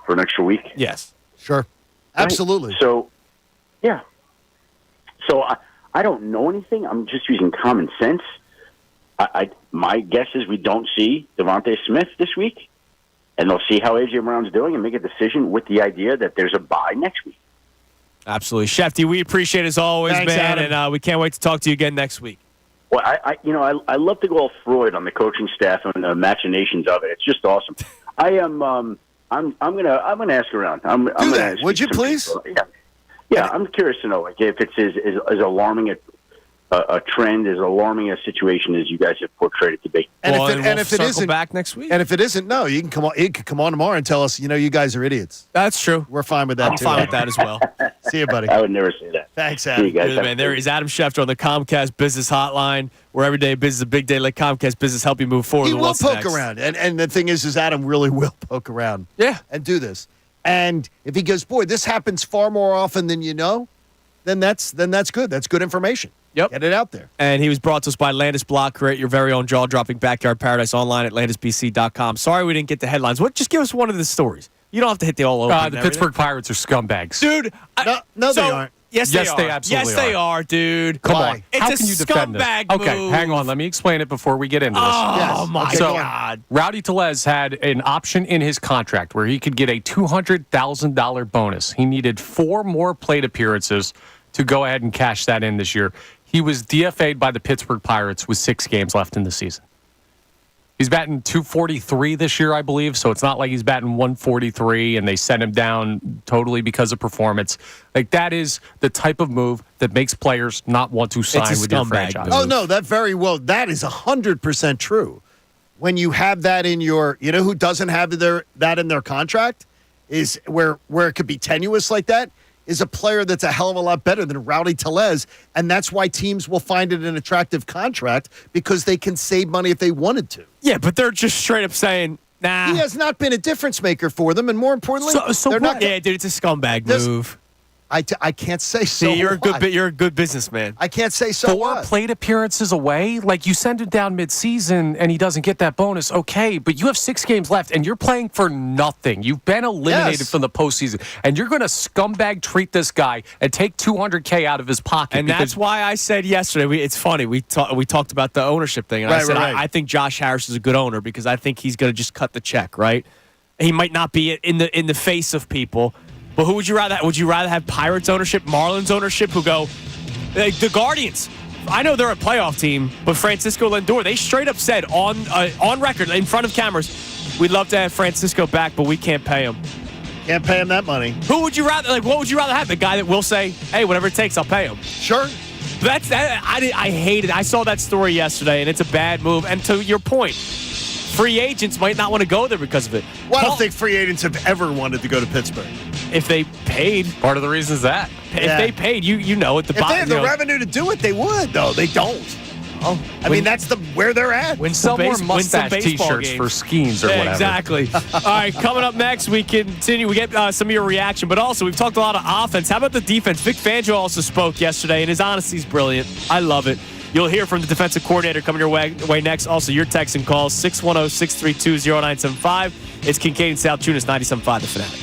for an extra week? Yes. Sure. Absolutely. Right? So, yeah. So I don't know anything. I'm just using common sense. My guess is we don't see Devontae Smith this week, and they'll see how A.J. Brown's doing and make a decision with the idea that there's a bye next week. Absolutely. Shefty, we appreciate it as always, Thanks, man, Adam. and we can't wait to talk to you again next week. Well, I love to go all Freud on the coaching staff and the machinations of it. It's just awesome. I'm gonna ask around. I'm gonna would you please? Yeah. I'm curious to know if it's as alarming a trend, as alarming a situation as you guys have portrayed it to be. And we'll if it isn't back next week. and if it isn't, no, you can come on. You can come on tomorrow and tell us. You guys are idiots. That's true. We're fine with that. I'm too. fine with that as well. See you, buddy. I would never say that. Thanks, See Adam. you guys. Good, man. There is Adam Schefter on the Comcast Business Hotline, where every day business is a big day. Let Comcast Business help you move forward. He with will what's poke next. around, and the thing is Adam really will poke around. Yeah. And do this. And if he goes, boy, this happens far more often than you know, then that's good. That's good information. Yep. Get it out there. And he was brought to us by Landis Block. Create your very own jaw-dropping backyard paradise online at landisbc.com. Sorry we didn't get the headlines. Just give us one of the stories. You don't have to hit the all over. The Pittsburgh Pirates are scumbags. Dude. No, they aren't. Yes, Yes, they they are. absolutely Yes, they are, dude. Come Why? on. It's How a can you defend this? scumbag Okay, move. hang on. Let me explain it before we get into this. Oh, my So, God. Rowdy Tellez had an option in his contract where he could get a $200,000 bonus. He needed 4 more plate appearances to go ahead and cash that in this year. He was DFA'd by the Pittsburgh Pirates with 6 games left in the season. He's batting .243 this year, I believe, so it's not like he's batting .143 and they sent him down totally because of performance. That is the type of move that makes players not want to sign with your franchise. Oh, no, that is 100% true. When you have that in your, who doesn't have that in their contract is where it could be tenuous like that, is a player that's a hell of a lot better than Rowdy Tellez, and that's why teams will find it an attractive contract because they can save money if they wanted to. Yeah, but they're just straight up saying, nah. He has not been a difference maker for them, and more importantly, they're not. Yeah, dude, it's a scumbag move. I can't say so. See, you're a good businessman. I can't say so. 4 plate appearances away? You send him down midseason and he doesn't get that bonus. Okay, but you have 6 games left and you're playing for nothing. You've been eliminated from the postseason, and you're going to scumbag treat this guy and take $200K out of his pocket. And that's why I said yesterday. It's funny. We talked about the ownership thing, and I said I think Josh Harris is a good owner because I think he's going to just cut the check. Right? He might not be in the face of people. But who would you rather? Would you rather have Pirates ownership, Marlins ownership, who go like the Guardians? I know they're a playoff team, but Francisco Lindor, they straight up said on record in front of cameras, we'd love to have Francisco back, but we can't pay him. Can't pay him that money. Who would you rather? Like, what would you rather have? The guy that will say, "Hey, whatever it takes, I'll pay him." Sure. I hate it. I saw that story yesterday, and it's a bad move. And to your point, free agents might not want to go there because of it. Well, I don't think free agents have ever wanted to go to Pittsburgh. If they paid. Part of the reason is that. If they paid, you know at the bottom. If they had the revenue to do it, they would, though. They don't. Oh, I mean, that's where they're at. Win some more mustache T-shirts for Skeens or whatever. Exactly. All right, coming up next, we continue. We get some of your reaction, but also we've talked a lot of offense. How about the defense? Vic Fangio also spoke yesterday, and his honesty is brilliant. I love it. You'll hear from the defensive coordinator coming your way next. Also, your texts and calls, 610-632-0975. It's Kincade Salciunas, 97.5 The Fanatic.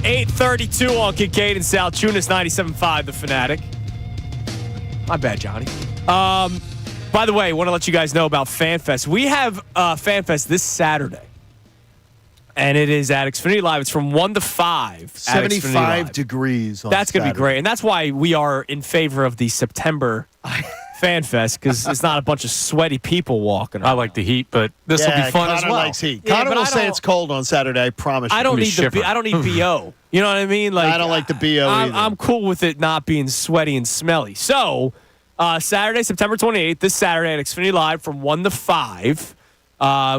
8:32 on Kincade and Salciunas, 97.5 The Fanatic. My bad, Johnny. By the way, I want to let you guys know about FanFest. We have FanFest this Saturday, and it is at Xfinity Live. It's from 1 to 5. 75 degrees on That's going to be Saturday. great, and that's why we are in favor of the September FanFest, because it's not a bunch of sweaty people walking around. I like the heat, but this will be fun Connor as well. likes heat. Yeah, Connor but will I say don't- it's cold on Saturday. I promise you. I don't need shiver. I don't need BO. You know what I mean? Like I don't like the BO either. I'm cool with it not being sweaty and smelly. So, Saturday, September 28th, this Saturday at Xfinity Live from 1 to 5.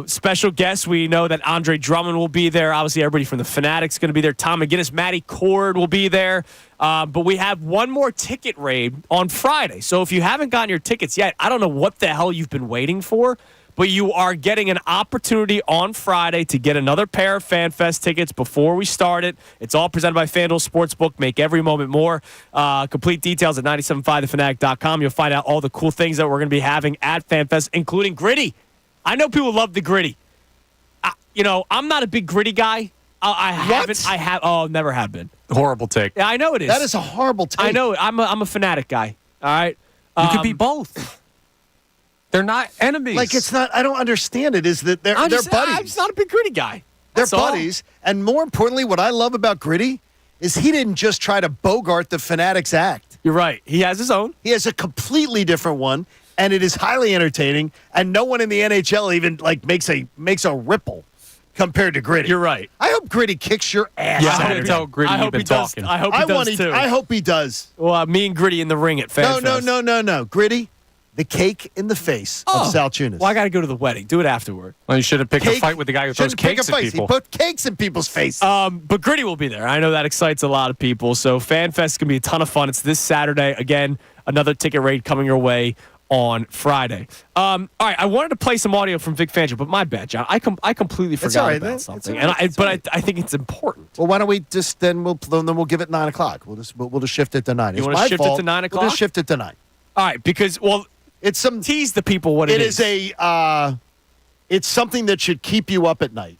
Special guests, we know that Andre Drummond will be there. Obviously, everybody from the Fanatics going to be there. Tom McGinnis, Matty Cord will be there. But we have one more ticket raid on Friday. So if you haven't gotten your tickets yet, I don't know what the hell you've been waiting for, but you are getting an opportunity on Friday to get another pair of FanFest tickets before we start it. It's all presented by FanDuel Sportsbook. Make every moment more. Complete details at 975thefanatic.com. You'll find out all the cool things that we're going to be having at FanFest, including Gritty. I know people love the Gritty. I'm not a big Gritty guy. Never have been. Horrible take. Yeah, I know it is. That is a horrible take. I know it. I'm a Fanatic guy. All right. You could be both. They're not enemies. Like, it's not. I don't understand it. Is that they're buddies? I'm just not a big Gritty guy. They're That's all. buddies, and more importantly, what I love about Gritty is he didn't just try to bogart the Fanatics act. You're right. He has his own. He has a completely different one, and it is highly entertaining. And no one in the NHL even makes a ripple compared to Gritty. You're right. I hope Gritty kicks your ass. Yeah, I Saturday. had to tell Gritty you've been talking. I hope he does too. I hope he does. Well, me and Gritty in the ring at FanFest. No. Gritty, the cake in the face of Salciunas. Well, I got to go to the wedding. Do it afterward. Well, you should have picked a Cake- fight with the guy who throws Shouldn't pick a cakes at fight. people. He put cakes in people's faces. But Gritty will be there. I know that excites a lot of people. So FanFest is going to be a ton of fun. It's this Saturday. Again, another ticket raid coming your way on Friday. All right, I wanted to play some audio from Vic Fangio, but my bad, John. I completely forgot all right, about man. something, It's all right. It's all right. I think it's important. Well, why don't we just then we'll give it 9 o'clock. We'll just shift it to 9. You It's wanna my shift it fault. to 9 We'll o'clock? just shift it to 9. All right, because It's some tease the people what it is. It's something that should keep you up at night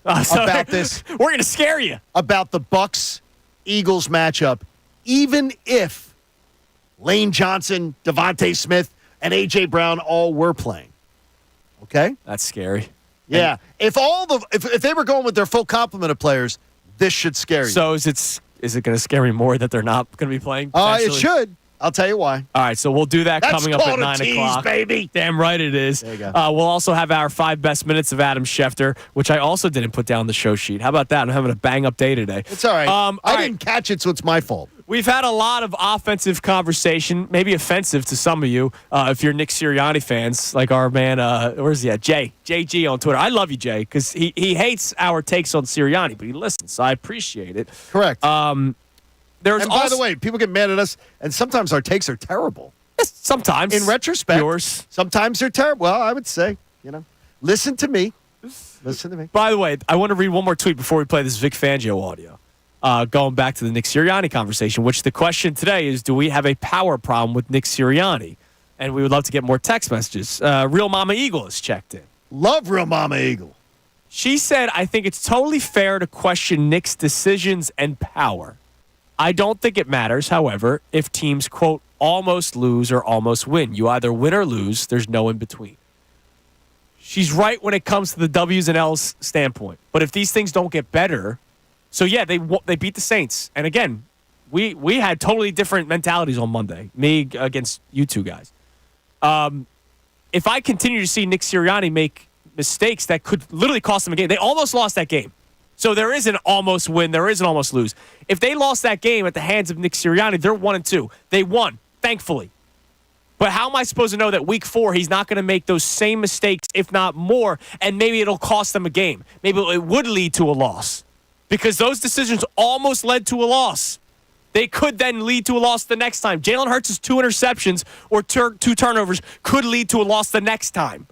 about this. We're going to scare you about the Bucks Eagles matchup, even if Lane Johnson, Devontae Smith, and AJ Brown all were playing. Okay, That's scary. yeah. If they were going with their full complement of players, this should scare you. So is it going to scare me more that they're not going to be playing? It potentially? should. I'll tell you why. All right, so we'll do that That's coming up at called a 9 tease, o'clock. baby. Damn right it is. There you go. We'll also have our 5 best minutes of Adam Schefter, which I also didn't put down the show sheet. How about that? I'm having a bang-up day today. It's all right. I right. didn't catch it, so it's my fault. We've had a lot of offensive conversation, maybe offensive to some of you, if you're Nick Sirianni fans, like our man, where's he at? JG on Twitter. I love you, Jay, because he hates our takes on Sirianni, but he listens, so I appreciate it. Correct. There's And by the way, people get mad at us, and sometimes our takes are terrible. sometimes. In retrospect, yours. sometimes they're terrible. Well, I would say, listen to me. Listen to me. By the way, I want to read one more tweet before we play this Vic Fangio audio. Going back to the Nick Sirianni conversation, which the question today is, do we have a power problem with Nick Sirianni? And we would love to get more text messages. Real Mama Eagle has checked in. Love Real Mama Eagle. She said, I think it's totally fair to question Nick's decisions and power. I don't think it matters, however, if teams, quote, almost lose or almost win. You either win or lose. There's no in between. She's right when it comes to the W's and L's standpoint. But if these things don't get better, so yeah, they beat the Saints. And again, we had totally different mentalities on Monday, me against you two guys. If I continue to see Nick Sirianni make mistakes that could literally cost them a game, they almost lost that game. So there is an almost win, there is an almost lose. If they lost that game at the hands of Nick Sirianni, they're 1-2. They won, thankfully. But how am I supposed to know that week 4 he's not going to make those same mistakes, if not more, and maybe it'll cost them a game? Maybe it would lead to a loss. Because those decisions almost led to a loss. They could then lead to a loss the next time. Jalen Hurts' 2 interceptions or 2 turnovers could lead to a loss the next time.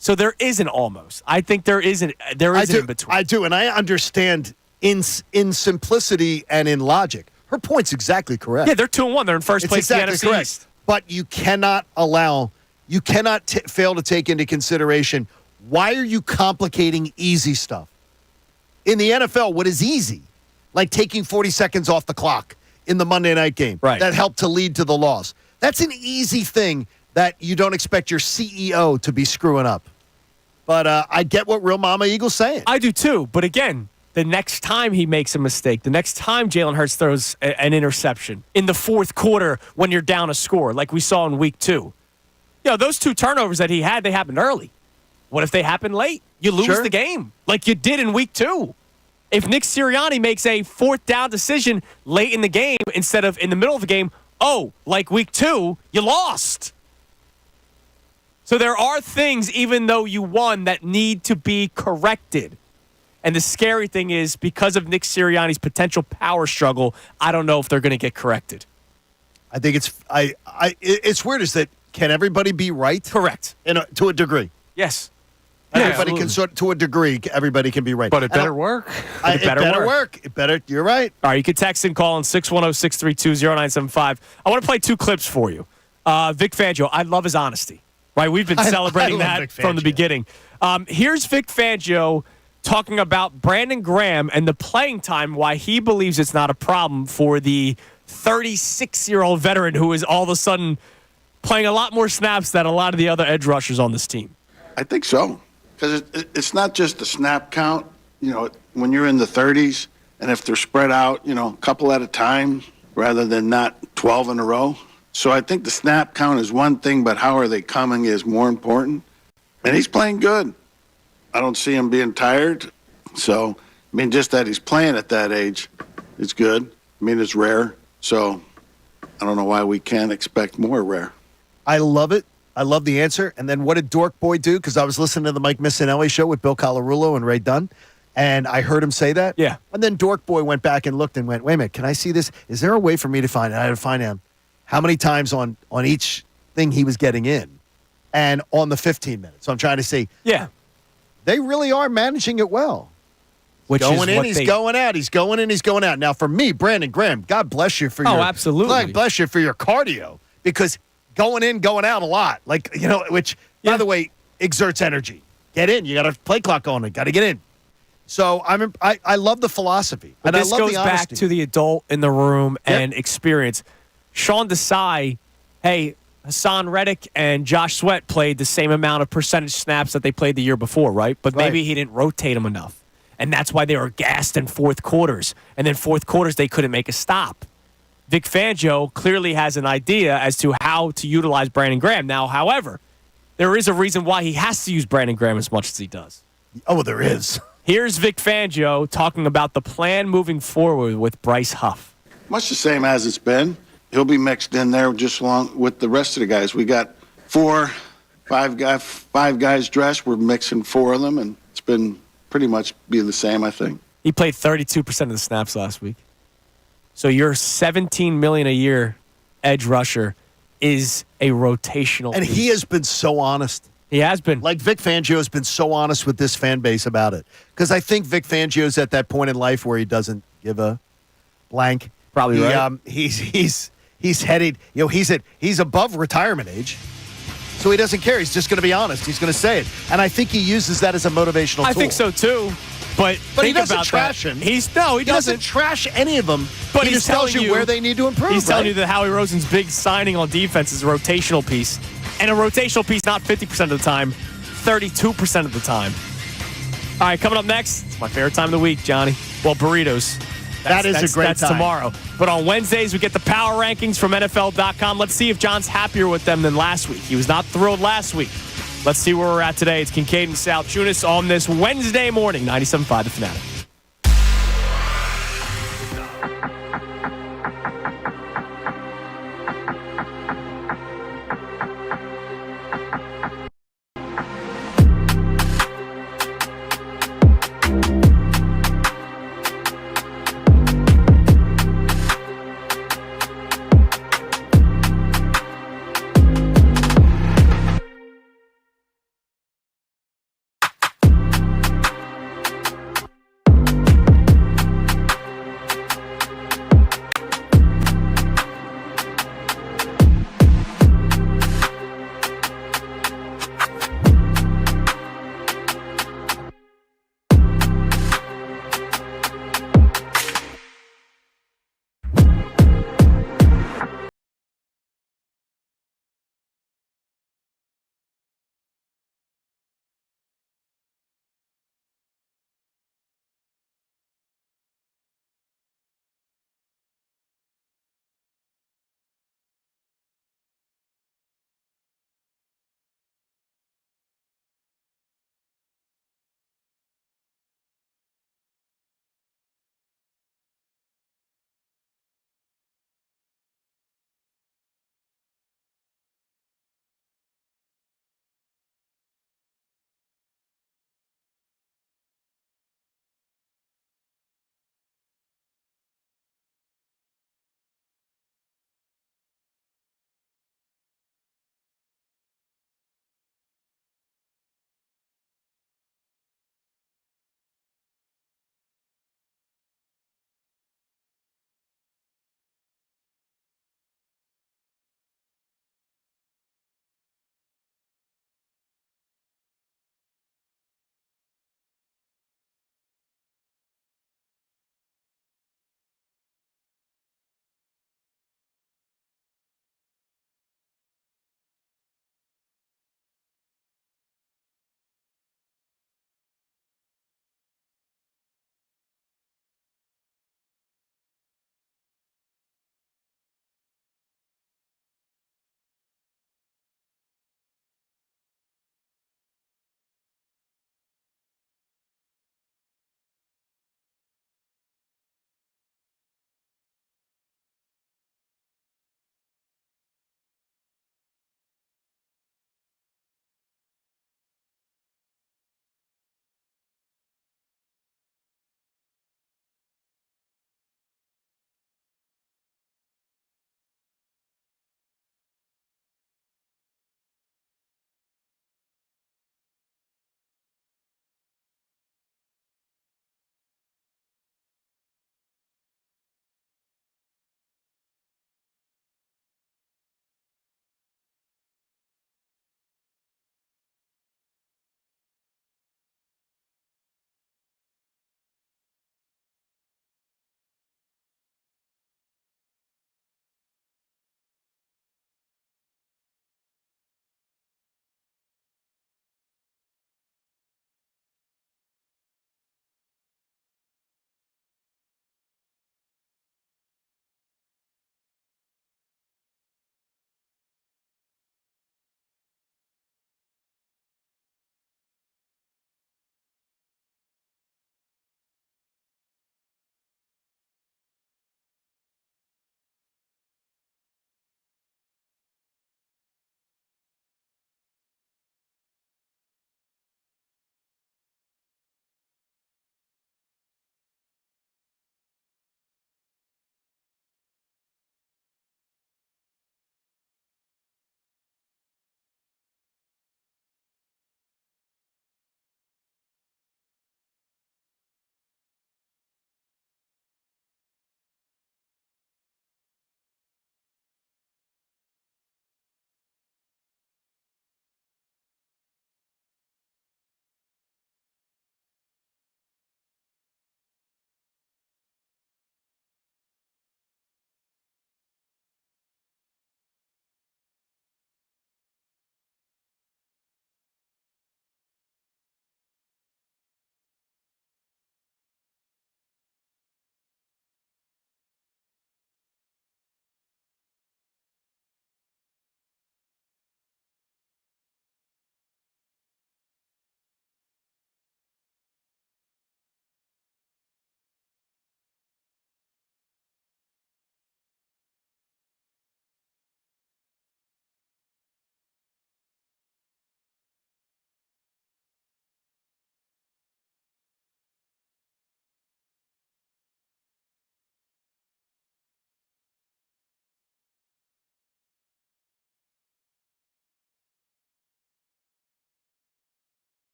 So there is an almost. I think there is an in between. I do, and I understand in simplicity and in logic. Her point's exactly correct. Yeah, they're 2-1. They're in first place in the NFC correct. East. But you cannot fail to take into consideration, why are you complicating easy stuff? In the NFL, what is easy like taking 40 seconds off the clock in the Monday night game that helped to lead to the loss. That's an easy thing that you don't expect your CEO to be screwing up. But I get what Real Mama Eagle's saying. I do too. But again, the next time he makes a mistake, the next time Jalen Hurts throws an interception in the fourth quarter when you're down a score, like we saw in week 2, those 2 turnovers that he had, they happened early. What if they happen late? You lose the game like you did in week 2. If Nick Sirianni makes a 4th down decision late in the game instead of in the middle of the game, like week 2, you lost. So there are things, even though you won, that need to be corrected. And the scary thing is, because of Nick Sirianni's potential power struggle, I don't know if they're going to get corrected. I think it's weird is that can everybody be right? Correct. To a degree. Yes. Everybody can to a degree, everybody can be right. But it better work. It better work. You're right. All right, you can text and call on 610-632-0975. I want to play 2 clips for you. Vic Fangio, I love his honesty. Right, we've been celebrating that from the beginning. Here's Vic Fangio talking about Brandon Graham and the playing time, why he believes it's not a problem for the 36-year-old veteran who is all of a sudden playing a lot more snaps than a lot of the other edge rushers on this team. I think so. Because it's not just the snap count. When you're in the 30s, and if they're spread out, a couple at a time rather than not 12 in a row. So I think the snap count is one thing, but how are they coming is more important. And he's playing good. I don't see him being tired. So, just that he's playing at that age is good. It's rare. So I don't know why we can't expect more rare. I love it. I love the answer. And then what did Dork Boy do? Because I was listening to the Mike Missanelli show with Bill Colarulo and Ray Dunn, and I heard him say that. Yeah. And then Dork Boy went back and looked and went, wait a minute, can I see this? Is there a way for me to find it? I had to find out how many times on each thing he was getting in and on the 15 minutes. So I'm trying to see. Yeah. They really are managing it well. Which going is in, he's going out. He's going in, he's going out. Now, for me, Brandon Graham, God bless you for absolutely. God bless you for your cardio, because going in, going out a lot, which, by the way, exerts energy. Get in. You got a play clock on. Got to get in. So I love the philosophy. But and this I love goes the honesty. back to the adult in the room and experience. Sean Desai, Hassan Reddick and Josh Sweat played the same amount of percentage snaps that they played the year before, right? But maybe he didn't rotate them enough. And that's why they were gassed in fourth quarters. And then fourth quarters, they couldn't make a stop. Vic Fangio clearly has an idea as to how to utilize Brandon Graham. Now, however, there is a reason why he has to use Brandon Graham as much as he does. Oh, there is. Here's Vic Fangio talking about the plan moving forward with Bryce Huff. Much the same as it's been. He'll be mixed in there just along with the rest of the guys. We got five guys dressed. We're mixing 4 of them, and it's been pretty much be the same, I think. He played 32% of the snaps last week. So your $17 million a year edge rusher is a rotational And piece. he has been so honest. He has been. Like Vic Fangio has been so honest with this fan base about it. Because I think Vic Fangio's at that point in life where he doesn't give a blank. Probably right. He's headed, he's above retirement age. So he doesn't care. He's just going to be honest. He's going to say it. And I think he uses that as a motivational tool. I think so too. But he doesn't trash him. He doesn't trash any of them. But he just tells you where they need to improve. He's telling you that Howie Roseman's big signing on defense is a rotational piece. And a rotational piece not 50% of the time, 32% of the time. All right, coming up next, it's my favorite time of the week, Johnny. Well, burritos. That's time. tomorrow. But on Wednesdays, we get the power rankings from NFL.com. Let's see if John's happier with them than last week. He was not thrilled last week. Let's see where we're at today. It's Kincade and Salciunas on this Wednesday morning, 97.5 The Fanatic.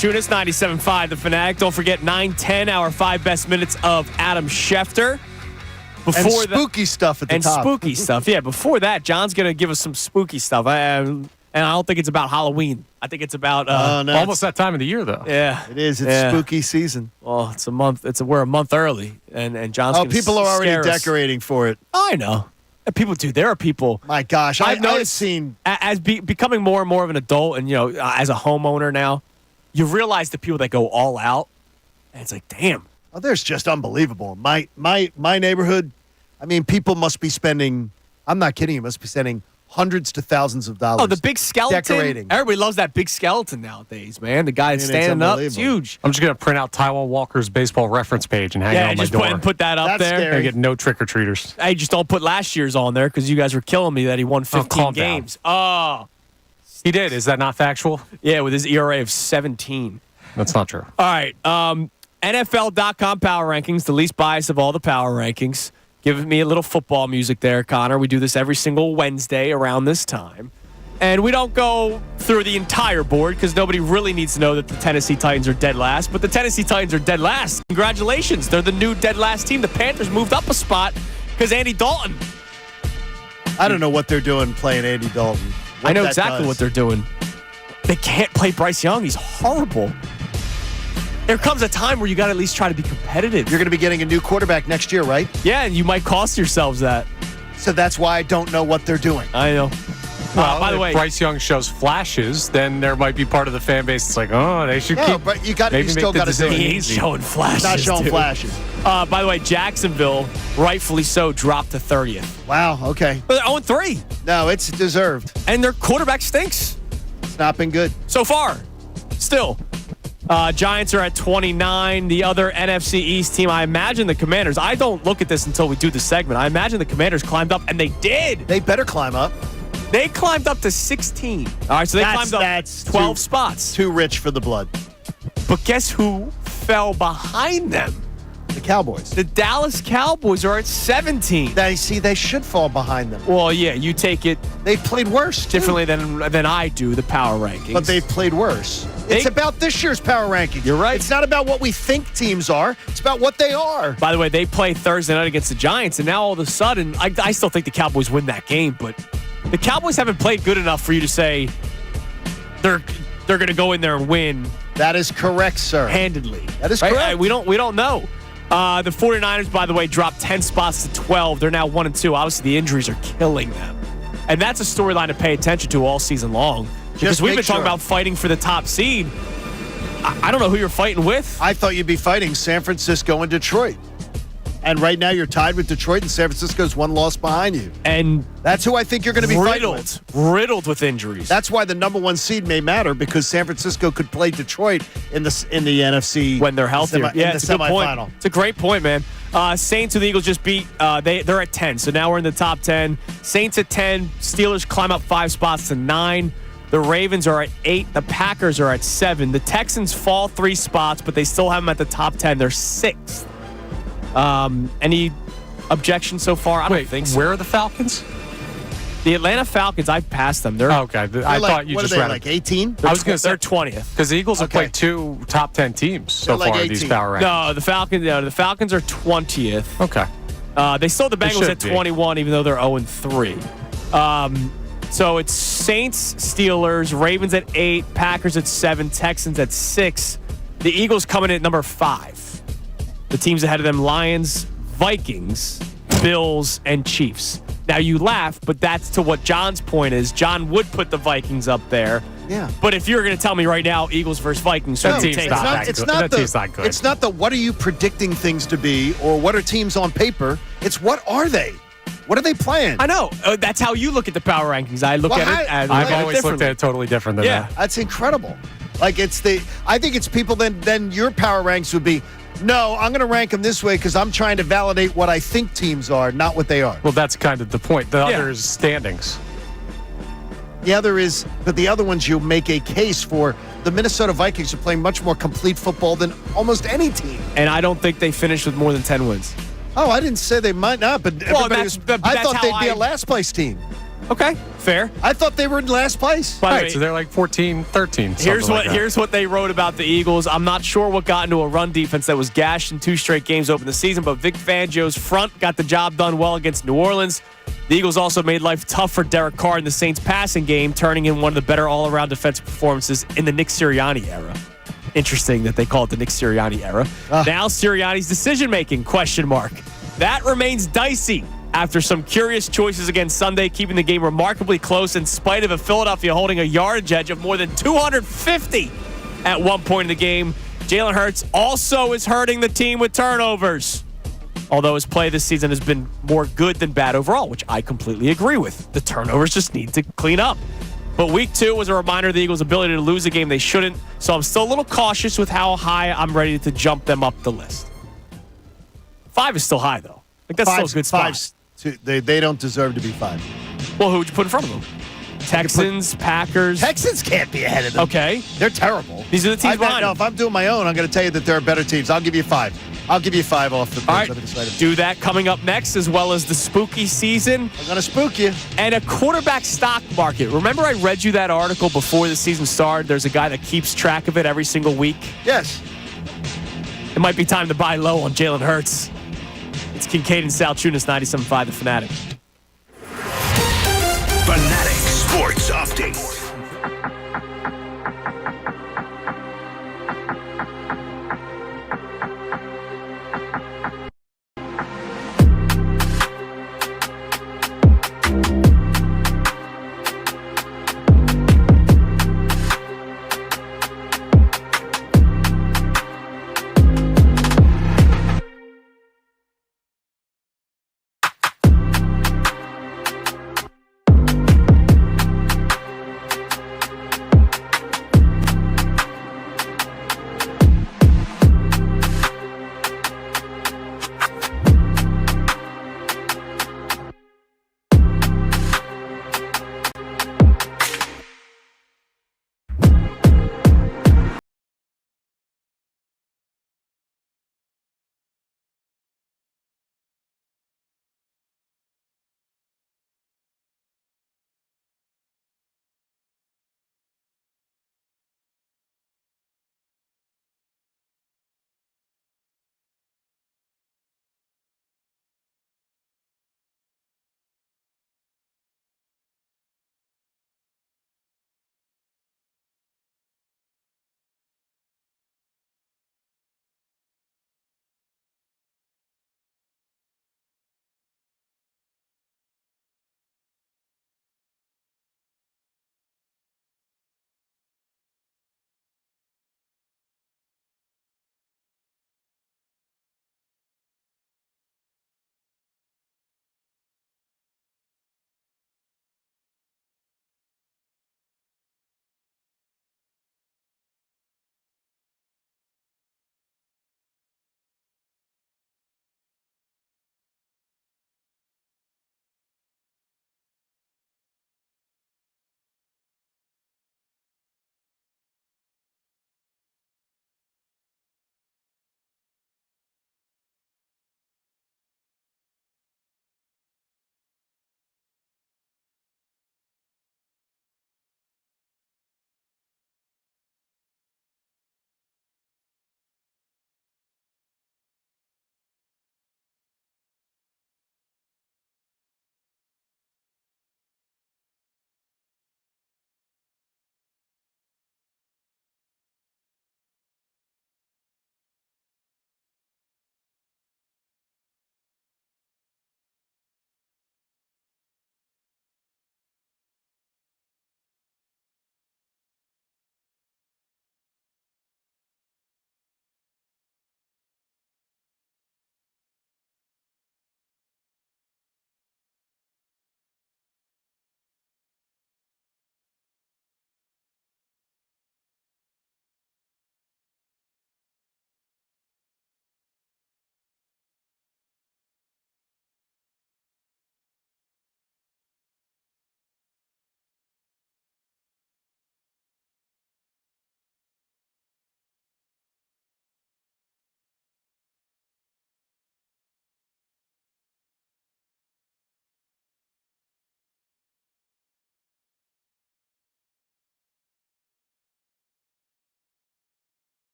Salciunas, 97.5 The Fanatic. Don't forget 9:10, our 5 best minutes of Adam Schefter. And spooky stuff at the top. And spooky stuff. Yeah, before that, John's going to give us some spooky stuff. And I don't think it's about Halloween. I think it's about almost that time of the year, though. Yeah, it is. It's spooky season. Well, it's a month. We're a month early, and John's. Oh, people are already decorating for it. I know. People do. There are people. My gosh, I've noticed seen as becoming more and more of an adult, and as a homeowner now, you realize the people that go all out, and it's like, damn. Oh, there's just unbelievable. My neighborhood. I mean, people must be spending. I'm not kidding. You must be spending hundreds to thousands of dollars. Oh, the big skeleton. Decorating. Everybody loves that big skeleton nowadays, man. The guy standing up. It's huge. I'm just going to print out Taiwan Walker's baseball reference page and hang it on my door. Put that up That's there. And I get no trick-or-treaters. I just don't put last year's on there because you guys were killing me that he won 15 games. Oh. He did. Is that not factual? Yeah, with his ERA of 17. That's not true. All right. NFL.com power rankings, the least biased of all the power rankings. Give me a little football music there, Connor. We do this every single Wednesday around this time. And we don't go through the entire board because nobody really needs to know that the Tennessee Titans are dead last. But the Tennessee Titans are dead last. Congratulations. They're the new dead last team. The Panthers moved up a spot because Andy Dalton. I don't know what they're doing playing Andy Dalton. I know exactly what they're doing. They can't play Bryce Young. He's horrible. There comes a time where you got to at least try to be competitive. You're going to be getting a new quarterback next year, right? Yeah, and you might cost yourselves that. So that's why I don't know what they're doing. I know. Well, by the if way, Bryce Young shows flashes, then there might be part of the fan base that's like, oh, they should keep. But you still got to do it. He ain't showing flashes. Not showing flashes. By the way, Jacksonville, rightfully so, dropped to 30th. Wow. Okay. But they're 0-3. No, it's deserved. And their quarterback stinks. It's not been good so far. Still. Giants are at 29. The other NFC East team, I imagine the Commanders. I don't look at this until we do the segment. I imagine the Commanders climbed up, and they did. They better climb up. They climbed up to 16. All right, so they climbed up 12 spots. Too rich for the blood. But guess who fell behind them? The Cowboys. The Dallas Cowboys are at 17. They should fall behind them. Well, yeah, you take it. They've played worse differently than I do the power rankings. But they've played worse. It's about this year's power rankings. You're right. It's not about what we think teams are. It's about what they are. By the way, they play Thursday night against the Giants, and now all of a sudden, I still think the Cowboys win that game, but the Cowboys haven't played good enough for you to say they're going to go in there and win. That is correct, sir. Handedly. That is correct. We don't know. The 49ers, by the way, dropped 10 spots to 12. They're now 1-2. Obviously, the injuries are killing them. And that's a storyline to pay attention to all season long. Because we've been talking about fighting for the top seed. I don't know who you're fighting with. I thought you'd be fighting San Francisco and Detroit. And right now you're tied with Detroit, and San Francisco's one loss behind you. And that's who I think you're going to be fighting with. Riddled with injuries. That's why the number one seed may matter, because San Francisco could play Detroit in the NFC when they're healthier. In the semifinal. It's a great point, man. Saints and the Eagles just beat. They're at 10, so now we're in the top 10. Saints at 10. Steelers climb up 5 spots to 9. The Ravens are at 8. The Packers are at 7. The Texans fall 3 spots, but they still have them at the top 10. They're 6th. Any objections so far? I don't think so. Where are the Falcons? The Atlanta Falcons, I've passed them. They're okay. I thought you just read like 18? I was going to say they're 20th because the Eagles have played 2 top 10 teams so like far 18. in these power rankings. No, the Falcons are 20th. Okay. They still have the Bengals at 21, even though they're 0-3. So it's Saints, Steelers, Ravens at 8, Packers at 7, Texans at 6. The Eagles coming in at number 5. The teams ahead of them: Lions, Vikings, Bills, and Chiefs. Now you laugh, but that's to what John's point is. John would put the Vikings up there. Yeah. But if you're going to tell me right now, Eagles versus Vikings, that team's not good. It's not the what are you predicting things to be or what are teams on paper. It's what are they? What are they playing? I know. That's how you look at the power rankings. I look at it. I've always looked at it totally different than that. That's incredible. Like I think it's people. Then your power ranks would be. No, I'm going to rank them this way because I'm trying to validate what I think teams are, not what they are. Well, that's kind of the point. The other is standings. The other is, but the other ones you make a case for. The Minnesota Vikings are playing much more complete football than almost any team. And I don't think they finished with more than 10 wins. Oh, I didn't say they might not, but I thought they'd be a last place team. Okay, fair. I thought they were in last place. By the way, Right, so they're like 14, 13. Here's what they wrote about the Eagles. I'm not sure what got into a run defense that was gashed in 2 straight games open the season, but Vic Fangio's front got the job done well against New Orleans. The Eagles also made life tough for Derek Carr in the Saints passing game, turning in one of the better all-around defensive performances in the Nick Sirianni era. Interesting that they call it the Nick Sirianni era. Now Sirianni's decision-making, ? That remains dicey after some curious choices against Sunday, keeping the game remarkably close in spite of Philadelphia holding a yardage edge of more than 250 at one point in the game. Jalen Hurts also is hurting the team with turnovers, although his play this season has been more good than bad overall, which I completely agree with. The turnovers just need to clean up. But week 2 was a reminder of the Eagles' ability to lose a game they shouldn't, so I'm still a little cautious with how high I'm ready to jump them up the list. 5 is still high, though. Like that's still a good spot. They don't deserve to be 5. Well, who would you put in front of them? Texans, Packers. Texans can't be ahead of them. Okay. They're terrible. These are the teams behind them. If I'm doing my own, I'm going to tell you that there are better teams. I'll give you 5. I'll give you 5 off the All right. Do that coming up next, as well as the spooky season. I'm going to spook you. And a quarterback stock market. Remember I read you that article before the season started? There's a guy that keeps track of it every single week. Yes. It might be time to buy low on Jalen Hurts. It's Kincade and Salciunas, 97.5 The Fanatic. Fanatic Sports Update.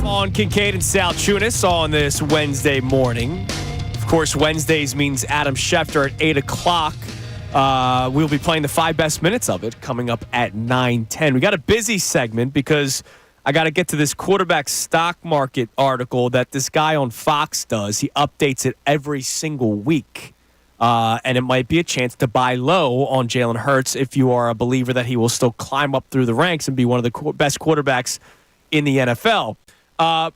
On Kincade and Salciunas on this Wednesday morning. Of course, Wednesdays means Adam Schefter at 8 o'clock. We'll be playing the 5 best minutes of it coming up at 9:10. We got a busy segment because I got to get to this quarterback stock market article that this guy on Fox does. He updates it every single week. And it might be a chance to buy low on Jalen Hurts if you are a believer that he will still climb up through the ranks and be one of the best quarterbacks in the NFL.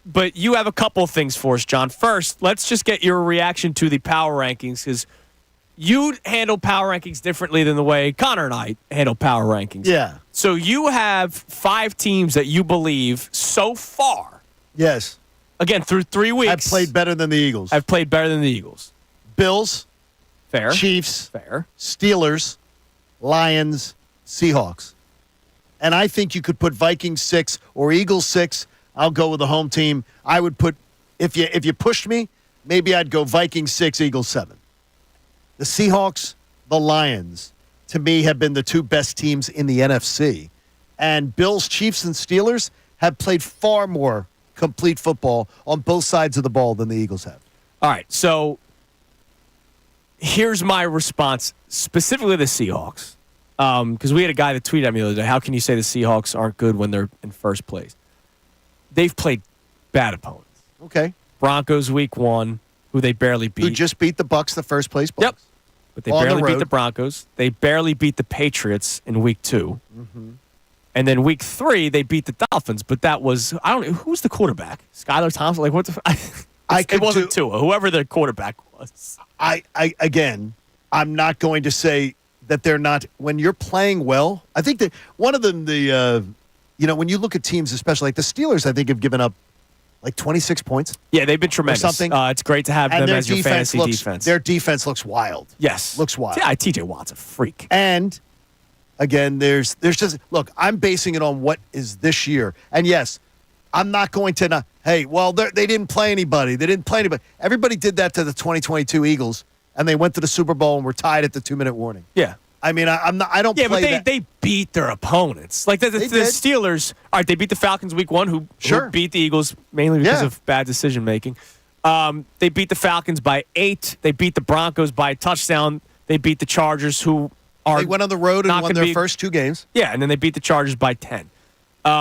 But you have a couple of things for us, John. First, let's just get your reaction to the power rankings because you handle power rankings differently than the way Connor and I handle power rankings. Yeah. So you have 5 teams that you believe so far. Yes. Again, through 3 weeks. I've played better than the Eagles. I've played better than the Eagles. Bills. Fair. Chiefs. Fair. Steelers. Lions. Seahawks. And I think you could put Vikings 6 or Eagles 6. I'll go with the home team. I would put, if you pushed me, maybe I'd go Vikings 6, Eagles 7. The Seahawks, the Lions, to me, have been the 2 best teams in the NFC. And Bills, Chiefs, and Steelers have played far more complete football on both sides of the ball than the Eagles have. All right, so here's my response, specifically the Seahawks. Because we had a guy that tweeted at me the other day, how can you say the Seahawks aren't good when they're in first place? They've played bad opponents. Okay. Broncos week 1, who they barely beat. Who just beat the Bucs, the first place Bucs. Yep. But they barely beat the Broncos. They barely beat the Patriots in week 2. Mm-hmm. And then week 3, they beat the Dolphins. But that was, I don't know, who's the quarterback? Skylar Thompson? Like, what the it wasn't Tua, whoever their quarterback was. Again, I'm not going to say that they're not, when you're playing well, I think that one of them, when you look at teams, especially like the Steelers, I think have given up like 26 points. Yeah, they've been tremendous. Something. It's great to have them as your fantasy defense. Their defense looks wild. Yes. Looks wild. Yeah, TJ Watt's a freak. And, again, there's just, look, I'm basing it on what is this year. And, yes, I'm not going to, hey, well, they didn't play anybody. They didn't play anybody. Everybody did that to the 2022 Eagles, and they went to the Super Bowl and were tied at the 2-minute warning. Yeah. I mean, I don't play but that. they beat their opponents. Like the Steelers, all right, they beat the Falcons week 1, who beat the Eagles mainly because of bad decision-making. They beat the Falcons by 8. They beat the Broncos by a touchdown. They beat the Chargers, who are They went on the road and won their first 2 games. Yeah, and then they beat the Chargers by 10, who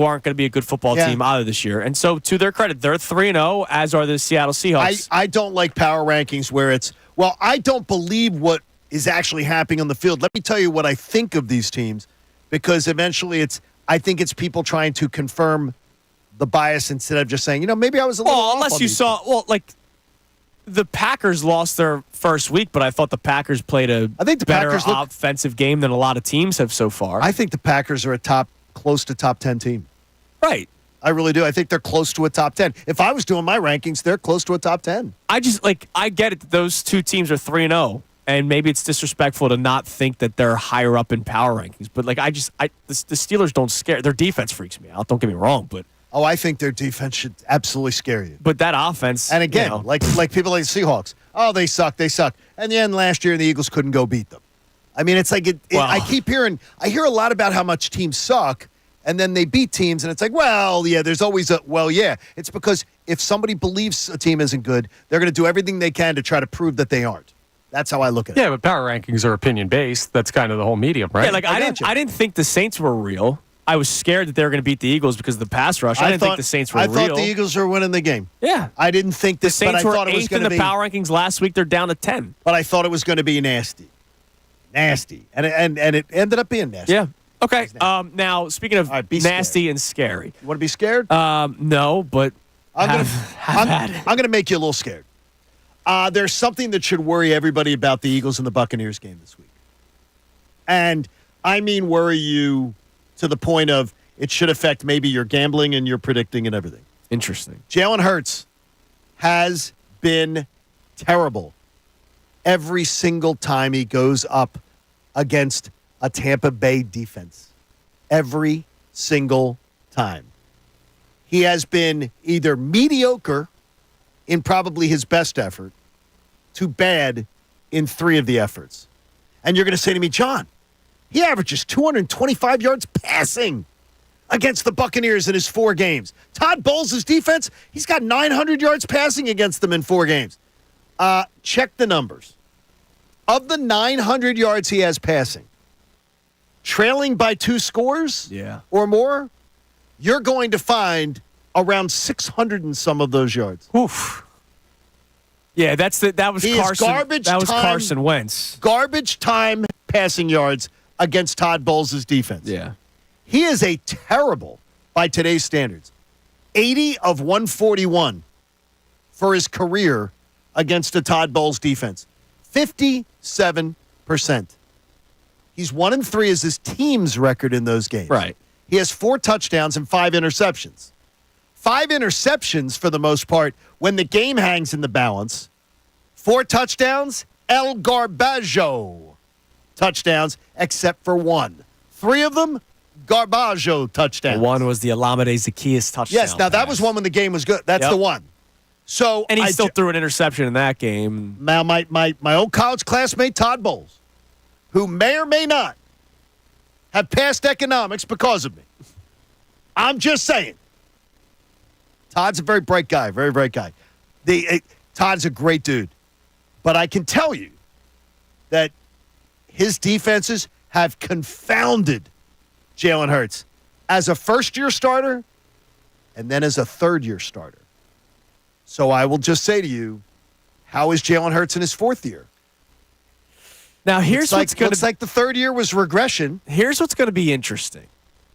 aren't going to be a good football team either this year. And so, to their credit, they're 3-0, as are the Seattle Seahawks. I don't like power rankings where it's, well, I don't believe what is actually happening on the field. Let me tell you what I think of these teams, because eventually I think it's people trying to confirm the bias instead of just saying, maybe I was a little off unless on you these saw, teams. The Packers lost their first week, but I thought the Packers played a better offensive game than a lot of teams have so far. I think the Packers are close to top 10 team. Right. I really do. I think they're close to a top 10. If I was doing my rankings, they're close to a top 10. I get it that those 2 teams are 3-0. And maybe it's disrespectful to not think that they're higher up in power rankings. But, the Steelers don't scare. Their defense freaks me out. Don't get me wrong. But I think their defense should absolutely scare you. But that offense. And again, like people like the Seahawks. Oh, they suck. They suck. And then last year, the Eagles couldn't go beat them. I mean, it's like I hear a lot about how much teams suck. And then they beat teams. And it's like, well, yeah, there's always It's because if somebody believes a team isn't good, they're going to do everything they can to try to prove that they aren't. That's how I look at it. Yeah, but power rankings are opinion-based. That's kind of the whole medium, right? Yeah, I didn't think the Saints were real. I was scared that they were going to beat the Eagles because of the pass rush. I didn't think the Saints were real. I thought the Eagles were winning the game. Yeah. I didn't think this, the Saints but I were thought it was 8th going in to the be power rankings last week. They're down to 10. But I thought it was going to be nasty. Nasty. And it ended up being nasty. Yeah. Okay. Now, speaking of nasty and scary. You want to be scared? No, but I'm going to make you a little scared. There's something that should worry everybody about the Eagles and the Buccaneers game this week. And I mean worry you to the point of it should affect maybe your gambling and your predicting and everything. Interesting. Jalen Hurts has been terrible every single time he goes up against a Tampa Bay defense. Every single time. He has been either mediocre in probably his best effort to bad in 3 of the efforts. And you're going to say to me, John, he averages 225 yards passing against the Buccaneers in his 4 games. Todd Bowles' defense, he's got 900 yards passing against them in 4 games. Check the numbers. Of the 900 yards he has passing, trailing by 2 scores or more, you're going to find around 600 and some of those yards. Oof. Yeah, that was Carson Wentz. Garbage time passing yards against Todd Bowles' defense. Yeah. He is a terrible, by today's standards, 80 of 141 for his career against a Todd Bowles defense. 57%. He's 1-3 as his team's record in those games. Right. He has 4 touchdowns and 5 interceptions. 5 interceptions for the most part when the game hangs in the balance. 4 touchdowns, El Garbaggio touchdowns, except for 1. 3 of them, Garbaggio touchdowns. One was the Alameda Zacchaeus touchdown. Yes, now that was one when the game was good. That's the one. So and he still threw an interception in that game. Now, my old college classmate, Todd Bowles, who may or may not have passed economics because of me. I'm just saying. Todd's a very bright guy, very bright guy. Todd's a great dude. But I can tell you that his defenses have confounded Jalen Hurts as a first-year starter and then as a third-year starter. So I will just say to you, how is Jalen Hurts in his 4th year? Now, here's what's going to... Looks like the 3rd year was regression. Here's what's going to be interesting.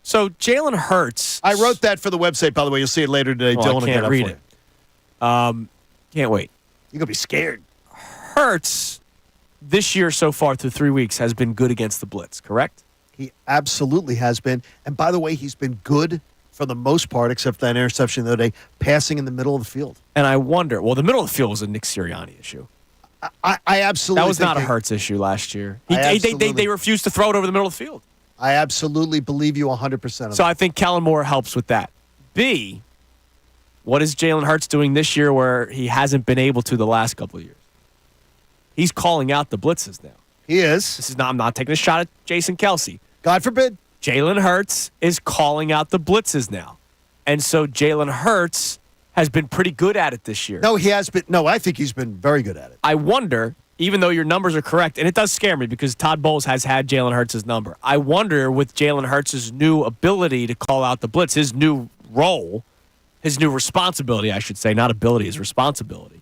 So Jalen Hurts... I wrote that for the website, by the way. You'll see it later today. Dylan, I can't read it. Can't wait. You're going to be scared. Hurts, this year so far through 3 weeks, has been good against the blitz, correct? He absolutely has been. And by the way, he's been good for the most part, except for that interception the other day, passing in the middle of the field. And I wonder, well, the middle of the field was a Nick Sirianni issue. I absolutely That was not a Hurts issue last year. They refused to throw it over the middle of the field. I absolutely believe you 100%. So I think Kellen Moore helps with that. B, what is Jalen Hurts doing this year where he hasn't been able to the last couple of years? He's calling out the blitzes now. He is. I'm not taking a shot at Jason Kelsey. God forbid. Jalen Hurts is calling out the blitzes now. And so Jalen Hurts has been pretty good at it this year. No, he has been. No, I think he's been very good at it. I wonder, even though your numbers are correct, and it does scare me because Todd Bowles has had Jalen Hurts' number. I wonder with Jalen Hurts' new ability to call out the blitz, his new role, his new responsibility, I should say, not ability, his responsibility.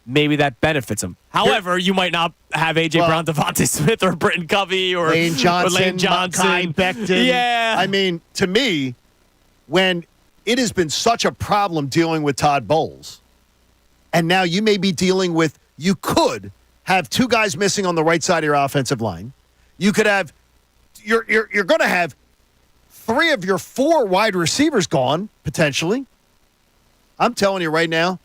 Maybe that benefits him. However, you might not have A.J. Brown, Devontae Smith, or Britton Covey, or Lane Johnson. Mekhi Becton. Yeah. I mean, to me, when it has been such a problem dealing with Todd Bowles, and now you may be dealing with, you could have 2 guys missing on the right side of your offensive line. You could have, you're going to have 3 of your 4 wide receivers gone, potentially. I'm telling you right now,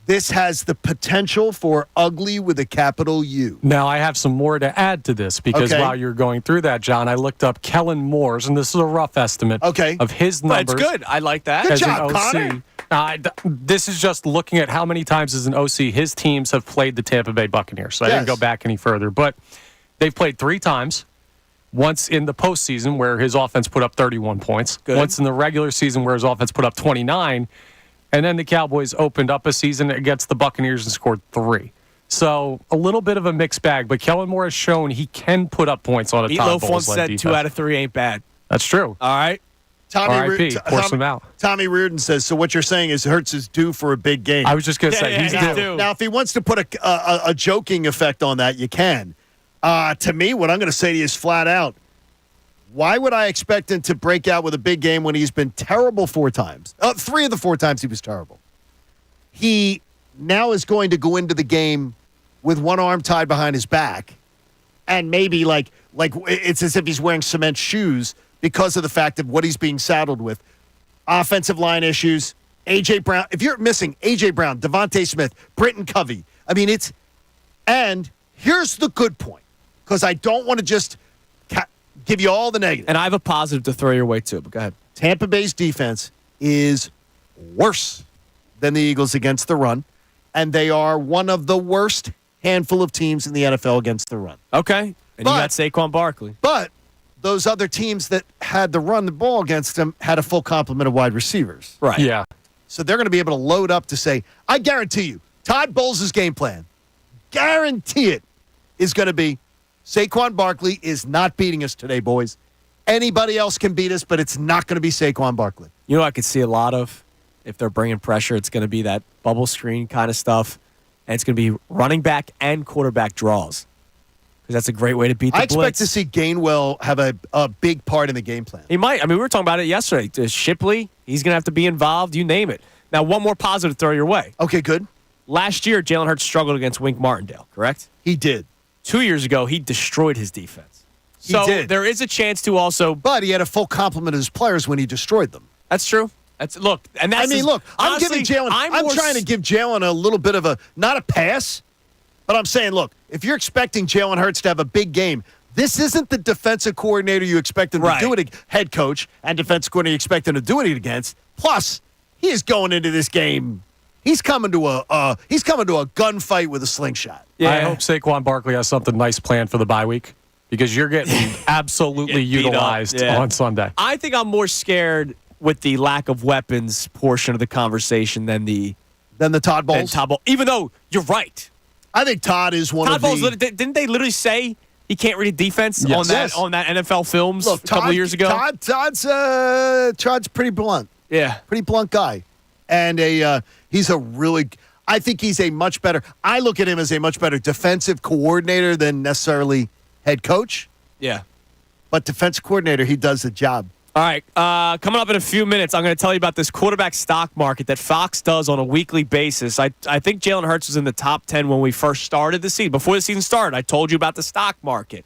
this has the potential for ugly with a capital U. Now, I have some more to add to this because while you're going through that, John, I looked up Kellen Moore's, and this is a rough estimate of his numbers. That's good. I like that. Good job, Connor. This is just looking at how many times as an OC his teams have played the Tampa Bay Buccaneers. So I didn't go back any further. But they've played 3 times. Once in the postseason where his offense put up 31 points. Good. Once in the regular season where his offense put up 29. And then the Cowboys opened up a season against the Buccaneers and scored 3. So a little bit of a mixed bag. But Kellen Moore has shown he can put up points on a Todd Bowles-led Meatloaf once said defense. 2 out of 3 ain't bad. That's true. All right. Tommy Reardon says, so what you're saying is Hurts is due for a big game. I was just going to say, he's due. Now, if he wants to put a joking effect on that, you can. To me, what I'm going to say to you is flat out, why would I expect him to break out with a big game when he's been terrible 4 times? 3 of the 4 times he was terrible. He now is going to go into the game with one arm tied behind his back, and maybe like it's as if he's wearing cement shoes because of the fact of what he's being saddled with. Offensive line issues, A.J. Brown. If you're missing A.J. Brown, Devontae Smith, Britton Covey, I mean, and here's the good point, because I don't want to just give you all the negatives. And I have a positive to throw your way, too, but go ahead. Tampa Bay's defense is worse than the Eagles against the run, and they are one of the worst handful of teams in the NFL against the run. Okay. And you got Saquon Barkley. But those other teams that had to run the ball against them had a full complement of wide receivers. Right. Yeah. So they're going to be able to load up to say, I guarantee you, Todd Bowles' game plan, guarantee it, is going to be Saquon Barkley is not beating us today, boys. Anybody else can beat us, but it's not going to be Saquon Barkley. You know what I could see a lot of? If they're bringing pressure, it's going to be that bubble screen kind of stuff. And it's going to be running back and quarterback draws. Because that's a great way to beat the I expect blitz. to see Gainwell have a big part in the game plan. He might. I mean, we were talking about it yesterday. Shipley, he's going to have to be involved. You name it. Now, one more positive to throw your way. Okay, good. Last year, Jalen Hurts struggled against Wink Martindale, correct? He did. 2 years ago, he destroyed his defense. He So did. there is a chance to also. But he had a full complement of his players when he destroyed them. That's true. I'm giving Jalen. I'm trying to give Jalen a little bit of not a pass, but I'm saying, look, if you're expecting Jalen Hurts to have a big game, this isn't the defensive coordinator you expect him to do it, head coach and defensive coordinator you expect him to do it against. Plus, he is going into this game. He's coming to a gunfight with a slingshot. Yeah. I hope Saquon Barkley has something nice planned for the bye week because you're getting absolutely utilized on Sunday. I think I'm more scared with the lack of weapons portion of the conversation than the Todd Bowles. Even though you're right. I think Todd is one Todd of the. Bowles, didn't they literally say he can't read defense on that NFL Films a couple of years ago? Todd's pretty blunt. Yeah, pretty blunt guy, and he's a really. I think he's a much better. I look at him as a much better defensive coordinator than necessarily head coach. Yeah, but defensive coordinator, he does the job. All right, coming up in a few minutes, I'm going to tell you about this quarterback stock market that Fox does on a weekly basis. I think Jalen Hurts was in the top 10 when we first started the season. Before the season started, I told you about the stock market.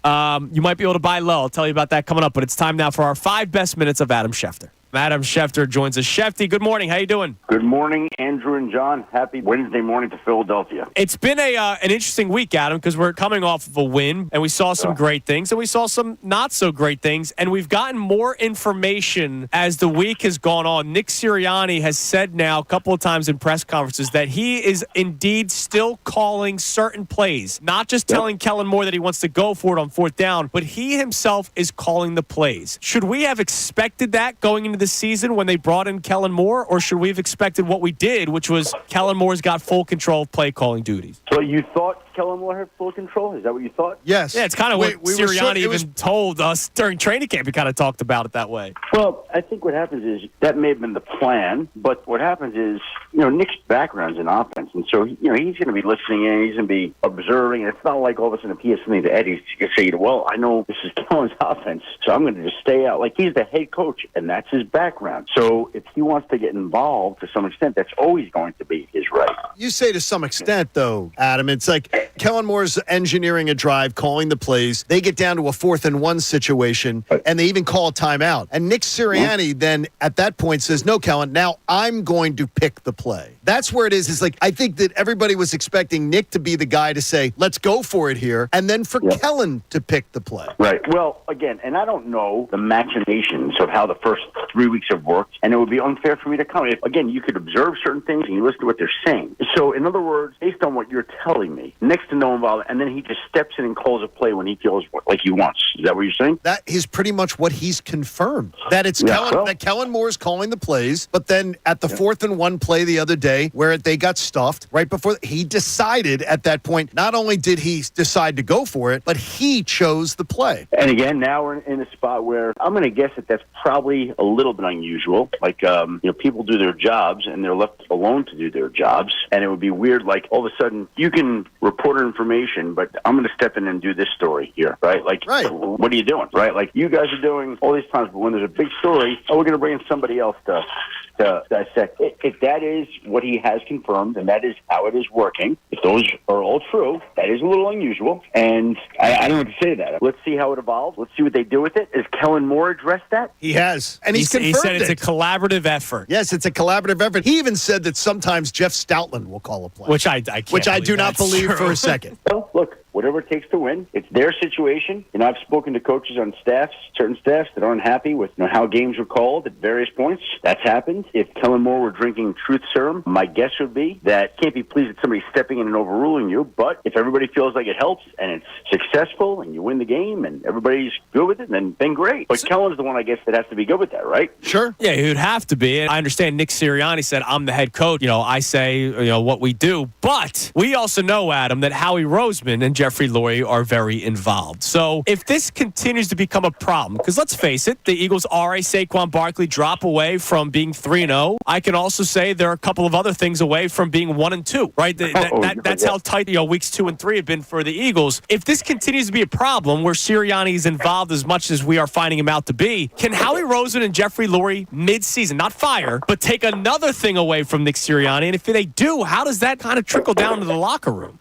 You might be able to buy low. I'll tell you about that coming up, but it's time now for our 5 best minutes of Adam Schefter. Adam Schefter joins us. Shefty, good morning. How you doing? Good morning, Andrew and John. Happy Wednesday morning to Philadelphia. It's been an interesting week, Adam, because we're coming off of a win, and we saw some great things, and we saw some not so great things, and we've gotten more information as the week has gone on. Nick Sirianni has said now a couple of times in press conferences that he is indeed still calling certain plays, not just telling Kellen Moore that he wants to go for it on 4th down, but he himself is calling the plays. Should we have expected that going into the season when they brought in Kellen Moore, or should we have expected what we did, which was Kellen Moore's got full control of play calling duties? So you thought Kellen Moore had full control? Is that what you thought? Yes. Yeah, it's kind of what Sirianni even told us during training camp. He kind of talked about it that way. Well, I think what happens is that may have been the plan, but what happens is, Nick's background's in offense, and so, he's going to be listening in, he's going to be observing, and it's not like all of a sudden if he has something to add, he's going to say, well, I know this is Kellen's offense, so I'm going to just stay out. Like, he's the head coach, and that's his background. So if he wants to get involved to some extent, that's always going to be his right. You say to some extent, though, Adam, it's like Kellen Moore's engineering a drive, calling the plays. They get down to a 4th and 1 situation, and they even call a timeout. And Nick Sirianni then at that point says, no, Kellen, now I'm going to pick the play. That's where it is. It's like, I think that everybody was expecting Nick to be the guy to say, let's go for it here, and then for Kellen to pick the play. Right. Well, again, and I don't know the machinations of how the first 3 weeks have worked, and it would be unfair for me to comment. Again, you could observe certain things and you listen to what they're saying. So, in other words, based on what you're telling me, Nick's to no involvement, and then he just steps in and calls a play when he feels like he wants. Is that what you're saying? That is pretty much what he's confirmed. That it's that Kellen Moore is calling the plays, but then at the 4th and 1 play the other day where they got stuffed, right before he decided at that point, not only did he decide to go for it, but he chose the play. And again, now we're in a spot where I'm going to guess that that's probably a little bit unusual. Like, people do their jobs and they're left alone to do their jobs. And it would be weird, like, all of a sudden you can report information, but I'm going to step in and do this story here, right? Like, what are you doing, right? Like, you guys are doing all these times, but when there's a big story, we're going to bring in somebody else to dissect. If that is what he has confirmed, and that is how it is working, if those are all true, that is a little unusual. And I don't know what to say to that. Let's see how it evolves. Let's see what they do with it. Has Kellen Moore addressed that? He has. And he's confirmed he said it's it. a collaborative effort. Yes, it's a collaborative effort. He even said that sometimes Jeff Stoutland will call a play. Which I can't Which I do not believe true. for a second. Well, look, whatever it takes to win. It's their situation. I've spoken to coaches on certain staffs that aren't happy with how games were called at various points. That's happened. If Kellen Moore were drinking truth serum, my guess would be that can't be pleased at somebody stepping in and overruling you. But if everybody feels like it helps and it's successful and you win the game and everybody's good with it, then great. But Kellen's the one, I guess, that has to be good with that, right? Sure. Yeah, he would have to be. And I understand Nick Sirianni said, I'm the head coach. I say, what we do. But we also know, Adam, that Howie Roseman and Jeffrey Lurie are very involved. So if this continues to become a problem, because let's face it, the Eagles are a Saquon Barkley drop away from being 3-0. I can also say there are a couple of other things away from being 1-2, right? That's how tight weeks 2 and 3 have been for the Eagles. If this continues to be a problem where Sirianni is involved as much as we are finding him out to be, can Howie Roseman and Jeffrey Lurie mid-season, not fire, but take another thing away from Nick Sirianni? And if they do, how does that kind of trickle down to the locker room?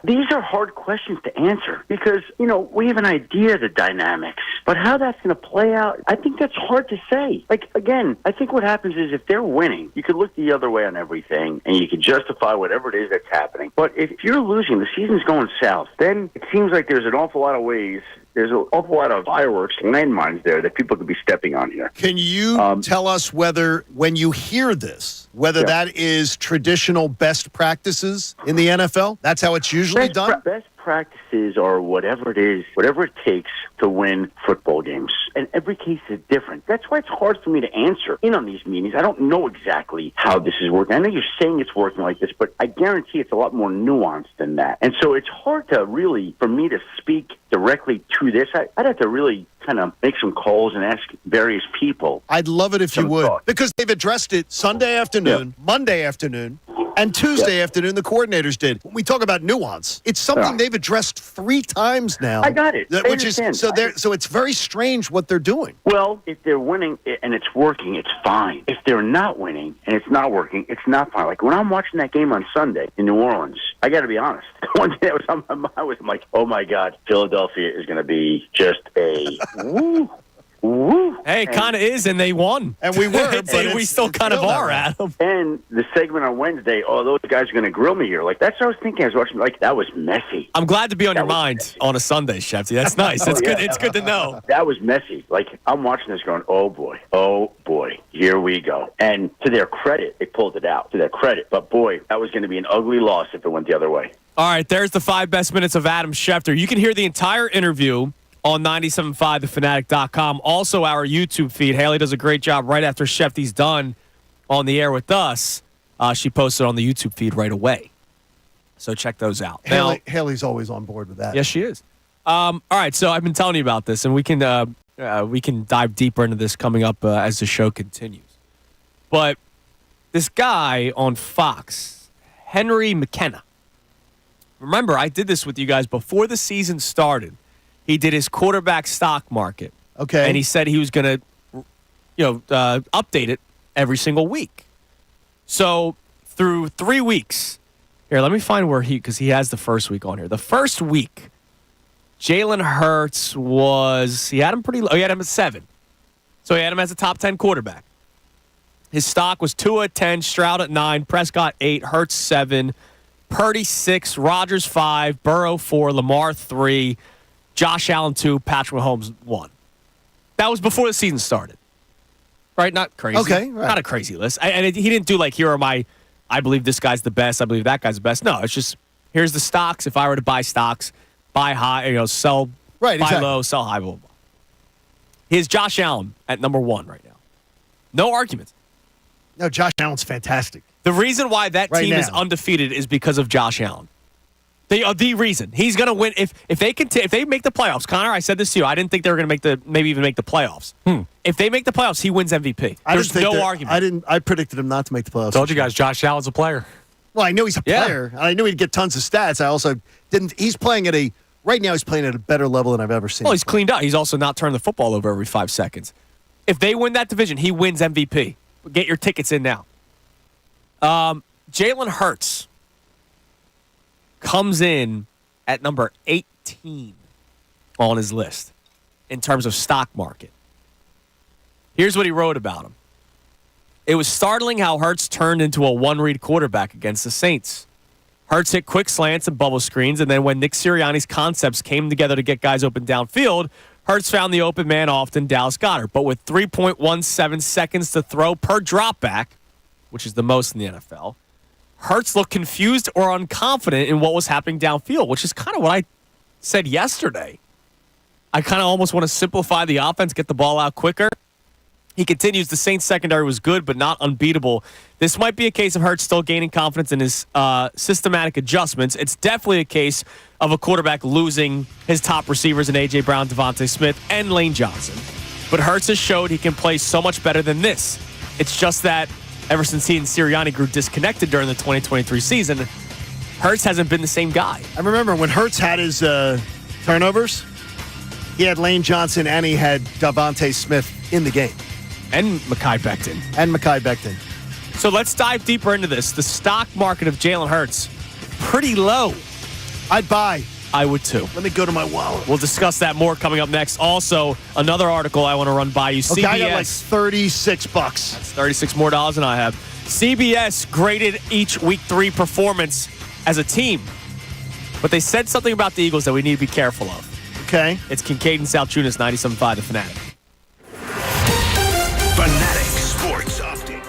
These are hard questions to answer because, we have an idea of the dynamics, but how that's going to play out, I think that's hard to say. Again, I think what happens is if they're winning, you could look the other way on everything and you could justify whatever it is that's happening. But if you're losing, the season's going south, then it seems like there's an awful lot of ways. There's an awful lot of fireworks and landmines there that people could be stepping on here. Can you tell us whether, when you hear this, whether that is traditional best practices in the NFL? That's how it's usually done? Best practices are whatever it is, whatever it takes to win football games. And every case is different. That's why it's hard for me to answer on these meetings. I don't know exactly how this is working. I know you're saying it's working like this, but I guarantee it's a lot more nuanced than that. And so it's hard to really, for me to speak directly to this. I'd have to really kind of make some calls and ask various people. I'd love it if you would, because they've addressed it Sunday afternoon, Monday afternoon, and Tuesday afternoon, the coordinators did. When we talk about nuance, it's something they've addressed 3 times now. I got it. Which is so it's very strange what they're doing. Well, if they're winning and it's working, it's fine. If they're not winning and it's not working, it's not fine. Like when I'm watching that game on Sunday in New Orleans, I got to be honest. The one thing that was on my mind was like, oh my God, Philadelphia is going to be just a woo. Woo. Hey, it kind of is, and they won. And we were, but we still kind of are, Adam. And the segment on Wednesday, those guys are going to grill me here. Like, that's what I was thinking. I was watching, that was messy. I'm glad to be on your mind on a Sunday, Shefty. That's nice. That's good. It's good to know. That was messy. Like, I'm watching this going, oh, boy, here we go. And to their credit, they pulled it out, to their credit. But, boy, that was going to be an ugly loss if it went the other way. All right, there's the 5 best minutes of Adam Schefter. You can hear the entire interview on 97.5thefanatic.com. Also, our YouTube feed. Haley does a great job right after Shefty's done on the air with us. She posted on the YouTube feed right away. So check those out. Haley's always on board with that. Yes, she is. All right, so I've been telling you about this, and we can dive deeper into this coming up as the show continues. But this guy on Fox, Henry McKenna. Remember, I did this with you guys before the season started. He did his quarterback stock market. Okay. And he said he was going to, update it every single week. So through 3 weeks, here, let me find where because he has the first week on here. The first week, Jalen Hurts he had him pretty low. He had him at 7. So he had him as a top 10 quarterback. His stock was Tua at 10, Stroud at 9, Prescott 8, Hurts 7, Purdy 6, Rodgers 5, Burrow 4, Lamar 3, Josh Allen 2, Patrick Mahomes 1. That was before the season started. Right? Not crazy. Okay. Right. Not a crazy list. And he didn't do here are my, I believe this guy's the best, I believe that guy's the best. No, it's just, here's the stocks. If I were to buy stocks, buy high, sell, buy low, sell high, blah, blah, blah. Here's Josh Allen at number 1 right now. No argument. No, Josh Allen's fantastic. The reason why that team is undefeated is because of Josh Allen. They are the reason he's going to win if they make the playoffs. Connor, I said this to you. I didn't think they were going to maybe even make the playoffs. If they make the playoffs, he wins MVP. There's no argument. I predicted him not to make the playoffs. Told you guys, Josh Allen's a player. Well, I knew he's a player. And I knew he'd get tons of stats. I also didn't. He's playing right now. He's playing at a better level than I've ever seen. Well, he's cleaned up. He's also not turning the football over every 5 seconds. If they win that division, he wins MVP. Get your tickets in now. Jalen Hurts comes in at number 18 on his list in terms of stock market. Here's what he wrote about him. It was startling how Hurts turned into a one-read quarterback against the Saints. Hurts hit quick slants and bubble screens, and then when Nick Sirianni's concepts came together to get guys open downfield, Hurts found the open man often, Dallas Goedert. But with 3.17 seconds to throw per dropback, which is the most in the NFL, Hurts looked confused or unconfident in what was happening downfield, which is kind of what I said yesterday. I kind of almost want to simplify the offense, get the ball out quicker. He continues, the Saints secondary was good, but not unbeatable. This might be a case of Hurts still gaining confidence in his systematic adjustments. It's definitely a case of a quarterback losing his top receivers in A.J. Brown, Devontae Smith, and Lane Johnson. But Hurts has showed he can play so much better than this. It's just that ever since he and Sirianni grew disconnected during the 2023 season, Hurts hasn't been the same guy. I remember when Hurts had his turnovers, he had Lane Johnson and he had Devontae Smith in the game. And Mekhi Becton. So let's dive deeper into this. The stock market of Jalen Hurts, pretty low. I'd buy. I would too. Let me go to my wallet. We'll discuss that more coming up next. Also, another article I want to run by you. Okay, CBS. I got like $36. That's $36 more than I have. CBS graded each Week 3 performance as a team. But they said something about the Eagles that we need to be careful of. Okay. It's Kincade and Salciunas, 97.5 The Fanatic. Fanatic Sports Update.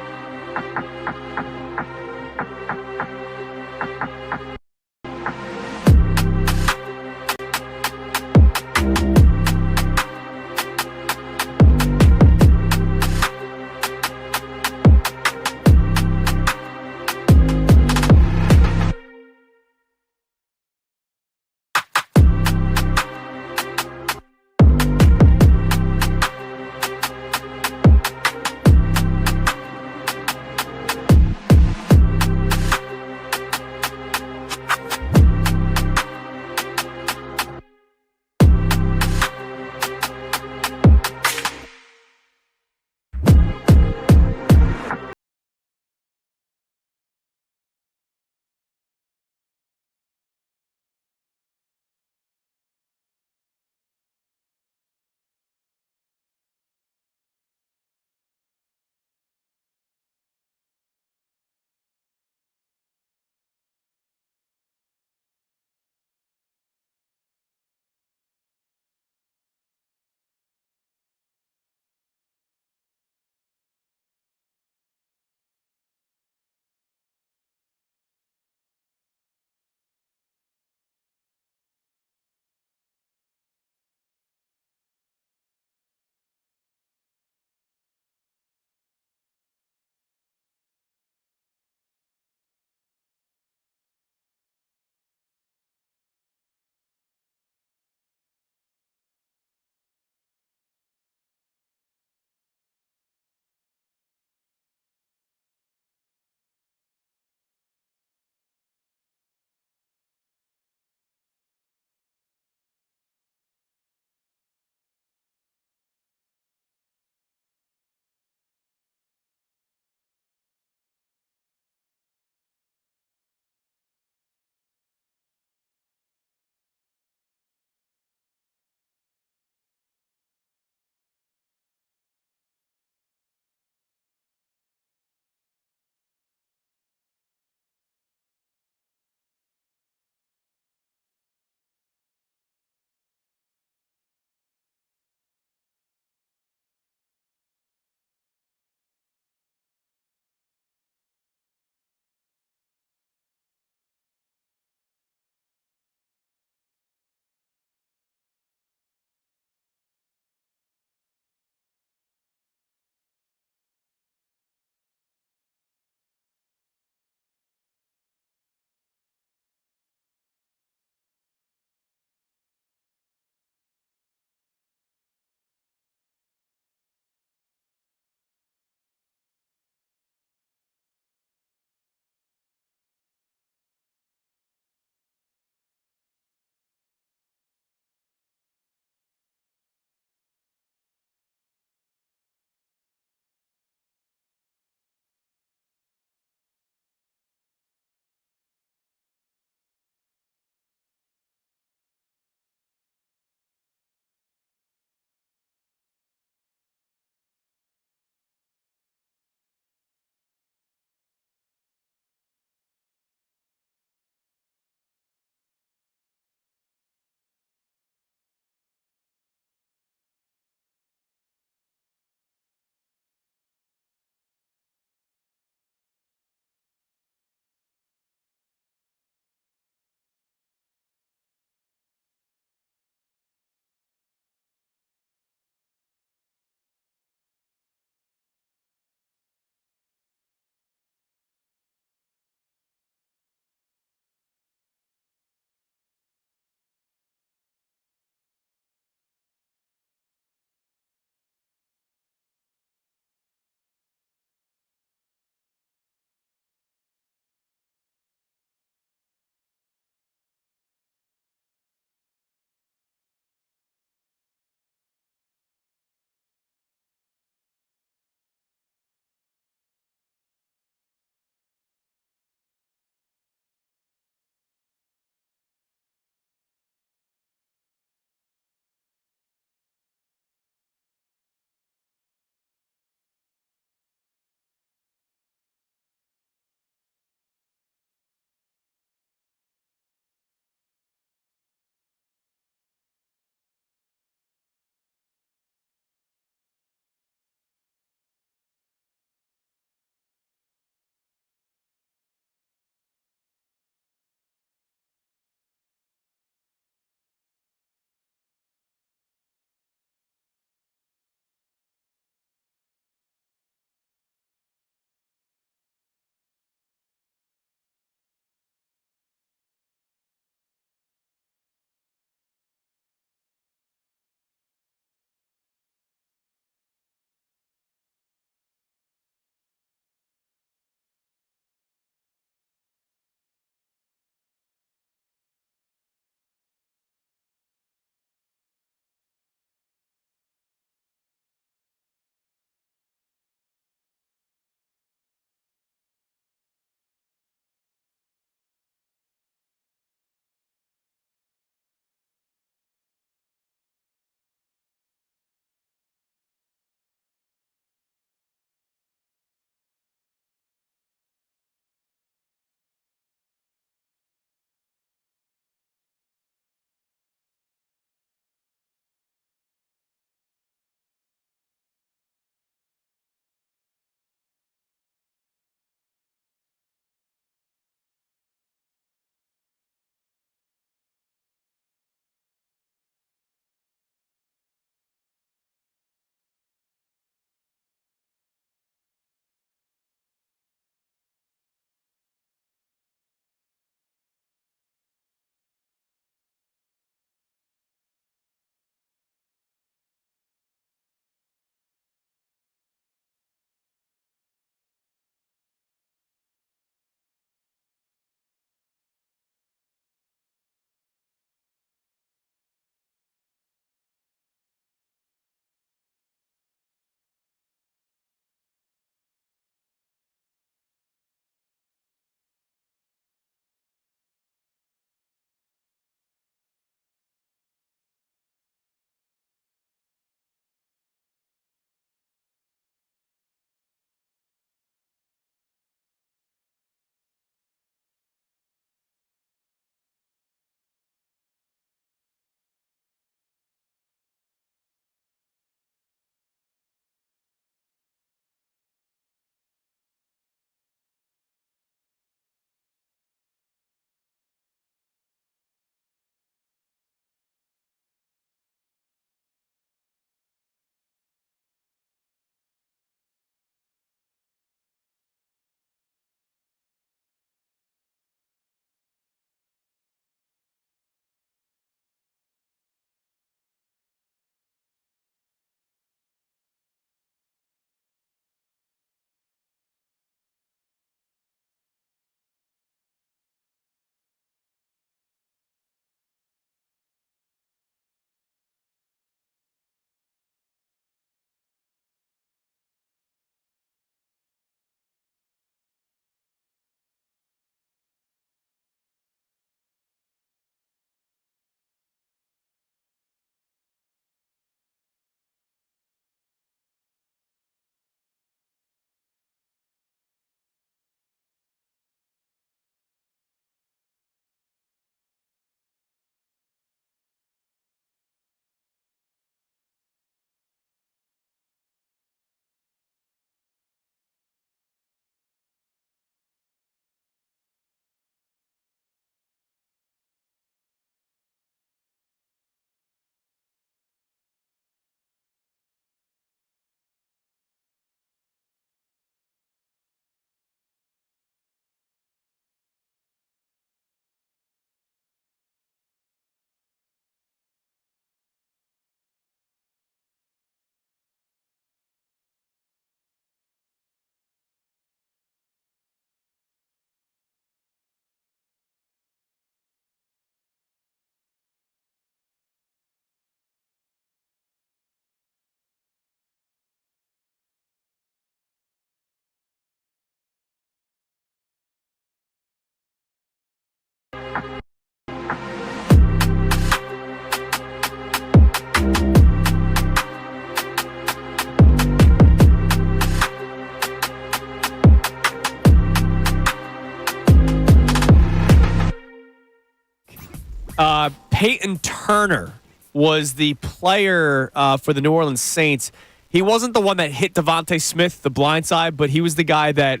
Peyton Turner was the player for the New Orleans Saints. He wasn't the one that hit Devontae Smith, the blind side, but he was the guy that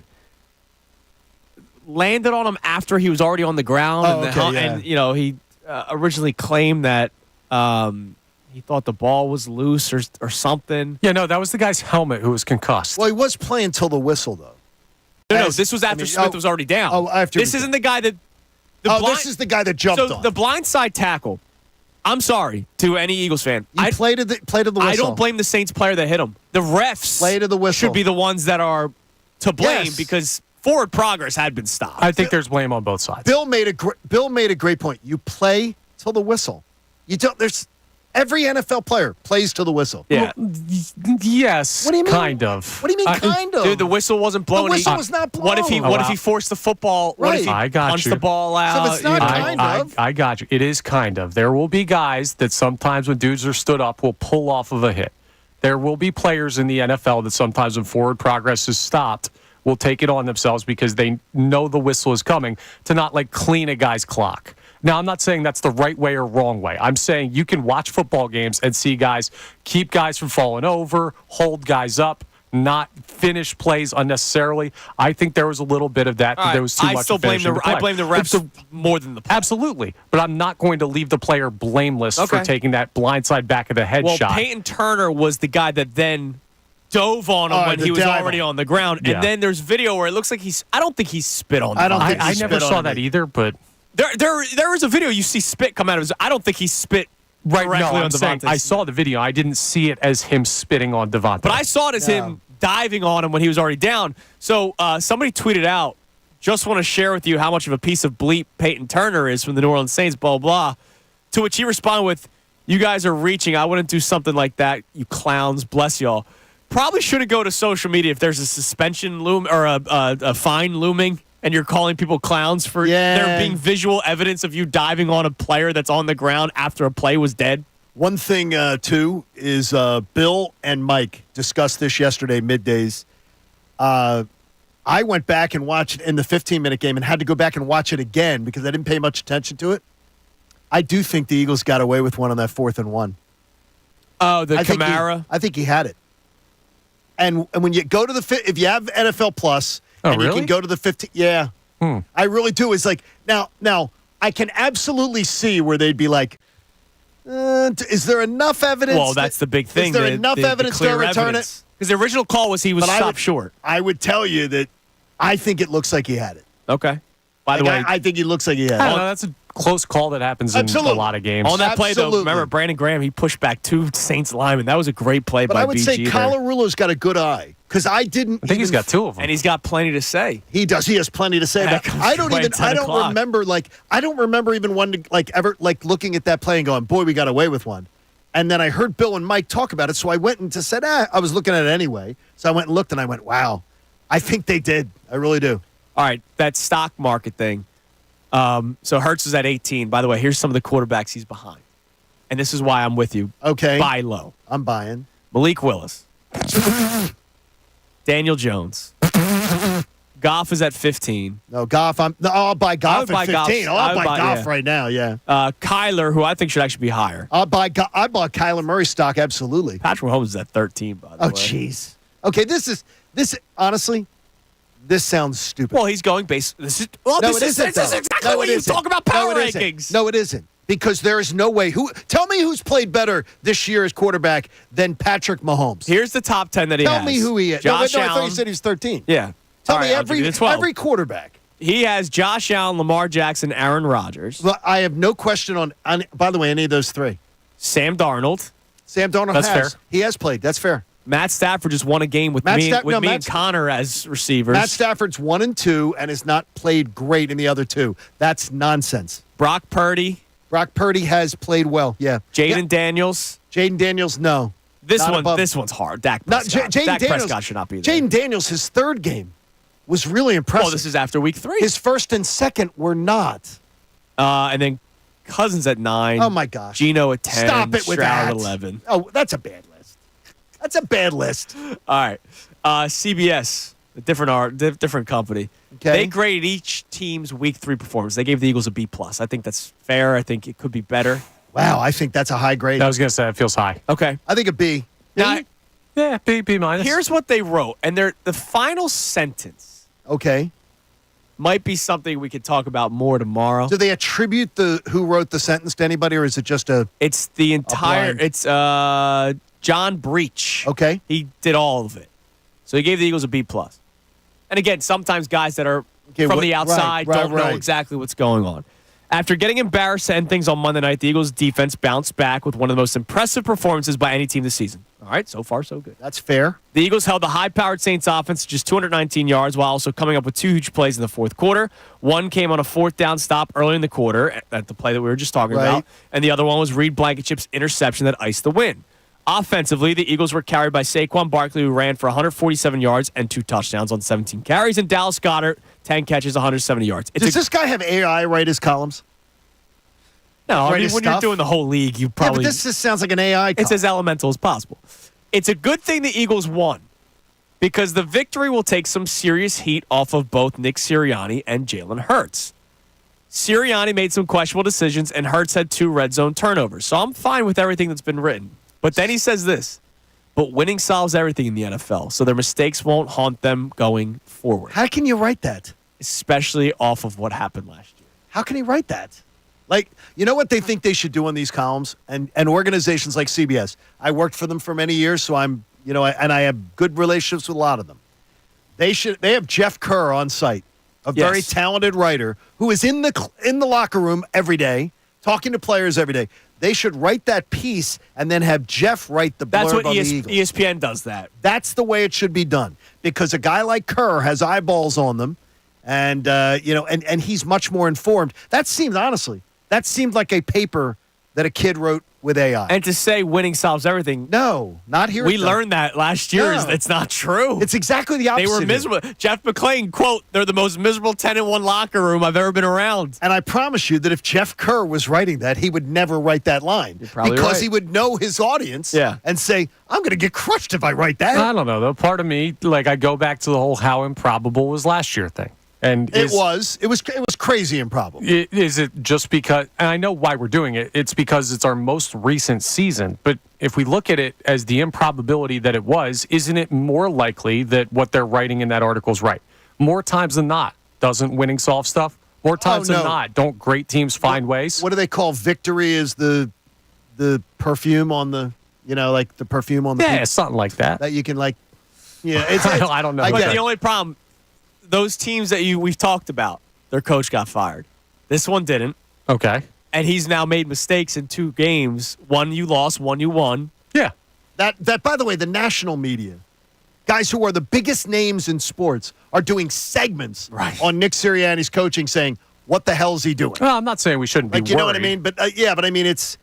landed on him after he was already on the ground. And he originally claimed that he thought the ball was loose or something. Yeah, no, that was the guy's helmet who was concussed. Well, he was playing till the whistle, though. No, this was after Smith was already down. Oh, after this isn't the guy that. This is the guy that jumped on. The blindside tackle. I'm sorry to any Eagles fan. I played to the whistle. I don't blame the Saints player that hit him. The refs play to the whistle should be the ones that are to blame because forward progress had been stopped. I think there's blame on both sides. Bill made a great point. You play till the whistle. You don't. There's every NFL player plays to the whistle. Yeah. Yes. What do you mean? Kind of. What do you mean? Kind of. Dude, the whistle wasn't blown. The whistle was not blown. What if he forced the football? What if he punched the ball out? So it's not kind of. I got you. It is kind of. There will be guys that sometimes when dudes are stood up will pull off of a hit. There will be players in the NFL that sometimes when forward progress is stopped will take it on themselves because they know the whistle is coming to not clean a guy's clock. Now, I'm not saying that's the right way or wrong way. I'm saying you can watch football games and see guys keep guys from falling over, hold guys up, not finish plays unnecessarily. I think there was a little bit of that. Right. There was too much. I blame the refs more than the play. Absolutely, but I'm not going to leave the player blameless for taking that blindside back of the head shot. Well, Peyton Turner was the guy that then dove on him when he was already on the ground, and then there's video where it looks like I don't think he spit on. I never saw that either, but. There is a video you see spit come out of his. I don't think he spit directly on Devontae. I saw the video. I didn't see it as him spitting on Devontae. But I saw it as him diving on him when he was already down. So somebody tweeted out, just want to share with you how much of a piece of bleep Peyton Turner is from the New Orleans Saints, blah, blah. To which he responded with, you guys are reaching. I wouldn't do something like that, you clowns. Bless y'all. Probably shouldn't go to social media if there's a suspension or a fine looming. And you're calling people clowns for there being visual evidence of you diving on a player that's on the ground after a play was dead? One thing, too, is Bill and Mike discussed this yesterday, middays. I went back and watched it in the 15-minute game and had to go back and watch it again because I didn't pay much attention to it. I do think the Eagles got away with one on that 4th and 1. Oh, Kamara? I think he had it. And when you go to if you have NFL Plus... Oh, really? You can go to the 15. Yeah. I really do. It's now I can absolutely see where they'd be like, is there enough evidence? Well, that's the big thing. Is there enough evidence to return it? Because the original call was he was stopped short. I would tell you that I think it looks like he had it. Okay. By the way, I think he looks like he had it. That's a close call that happens in a lot of games. On that play, though, remember Brandon Graham, he pushed back 2 Saints linemen. That was a great play by BG. But I would say Colarulo's got a good eye. Because I think he's got 2 of them. And he's got plenty to say. He does. He has plenty to say. I don't remember even one ever looking at that play and going, boy, we got away with one. And then I heard Bill and Mike talk about it, so I went and just said, I was looking at it anyway. So I went and looked and I went, wow, I think they did. I really do. All right, that stock market thing. So Hurts is at 18. By the way, here's some of the quarterbacks he's behind. And this is why I'm with you. Okay. Buy low. I'm buying. Malik Willis. Daniel Jones. Goff is at 15. No, Goff. I'll buy Goff at 15. I'll buy Goff right now, yeah. Kyler, who I think should actually be higher. I bought Kyler Murray stock, absolutely. Patrick Mahomes is at 13, by the way. Oh, jeez. Okay, this honestly, this sounds stupid. Well, he's going base. This is exactly what you talk about power rankings. No, it isn't. Because there is no way. Tell me who's played better this year as quarterback than Patrick Mahomes. Here's the top 10 that he has. Tell me who he is. Josh Allen. I thought you said he's 13. Yeah. Tell me every quarterback. He has Josh Allen, Lamar Jackson, Aaron Rodgers. Well, I have no question on, by the way, any of those 3. Sam Darnold. That's fair. He has played. That's fair. Matt Stafford just won a game with me and Connor as receivers. Matt Stafford's 1 and 2 and has not played great in the other 2. That's nonsense. Brock Purdy has played well. Yeah. Jaden Daniels. Jaden Daniels, no. This one's hard. Dak Prescott should not be there. Jaden Daniels, his 3rd game was really impressive. Well, this is after week 3. His 1st and 2nd were not. And then Cousins at 9. Oh my gosh. Geno at 10. Stop it with Stroud that. At 11. Oh, that's a bad list. All right. CBS. different company. Okay. They graded each team's Week 3 performance. They gave the Eagles a B+. I think that's fair. I think it could be better. Wow, I think that's a high grade. I was going to say it feels high. Okay. I think a B. Now, Yeah, B minus. here's what they wrote, and the final sentence Okay. might be something we could talk about more tomorrow. Do they attribute who wrote the sentence to anybody, or is it just a? It's the entire. blind? It's John Breach. Okay. He did all of it, so he gave the Eagles a B+. And again, sometimes guys that are from the outside don't know exactly what's going on. After getting embarrassed to end things on Monday night, the Eagles' defense bounced back with one of the most impressive performances by any team this season. All right, so far so good. That's fair. The Eagles held the high-powered Saints offense to just 219 yards while also coming up with 2 huge plays in the fourth quarter. One came on a 4th down stop early in the quarter, at the play that we were just talking about, and the other one was Reed Blankenship's interception that iced the win. Offensively, the Eagles were carried by Saquon Barkley, who ran for 147 yards and 2 touchdowns on 17 carries, and Dallas Goedert, 10 catches, 170 yards. Does this guy have AI write his columns? No, I write mean, his when you're stuff? doing the whole league, you probably... Yeah, but this just sounds like an AI column. It's as elemental as possible. It's a good thing the Eagles won because the victory will take some serious heat off of both Nick Sirianni and Jalen Hurts. Sirianni made some questionable decisions, and Hurts had 2 red zone turnovers. So I'm fine with everything that's been written. But then he says this, but winning solves everything in the NFL, so their mistakes won't haunt them going forward. How can you write that? Especially off of what happened last year. How can he write that? Like, you know what they think they should do on these columns? And organizations like CBS. I worked for them for many years, so I'm, and I have good relationships with a lot of them. They have Jeff Kerr on site, a very talented writer who is in the locker room every day, talking to players every day. They should write that piece and then have Jeff write the blurb That's what on the Eagles. ESPN does that. That's the way it should be done because a guy like Kerr has eyeballs on them, and and he's much more informed. That seemed like a paper that a kid wrote with AI. And to say winning solves everything. No, not here. We learned that last year. No. It's not true. It's exactly the opposite. They were miserable. Jeff McClain, quote, they're the most miserable 10-1 locker room I've ever been around. And I promise you that if Jeff Kerr was writing that, he would never write that line. Because he would know his audience and say, I'm going to get crushed if I write that. I don't know, though. Part of me, I go back to the whole how improbable was last year thing. And it was crazy improbable. Is it just because, and I know why we're doing it, it's because it's our most recent season, but if we look at it as the improbability that it was, isn't it more likely that what they're writing in that article is right? More times than not, doesn't winning solve stuff? More times than not, don't great teams find ways? What do they call victory is the perfume on the, like the perfume on the Yeah, something like that. That you can I don't know. But the only problem, those teams that we've talked about, their coach got fired. This one didn't. Okay. And he's now made mistakes in 2 games. One you lost, one you won. Yeah. That by the way, the national media, guys who are the biggest names in sports, are doing segments on Nick Sirianni's coaching saying, what the hell is he doing? Well, I'm not saying we shouldn't be you know what I worried. mean? But but I mean, it's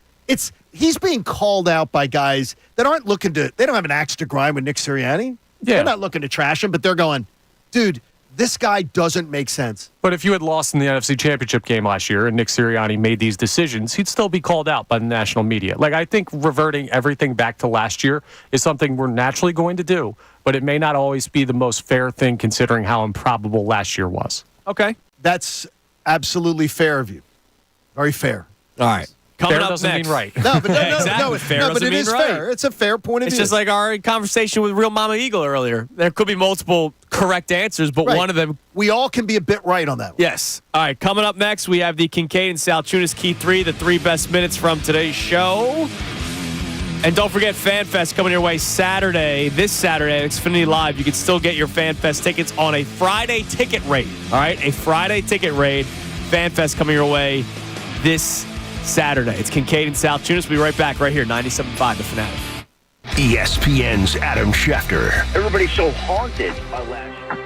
he's being called out by guys that aren't they don't have an axe to grind with Nick Sirianni. Yeah. They're not looking to trash him, but they're going, dude, this guy doesn't make sense. But if you had lost in the NFC Championship game last year and Nick Sirianni made these decisions, he'd still be called out by the national media. I think reverting everything back to last year is something we're naturally going to do, but it may not always be the most fair thing considering how improbable last year was. Okay. That's absolutely fair of you. Very fair. All right. Coming fair up doesn't next. mean right. No, but exactly. Fair but it mean is right. fair. It's a fair point of It's view. just like our conversation with Real Mama Eagle earlier. There could be multiple correct answers, but one of them... We all can be a bit right on that one. Yes. All right, coming up next, we have the Kincade and Salciunas Key 3, the 3 best minutes from today's show. And don't forget FanFest coming your way this Saturday at Xfinity Live. You can still get your FanFest tickets on a Friday ticket rate. All right, a Friday ticket rate. FanFest coming your way this Saturday. It's Kincade and Salciunas. We'll be right back right here, 97.5 The Fanatic. ESPN's Adam Schefter. Everybody's so haunted by last year.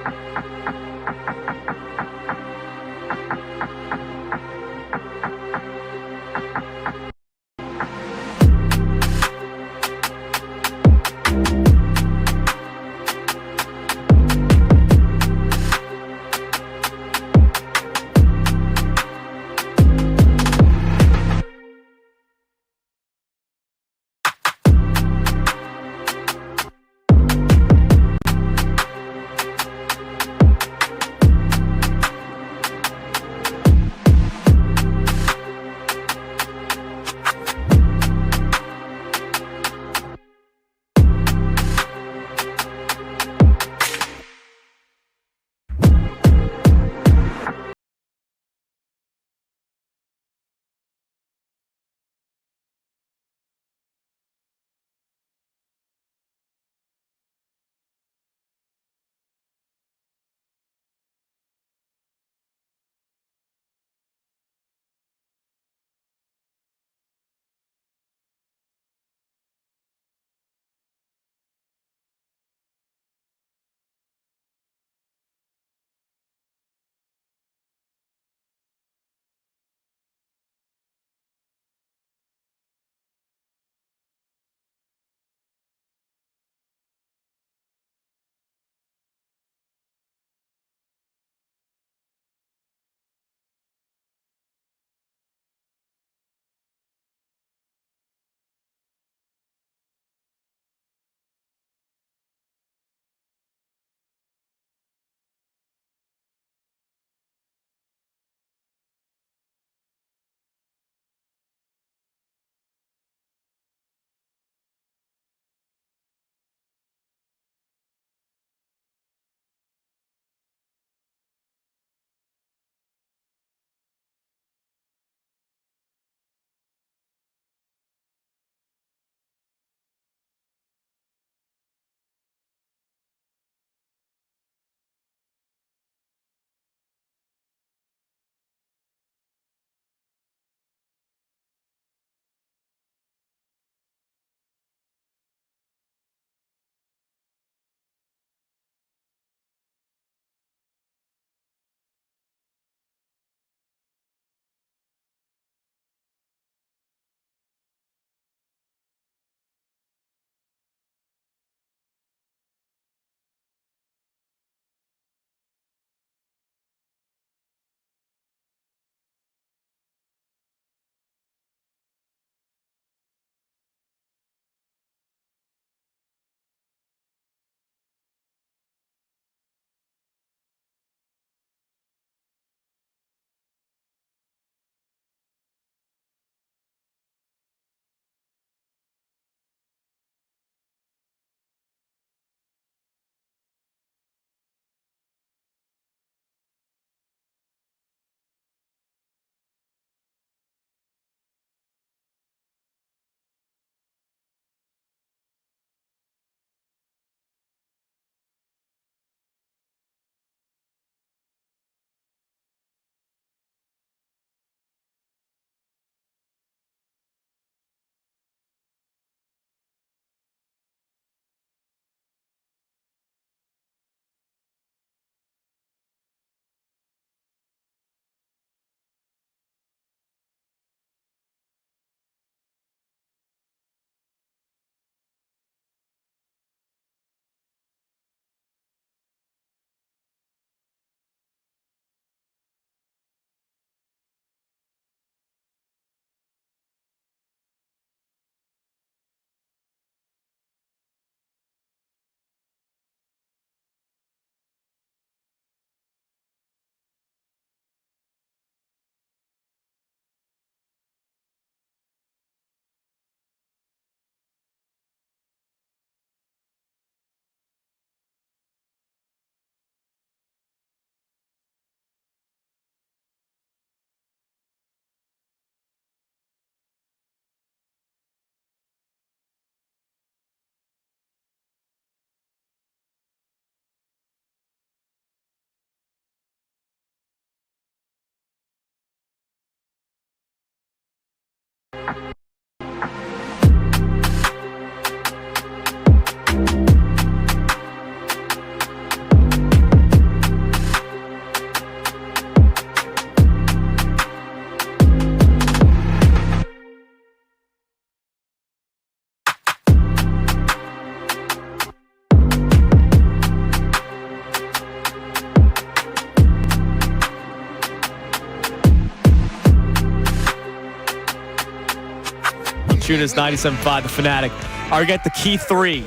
Salciunas, 97.5 The Fanatic. I get the key 3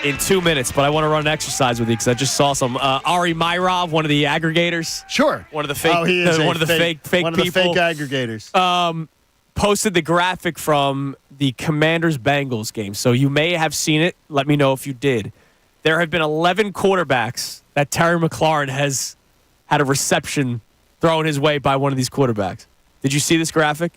in 2 minutes, but I want to run an exposite with you because I just saw some Ari Myrov, one of the aggregators. Sure. One of the fake. He is one of the fake one of the people. fake aggregators. Posted the graphic from the Commanders-Bengals game. So you may have seen it. Let me know if you did. There have been 11 quarterbacks that Terry McLaurin has had a reception thrown his way by one of these quarterbacks. Did you see this graphic?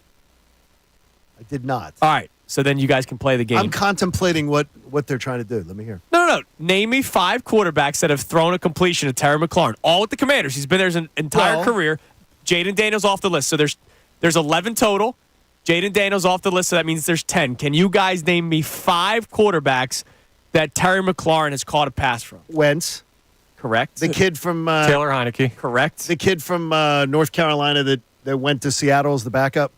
I did not. All right. So then you guys can play the game. I'm contemplating what they're trying to do. Let me hear. No. Name me 5 quarterbacks that have thrown a completion to Terry McLaurin. All with the Commanders. He's been there his entire career. Jaden Daniels off the list. So there's 11 total. Jaden Daniels off the list, so that means there's 10. Can you guys name me 5 quarterbacks that Terry McLaurin has caught a pass from? Wentz. Correct. The kid from Taylor Heineke. Correct. The kid from North Carolina that went to Seattle as the backup.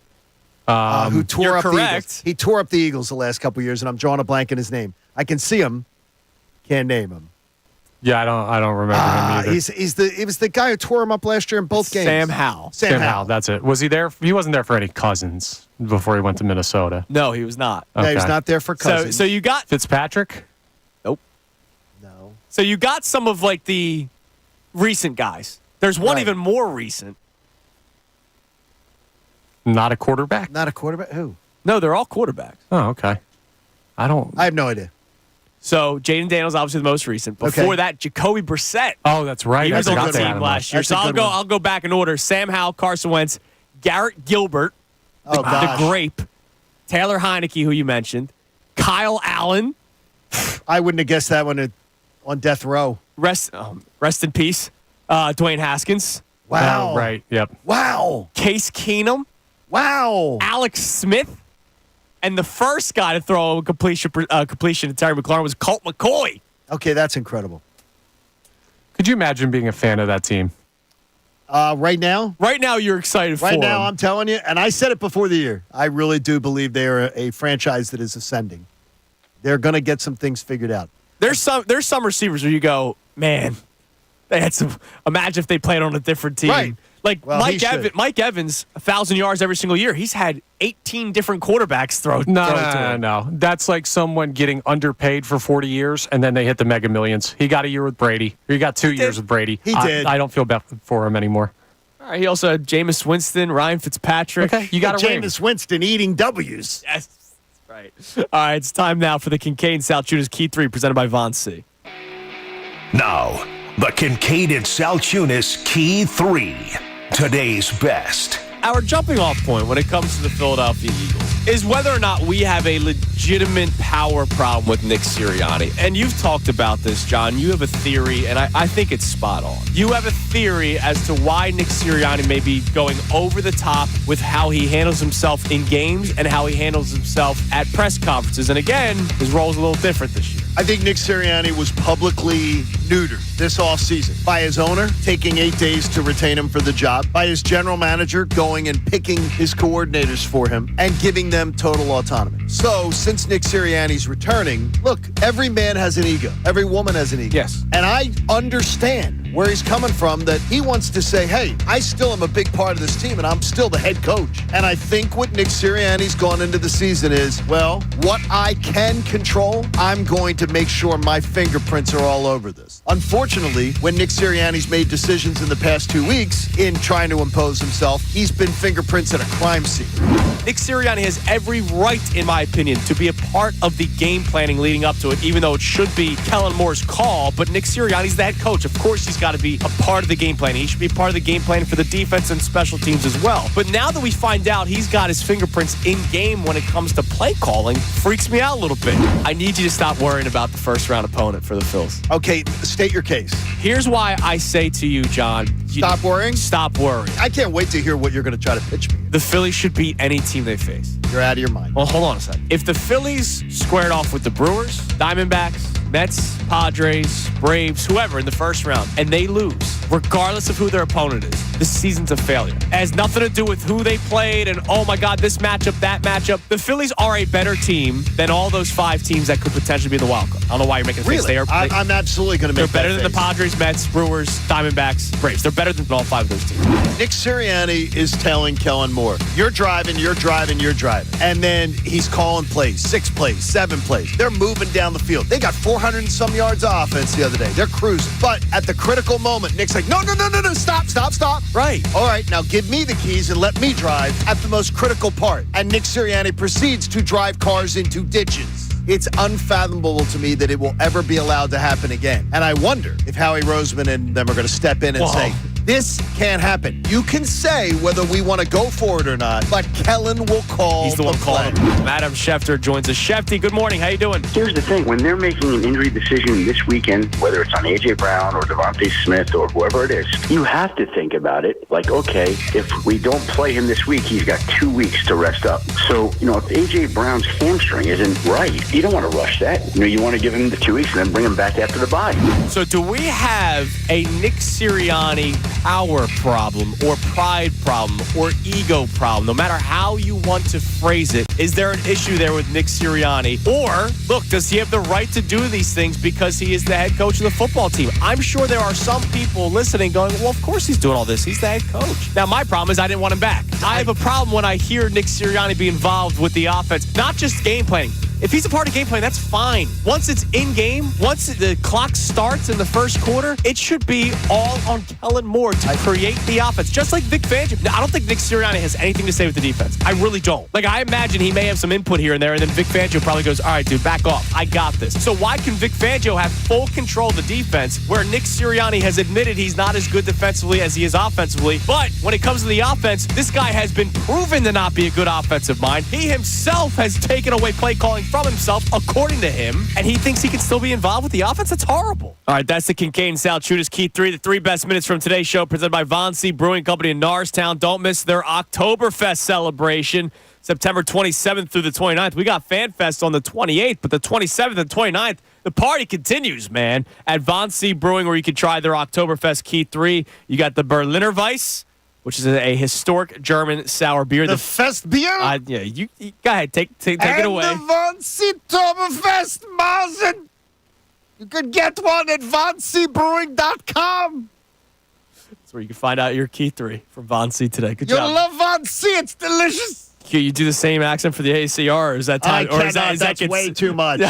Who tore up the Eagles. He tore up the Eagles the last couple of years, and I'm drawing a blank in his name. I can see him. Can't name him. Yeah, I don't remember him either. He was the guy who tore him up last year in both games. Sam Howell. Sam Howell, that's it. Was he there? He wasn't there for any Cousins before he went to Minnesota. No, he was not. Okay. No, he was not there for Cousins. So you got Fitzpatrick? Nope. No. So you got some of like the recent guys. There's one even more recent. Not a quarterback? Not a quarterback? Who? No, they're all quarterbacks. Oh, okay. I have no idea. So Jaden Daniels obviously the most recent. Before that, Jacoby Brissett. Oh, that's right. He was on the team last year. So I'll go back in order. Sam Howell, Carson Wentz, Garrett Gilbert, the Grape, Taylor Heineke, who you mentioned, Kyle Allen. I wouldn't have guessed that one on death row. Rest in peace, Dwayne Haskins. Wow. Right. Yep. Wow. Case Keenum. Wow. Alex Smith. And the first guy to throw a completion to Terry McLaurin was Colt McCoy. Okay, that's incredible. Could you imagine being a fan of that team? Right now? Right now, you're excited for Right now, them. I'm telling you, and I said it before the year, I really do believe they are a franchise that is ascending. They're going to get some things figured out. There's some receivers where you go, man, they had some. Imagine if they played on a different team. Right. Like Well, Mike Evans, 1,000 yards every single year. He's had 18 different quarterbacks throw to him. No. That's like someone getting underpaid for 40 years, and then they hit the Mega Millions. He got a year with Brady. Or he got 2 years with Brady. He did. I don't feel bad for him anymore. All right, he also had Jameis Winston, Ryan Fitzpatrick. Okay, you got a ring. Jameis Winston eating W's. Yes, right. All right, it's time now for the Kincade Salciunas Key 3 presented by Von C. Now, the Kincade Salciunas Key 3. Today's best. Our jumping off point when it comes to the Philadelphia Eagles is whether or not we have a legitimate power problem with Nick Sirianni. And you've talked about this, John. You have a theory, and I think it's spot on. You have a theory as to why Nick Sirianni may be going over the top with how he handles himself in games and how he handles himself at press conferences. And again, his role is a little different this year. I think Nick Sirianni was publicly neutered this offseason by his owner, taking 8 days to retain him for the job, by his general manager going and picking his coordinators for him and giving them total autonomy. So, since Nick Sirianni's returning, look, every man has an ego. Every woman has an ego. Yes. And I understand where he's coming from, that he wants to say, hey, I still am a big part of this team and I'm still the head coach. And I think what Nick Sirianni's gone into the season is, well, what I can control, I'm going to make sure my fingerprints are all over this. Unfortunately, when Nick Sirianni's made decisions in the past 2 weeks in trying to impose himself, he's been fingerprints at a crime scene. Nick Sirianni has every right, in my opinion, to be a part of the game planning leading up to it, even though it should be Kellen Moore's call. But Nick Sirianni's the head coach. Of course, he's got to be a part of the game planning. He should be a part of the game planning for the defense and special teams as well. But now that we find out he's got his fingerprints in game when it comes to play calling, freaks me out a little bit. I need you to stop worrying about the first round opponent for the Phillies. Okay, state your case. Here's why I say to you, John. Stop worrying? Stop worrying. I can't wait to hear what you're going to try to pitch me. The Phillies should beat any team they face. You're out of your mind. Well, hold on a second. If the Phillies squared off with the Brewers, Diamondbacks, Mets, Padres, Braves, whoever in the first round, and they lose, regardless of who their opponent is, this season's a failure. It has nothing to do with who they played and, oh my God, this matchup, that matchup. The Phillies are a better team than all those 5 teams that could potentially be in the wild card. I don't know why you're making a face. I'm absolutely going to make They're better that than face. the Padres, Mets, Brewers, Diamondbacks, Braves. They're better than all 5 of those teams. Nick Sirianni is telling Kellen Moore, you're driving. And then he's calling plays, 6 plays, 7 plays. They're moving down the field. They got 400 and some yards of offense the other day. They're cruising. But at the critical moment, Nick's like, no, stop. Right. All right, now give me the keys and let me drive at the most critical part. And Nick Sirianni proceeds to drive cars into ditches. It's unfathomable to me that it will ever be allowed to happen again. And I wonder if Howie Roseman and them are going to step in and say, this can't happen. You can say whether we want to go for it or not, but Kellen will call He's the one calling. Adam Schefter joins us. Shefty, good morning. How you doing? Here's the thing. When they're making an injury decision this weekend, whether it's on A.J. Brown or Devontae Smith or whoever it is, you have to think about it like, okay, if we don't play him this week, he's got 2 weeks to rest up. So, if A.J. Brown's hamstring isn't right, you don't want to rush that. You want to give him the 2 weeks and then bring him back after the bye. So do we have a Nick Sirianni power problem or pride problem or ego problem? No matter how you want to phrase it, is there an issue there with Nick Sirianni? Or, look, does he have the right to do these things because he is the head coach of the football team? I'm sure there are some people listening going, well, of course he's doing all this. He's the head coach. Now, my problem is I didn't want him back. I have a problem when I hear Nick Sirianni be involved with the offense, not just game planning. If he's a part of game plan, that's fine. Once it's in game, once the clock starts in the first quarter, it should be all on Kellen Moore to create the offense, just like Vic Fangio. Now, I don't think Nick Sirianni has anything to say with the defense. I really don't. I imagine he may have some input here and there, and then Vic Fangio probably goes, all right, dude, back off. I got this. So why can Vic Fangio have full control of the defense where Nick Sirianni has admitted he's not as good defensively as he is offensively? But when it comes to the offense, this guy has been proven to not be a good offensive mind. He himself has taken away play calling from himself, according to him, and he thinks he can still be involved with the offense? That's horrible. All right, that's the Kincade Salciunas Key 3, the 3 best minutes from today's show, presented by Von C. Brewing Company in Norristown. Don't miss their Oktoberfest celebration, September 27th through the 29th. We got Fan Fest on the 28th, but the 27th and 29th, the party continues, man, at Von C. Brewing, where you can try their Oktoberfest Key 3. You got the Berliner Weiss, which is a historic German sour beer. The Fest beer? Yeah, you go ahead, take it away. And the Von C. Oktoberfest Mausen. You could get one at VonCBrewing.com. That's where you can find out your Key 3 from Von C today. Good You'll job. love Von C. It's delicious. You do the same accent for the ACR, or is that time? That's way too much.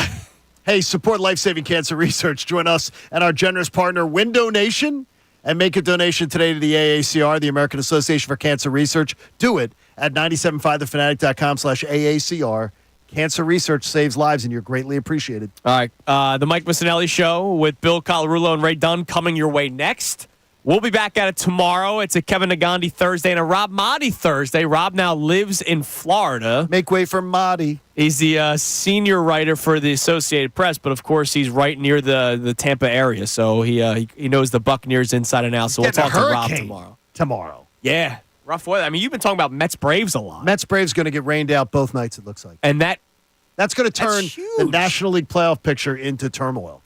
Hey, support life-saving cancer research. Join us and our generous partner, Window Nation, and make a donation today to the AACR, the American Association for Cancer Research. Do it at 975thefanatic.com/AACR. Cancer research saves lives, and you're greatly appreciated. All right. The Mike Missanelli Show with Bill Colarulo and Ray Dunn coming your way next. We'll be back at it tomorrow. It's a Kevin Nagandi Thursday and a Rob Motti Thursday. Rob now lives in Florida. Make way for Motti. He's the senior writer for the Associated Press, but of course he's right near the Tampa area, so he knows the Buccaneers inside and out. So we'll talk to Rob tomorrow. Yeah, rough weather. I mean, you've been talking about Mets Braves a lot. Mets Braves going to get rained out both nights, it looks like. And that's going to turn the National League playoff picture into turmoil.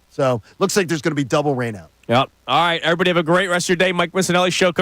So looks like there's going to be double rain out. Yep. All right, everybody have a great rest of your day. Mike Missanelli Show coming